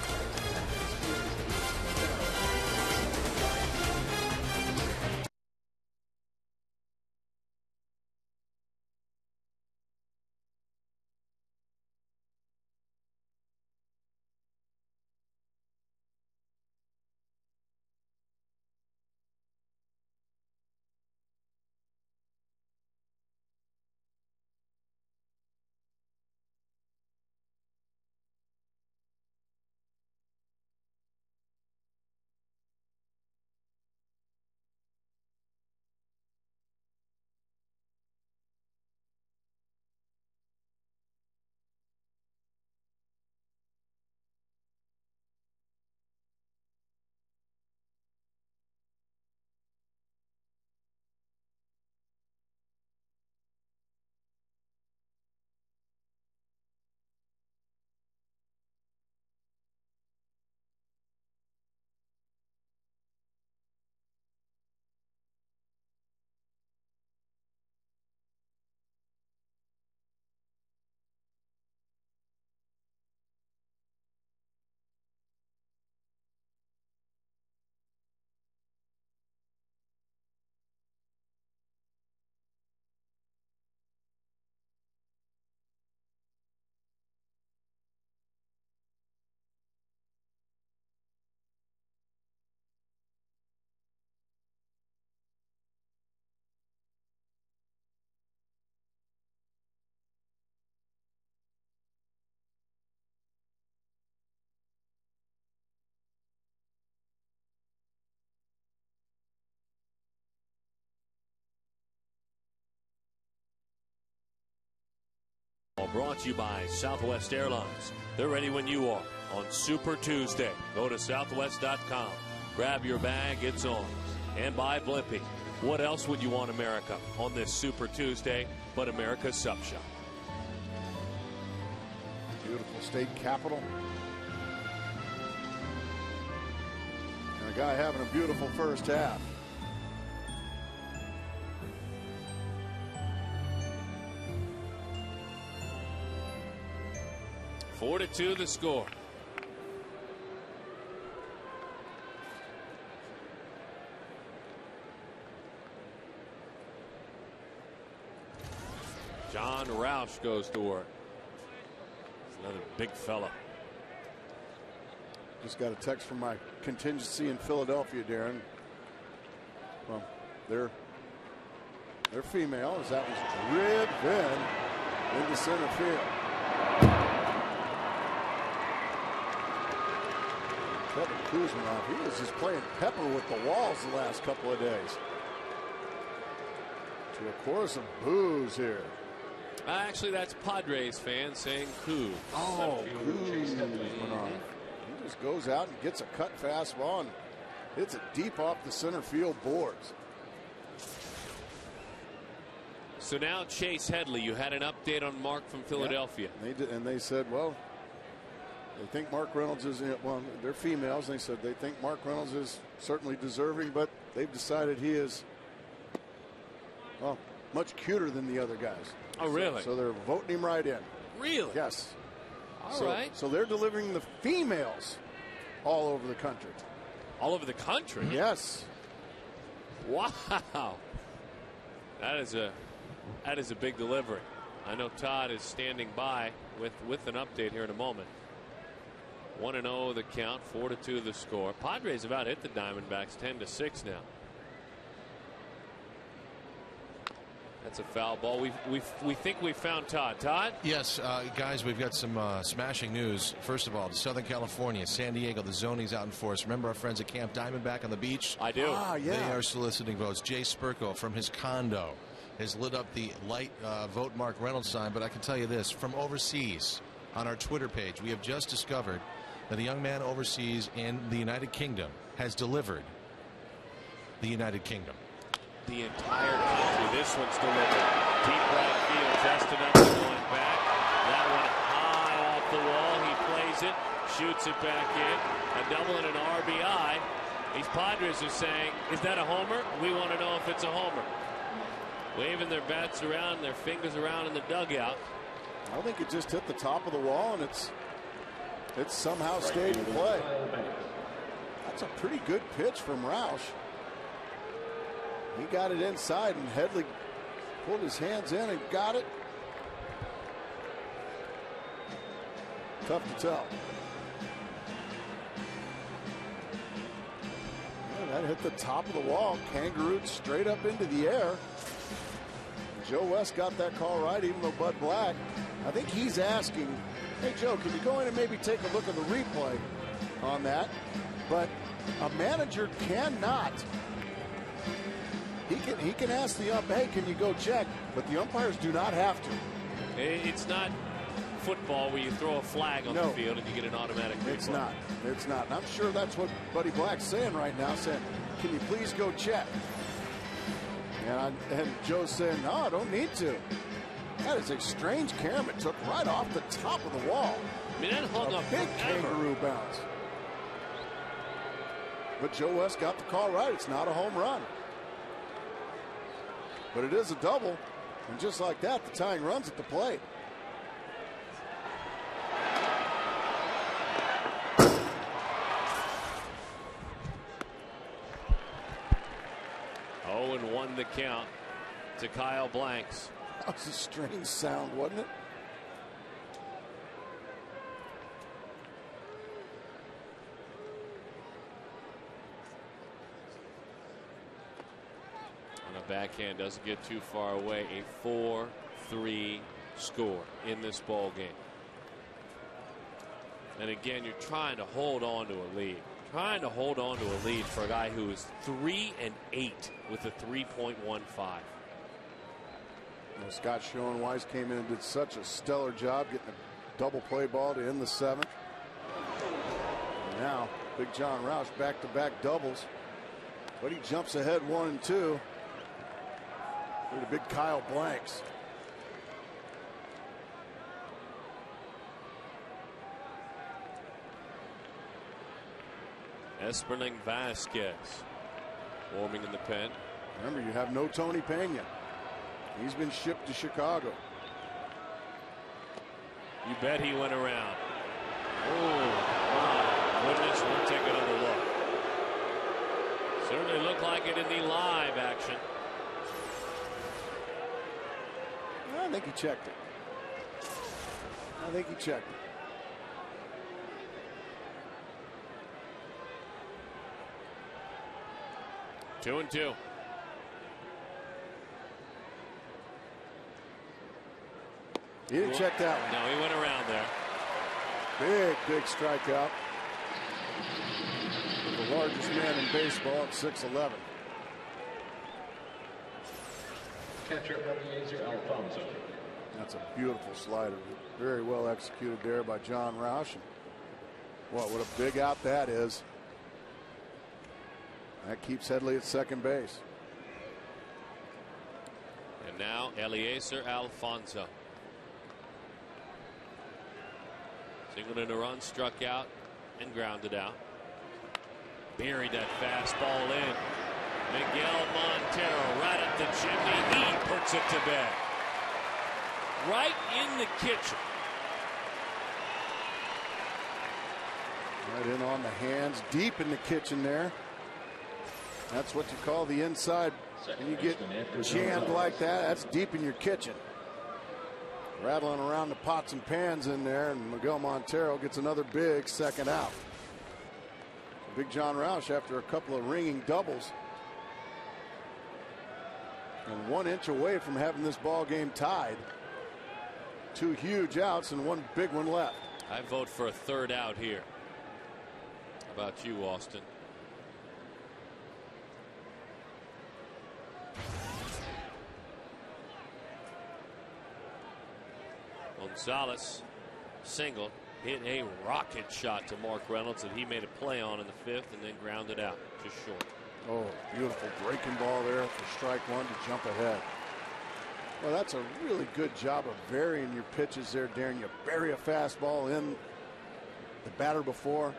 Brought to you by Southwest Airlines. They're ready when you are on Super Tuesday. Go to southwest.com. Grab your bag. It's on. And by Blimpie. What else would you want, America, on this Super Tuesday but America's Sub Shop? Beautiful state capitol. And a guy having a beautiful first half. 4-2 the score. John Roush goes to work. Another big fella. Just got a text from my contingency in Philadelphia, Darren. Well, they're female as that was driven into center field. Kevin Kuzmanov, he was just playing pepper with the walls the last couple of days. To a chorus of boos here. Actually, that's Padres fans saying Kuz. Oh, Kuzmanov. He just goes out and gets a cut fastball and hits it deep off the center field boards. So now Chase Headley, you had an update on Mark from Philadelphia. Yeah, they did, and they said, well, they think Mark Reynolds is, well, they're females. They said they think Mark Reynolds is certainly deserving, but they've decided he is, well, much cuter than the other guys. Oh, really? So they're voting him right in. Really? Yes. All right. So they're delivering the females all over the country. All over the country? Yes. Wow. That is a big delivery. I know Todd is standing by with an update here in a moment. 1-0 the count, 4-2 the score. Padres about hit the Diamondbacks 10-6 now. That's a foul ball. We think we found Todd. Todd? Yes, guys, we've got some smashing news. First of all, Southern California, San Diego, the zoning's out in force. Remember our friends at Camp Diamondback on the beach? I do. Ah, yeah. They are soliciting votes. Jay Spurko from his condo has lit up the light vote Mark Reynolds sign. But I can tell you this, from overseas, on our Twitter page, we have just discovered that a young man overseas in the United Kingdom has delivered the United Kingdom. The entire country. This one's delivered. Deep right field. Justin Upton going back. That one high off the wall. He plays it. Shoots it back in. A double and an RBI. These Padres are saying, is that a homer? We want to know if it's a homer. Waving their bats around, their fingers around in the dugout. I think it just hit the top of the wall, and it's somehow stayed in play. That's a pretty good pitch from Roush. He got it inside, and Headley pulled his hands in and got it. Tough to tell. Yeah, that hit the top of the wall, kangarooed straight up into the air. Joe West got that call right, even though Bud Black, I think he's asking, hey, Joe, can you go in and maybe take a look at the replay on that? But a manager cannot. He can ask the ump, hey, can you go check? But the umpires do not have to. It's not football where you throw a flag on the field and you get an automatic replay. It's not. It's not. And I'm sure that's what Buddy Black's saying right now, saying, can you please go check? And Joe's saying, no, I don't need to. That is a strange carom. It took right off the top of the wall. I mean, that hung up big forever. Kangaroo bounce. But Joe West got the call right. It's not a home run. But it is a double. And just like that, the tying run's at the plate. And 1 the count to Kyle Blanks. That was a strange sound, wasn't it? On a backhand, doesn't get too far away. A 4-3 score in this ball game. And again, you're trying to hold on to a lead. Trying to hold on to a lead for a guy who is 3-8 with a 3.15. Scott Schoenweiss came in and did such a stellar job getting a double play ball to end the 7th. And now Big John Roush back-to-back doubles, but he jumps ahead 1 and 2. Look at big Kyle Blanks. Esperling Vasquez warming in the pen. Remember, you have no Tony Pena. He's been shipped to Chicago. You bet he went around. Oh, my goodness. We'll take another look. Certainly looked like it in the live action. I think he checked it. I think he checked it. Two and two. He didn't check that one. No, he went around there. Big strikeout. The largest man in baseball at 6'11". Catcher Eliezer Alfonso. That's a beautiful slider. Very well executed there by John Roush. What a big out that is. That keeps Headley at second base. And now Eliezer Alfonso. Singled in a run, struck out, and grounded out. Buried that fastball in. Miguel Montero right up the chimney. He puts it to bed. right in the kitchen. Right in on the hands, deep in the kitchen there. That's what you call the inside. When you get jammed like that, that's deep in your kitchen. Rattling around the pots and pans in there, and Miguel Montero gets another big second out. Big John Roush, after a couple of ringing doubles, and 1 inch away from having this ball game tied. 2 huge outs and 1 big one left. I vote for a third out here. How about you, Austin? Gonzalez single, hit a rocket shot to Mark Reynolds that he made a play on in the 5th and then grounded out just short. Oh, beautiful breaking ball there for strike 1 to jump ahead. Well, that's a really good job of varying your pitches there, Darren. You bury a fastball in the batter before.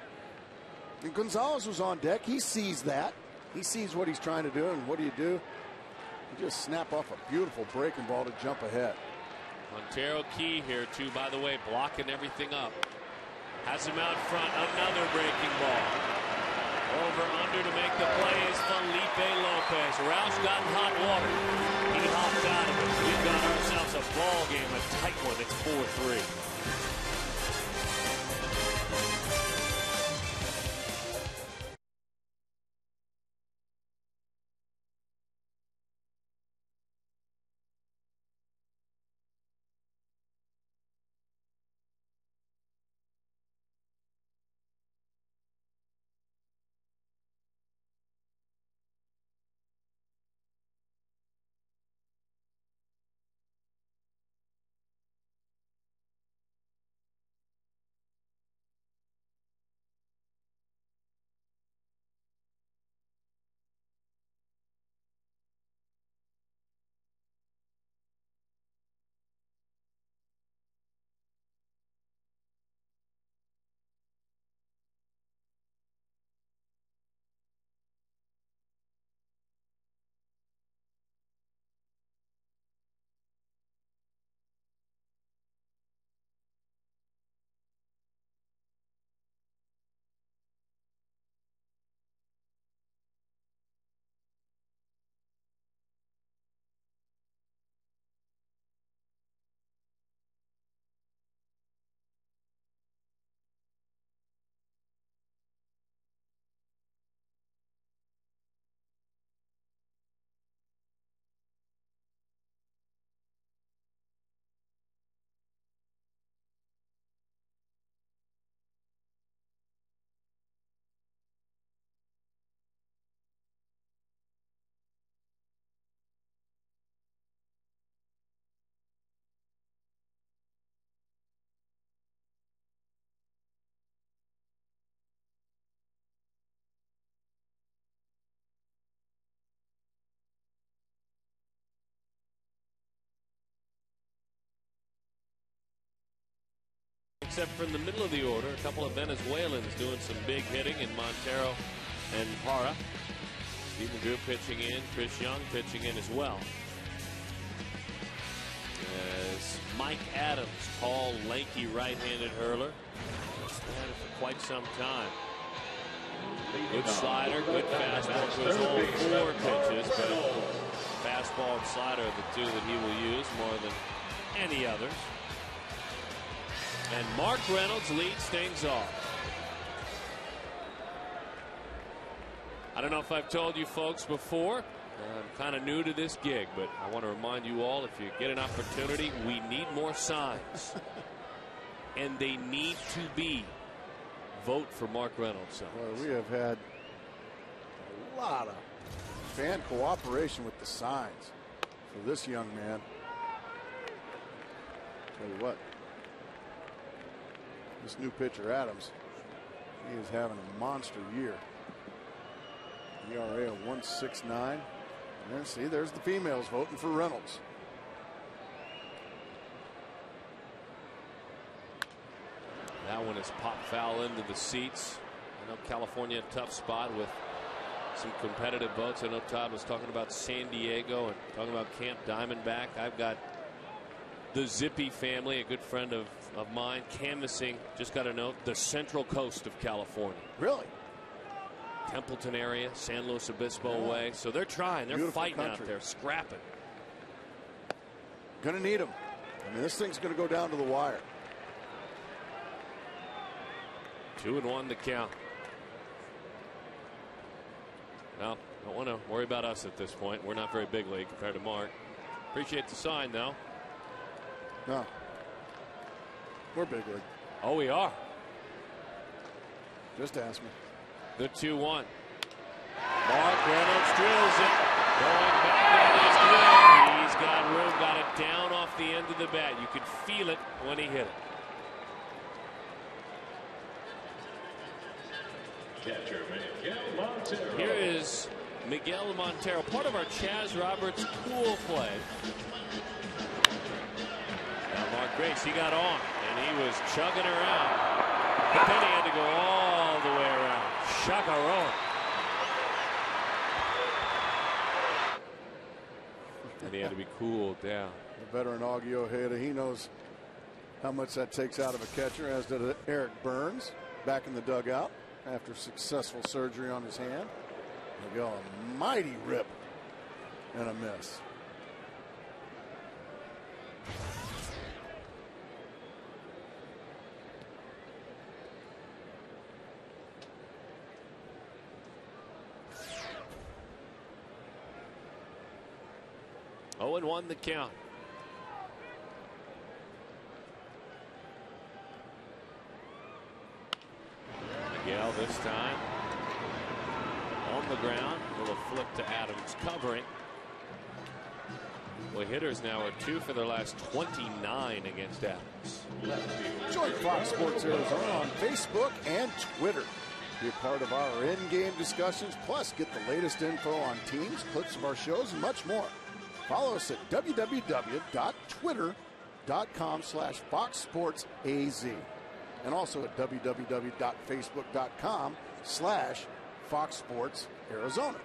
And Gonzalez was on deck. He sees that. He sees what he's trying to do, and what do? You just snap off a beautiful breaking ball to jump ahead. Montero key here too, by the way, blocking everything up. Has him out front, another breaking ball. Over under to make the play is Felipe Lopez. Roush got in hot water. He hopped out of it. We've got ourselves a ball game, a tight one. It's 4-3. Except for in the middle of the order, a couple of Venezuelans doing some big hitting in Montero and Hara. Stephen Drew pitching in, Chris Young pitching in as well. As Mike Adams, tall, lanky right-handed hurler. He's had it for quite some time. Good slider, good fastball to his all 4 pitches, but fastball and slider are the 2 that he will use more than any others. And Mark Reynolds leads things off. I don't know if I've told you folks before. I'm kind of new to this gig, but I want to remind you all, if you get an opportunity, we need more signs. And they need to be vote for Mark Reynolds. Well, we have had a lot of fan cooperation with the signs for this young man. Tell you what, this new pitcher Adams, he is having a monster year. ERA of 1.69. And there, see, there's the females voting for Reynolds. That one is popped foul into the seats. I know California, a tough spot with some competitive votes. I know Todd was talking about San Diego and talking about Camp Diamondback. I've got the Zippy family, a good friend of mine, canvassing, just got a note, the central coast of California. Really? Templeton area, San Luis Obispo way. So they're trying. They're Beautiful fighting country. out there, scrapping. Going to need them. I mean, this thing's going to go down to the wire. 2-1 the count. Well, don't want to worry about us at this point. We're not very big league compared to Mark. Appreciate the sign, though. No. We're big league. Oh, we are. Just ask me. The 2-1. Mark Reynolds drills it. Going back on his drill. He's got room. Got it down off the end of the bat. You could feel it when he hit it. Catcher Miguel Montero. Here is Miguel Montero, part of our Chaz Roberts cool play. Now Mark Grace, he got on, and he was chugging around. But then he had to go all the way around. Chacarron. And he had to be cooled down. The veteran Augie Ojeda, he knows how much that takes out of a catcher, as did Eric Burns back in the dugout after successful surgery on his hand. They go a mighty rip and a miss. Oh, and 1 the count. Miguel this time on the ground. A little flip to Adams covering. Well, hitters now are 2 for their last 29 against Adams. Join Fox Sports Arizona on Facebook and Twitter. Be a part of our in-game discussions, plus get the latest info on teams, clips of our shows, and much more. Follow us at www.twitter.com/FoxSportsAZ and also at www.facebook.com/FoxSportsArizona.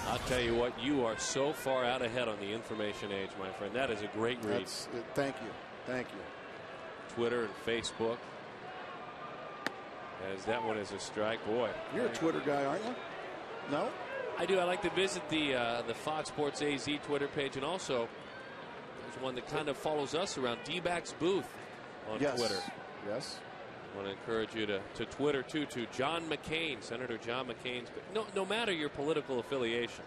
I'll tell you what, you are so far out ahead on the information age, my friend. That is a great read. Thank you. Thank you. Twitter and Facebook. As that one is a strike. Boy. You're a Twitter guy, aren't you? No? I do. I like to visit the Fox Sports AZ Twitter page, and also there's one that kind of follows us around, D-Backs Booth on Twitter. Yes. I want to encourage you to Twitter too, to John McCain, Senator John McCain's. No matter your political affiliation,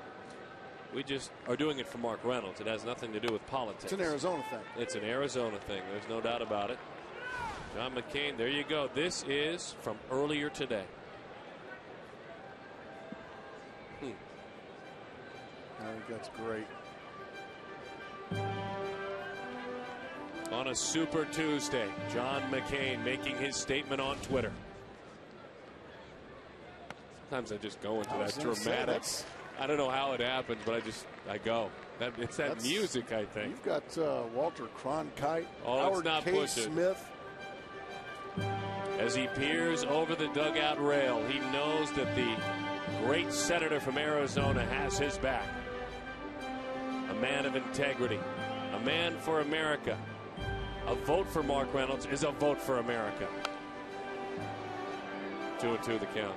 we just are doing it for Mark Reynolds. It has nothing to do with politics. It's an Arizona thing. It's an Arizona thing. There's no doubt about it. John McCain, there you go. This is from earlier today. I think that's great. On a Super Tuesday, John McCain making his statement on Twitter. Sometimes I just go into that dramatic. I don't know how it happens, but I go. It's that music, I think. You've got Walter Cronkite, Howard K. Smith. As he peers over the dugout rail, he knows that the great senator from Arizona has his back. A man of integrity, a man for America. A vote for Mark Reynolds is a vote for America. 2-2 the count.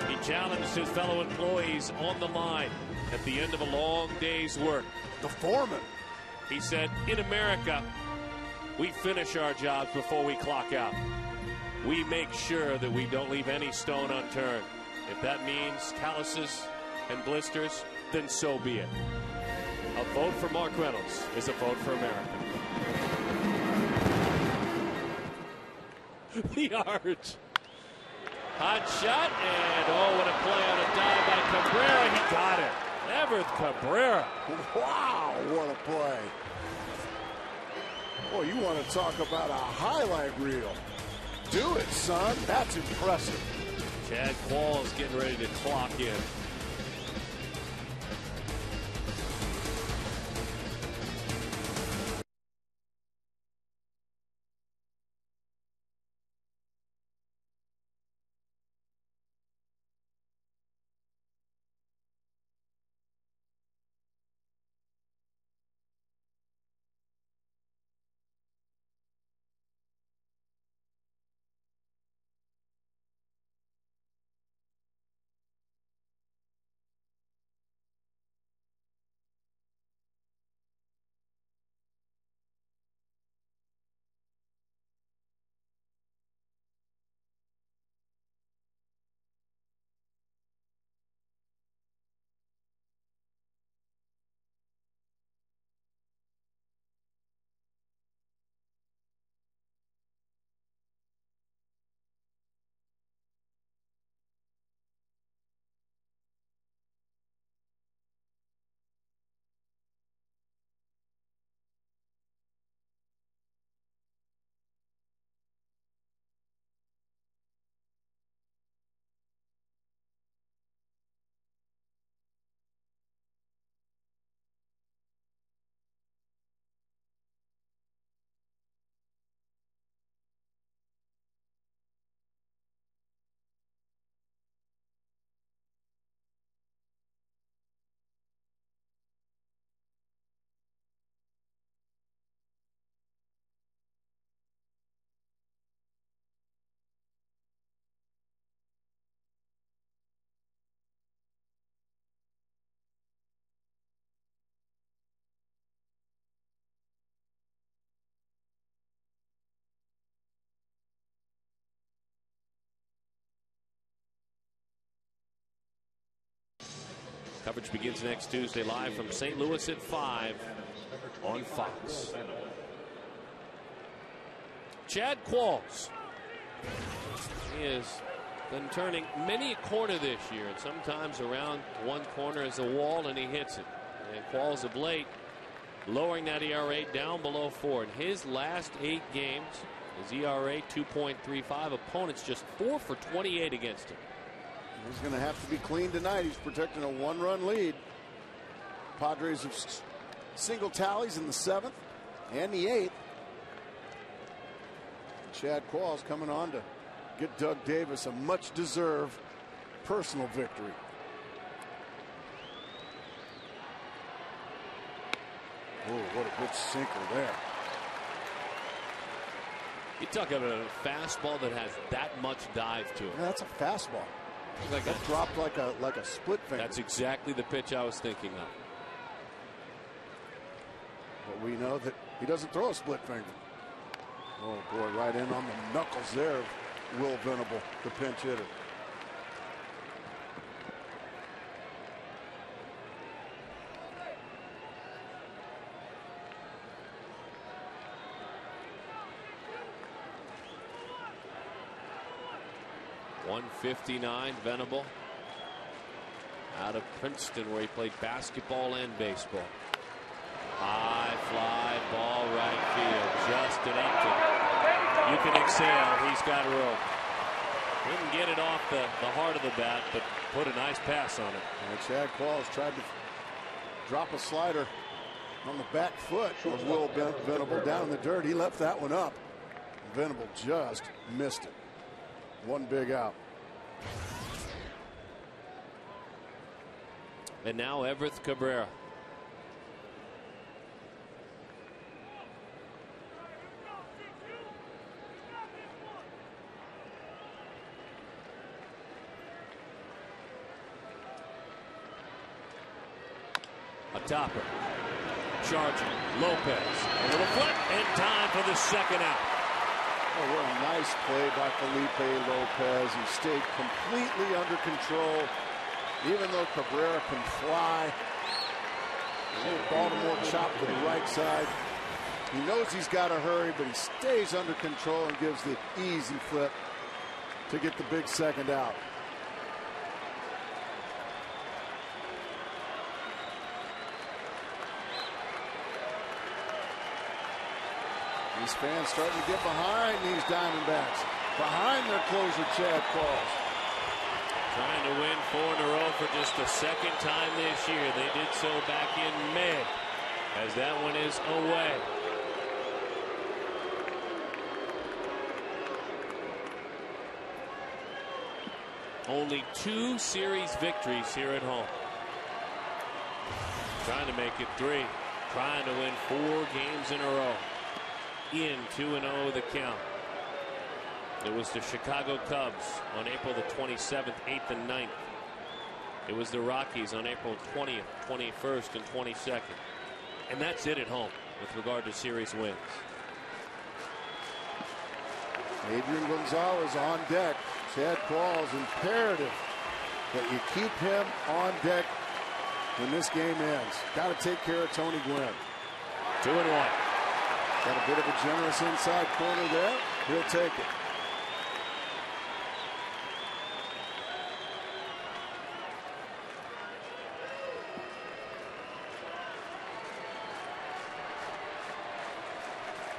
He challenged his fellow employees on the line at the end of a long day's work. The foreman. He said, in America, we finish our jobs before we clock out. We make sure that we don't leave any stone unturned. If that means calluses and blisters, then so be it. A vote for Mark Reynolds is a vote for America. The arch. Hot shot, and what a play on a dive by Cabrera. He got it. Everett Cabrera. Wow, what a play. Boy, you want to talk about a highlight reel. Do it, son. That's impressive. Chad Qualls getting ready to clock in. Coverage begins next Tuesday live from St. Louis at 5 on Fox. Chad Qualls. He has been turning many a corner this year, and sometimes around one corner is a wall and he hits it. And Qualls of late lowering that ERA down below 4. In his last 8 games, his ERA 2.35. Opponents just 4 for 28 against him. He's going to have to be clean tonight. He's protecting a 1-run lead. Padres have single tallies in the 7th and the 8th. Chad Qualls coming on to get Doug Davis a much-deserved personal victory. Oh, what a good sinker there. You talk about a fastball that has that much dive to it. Yeah, that's a fastball. Like that dropped like a split finger. That's exactly the pitch I was thinking of. But we know that he doesn't throw a split finger. Oh boy, right in on the knuckles there of Will Venable, the pinch hitter. .159 Venable out of Princeton, where he played basketball and baseball. High fly ball right field, just an empty. You can exhale. He's got room. Didn't get it off the heart of the bat, but put a nice pass on it. And Chad Qualls tried to drop a slider on the back foot of Will Venable down in the dirt. He left that one up. Venable just missed it. One big out. And now Everth Cabrera. A topper. Charging. Lopez. A little flip and time for the second out. Oh, what a nice play by Felipe Lopez. He stayed completely under control. Even though Cabrera can fly. A little Baltimore chop to the right side. He knows he's got to hurry, but he stays under control and gives the easy flip to get the big second out. These fans starting to get behind these Diamondbacks. Behind their closer, Chad Qualls. Trying to win 4 in a row for just the second time this year. They did so back in May, as that one is away. Only 2 series victories here at home. Trying to make it 3. Trying to win 4 games in a row. In 2-0 the count. It was the Chicago Cubs on April the 27th, 8th, and 9th. It was the Rockies on April 20th, 21st, and 22nd. And that's it at home with regard to series wins. Adrian Gonzalez on deck. Chad Qualls, imperative that you keep him on deck when this game ends. Got to take care of Tony Gwynn. 2-1. Got a bit of a generous inside corner there. He'll take it.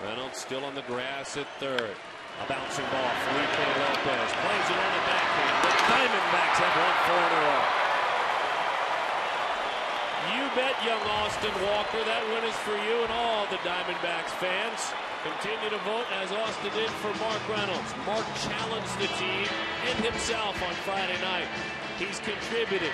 Reynolds still on the grass at third. A bouncing ball. Felipe Lopez plays it on the backhand. The Diamondbacks have won 4 in a row. You bet, young Austin Walker, that win is for you and all the Diamondbacks fans. Continue to vote as Austin did for Mark Reynolds. Mark challenged the team and himself on Friday night. He's contributed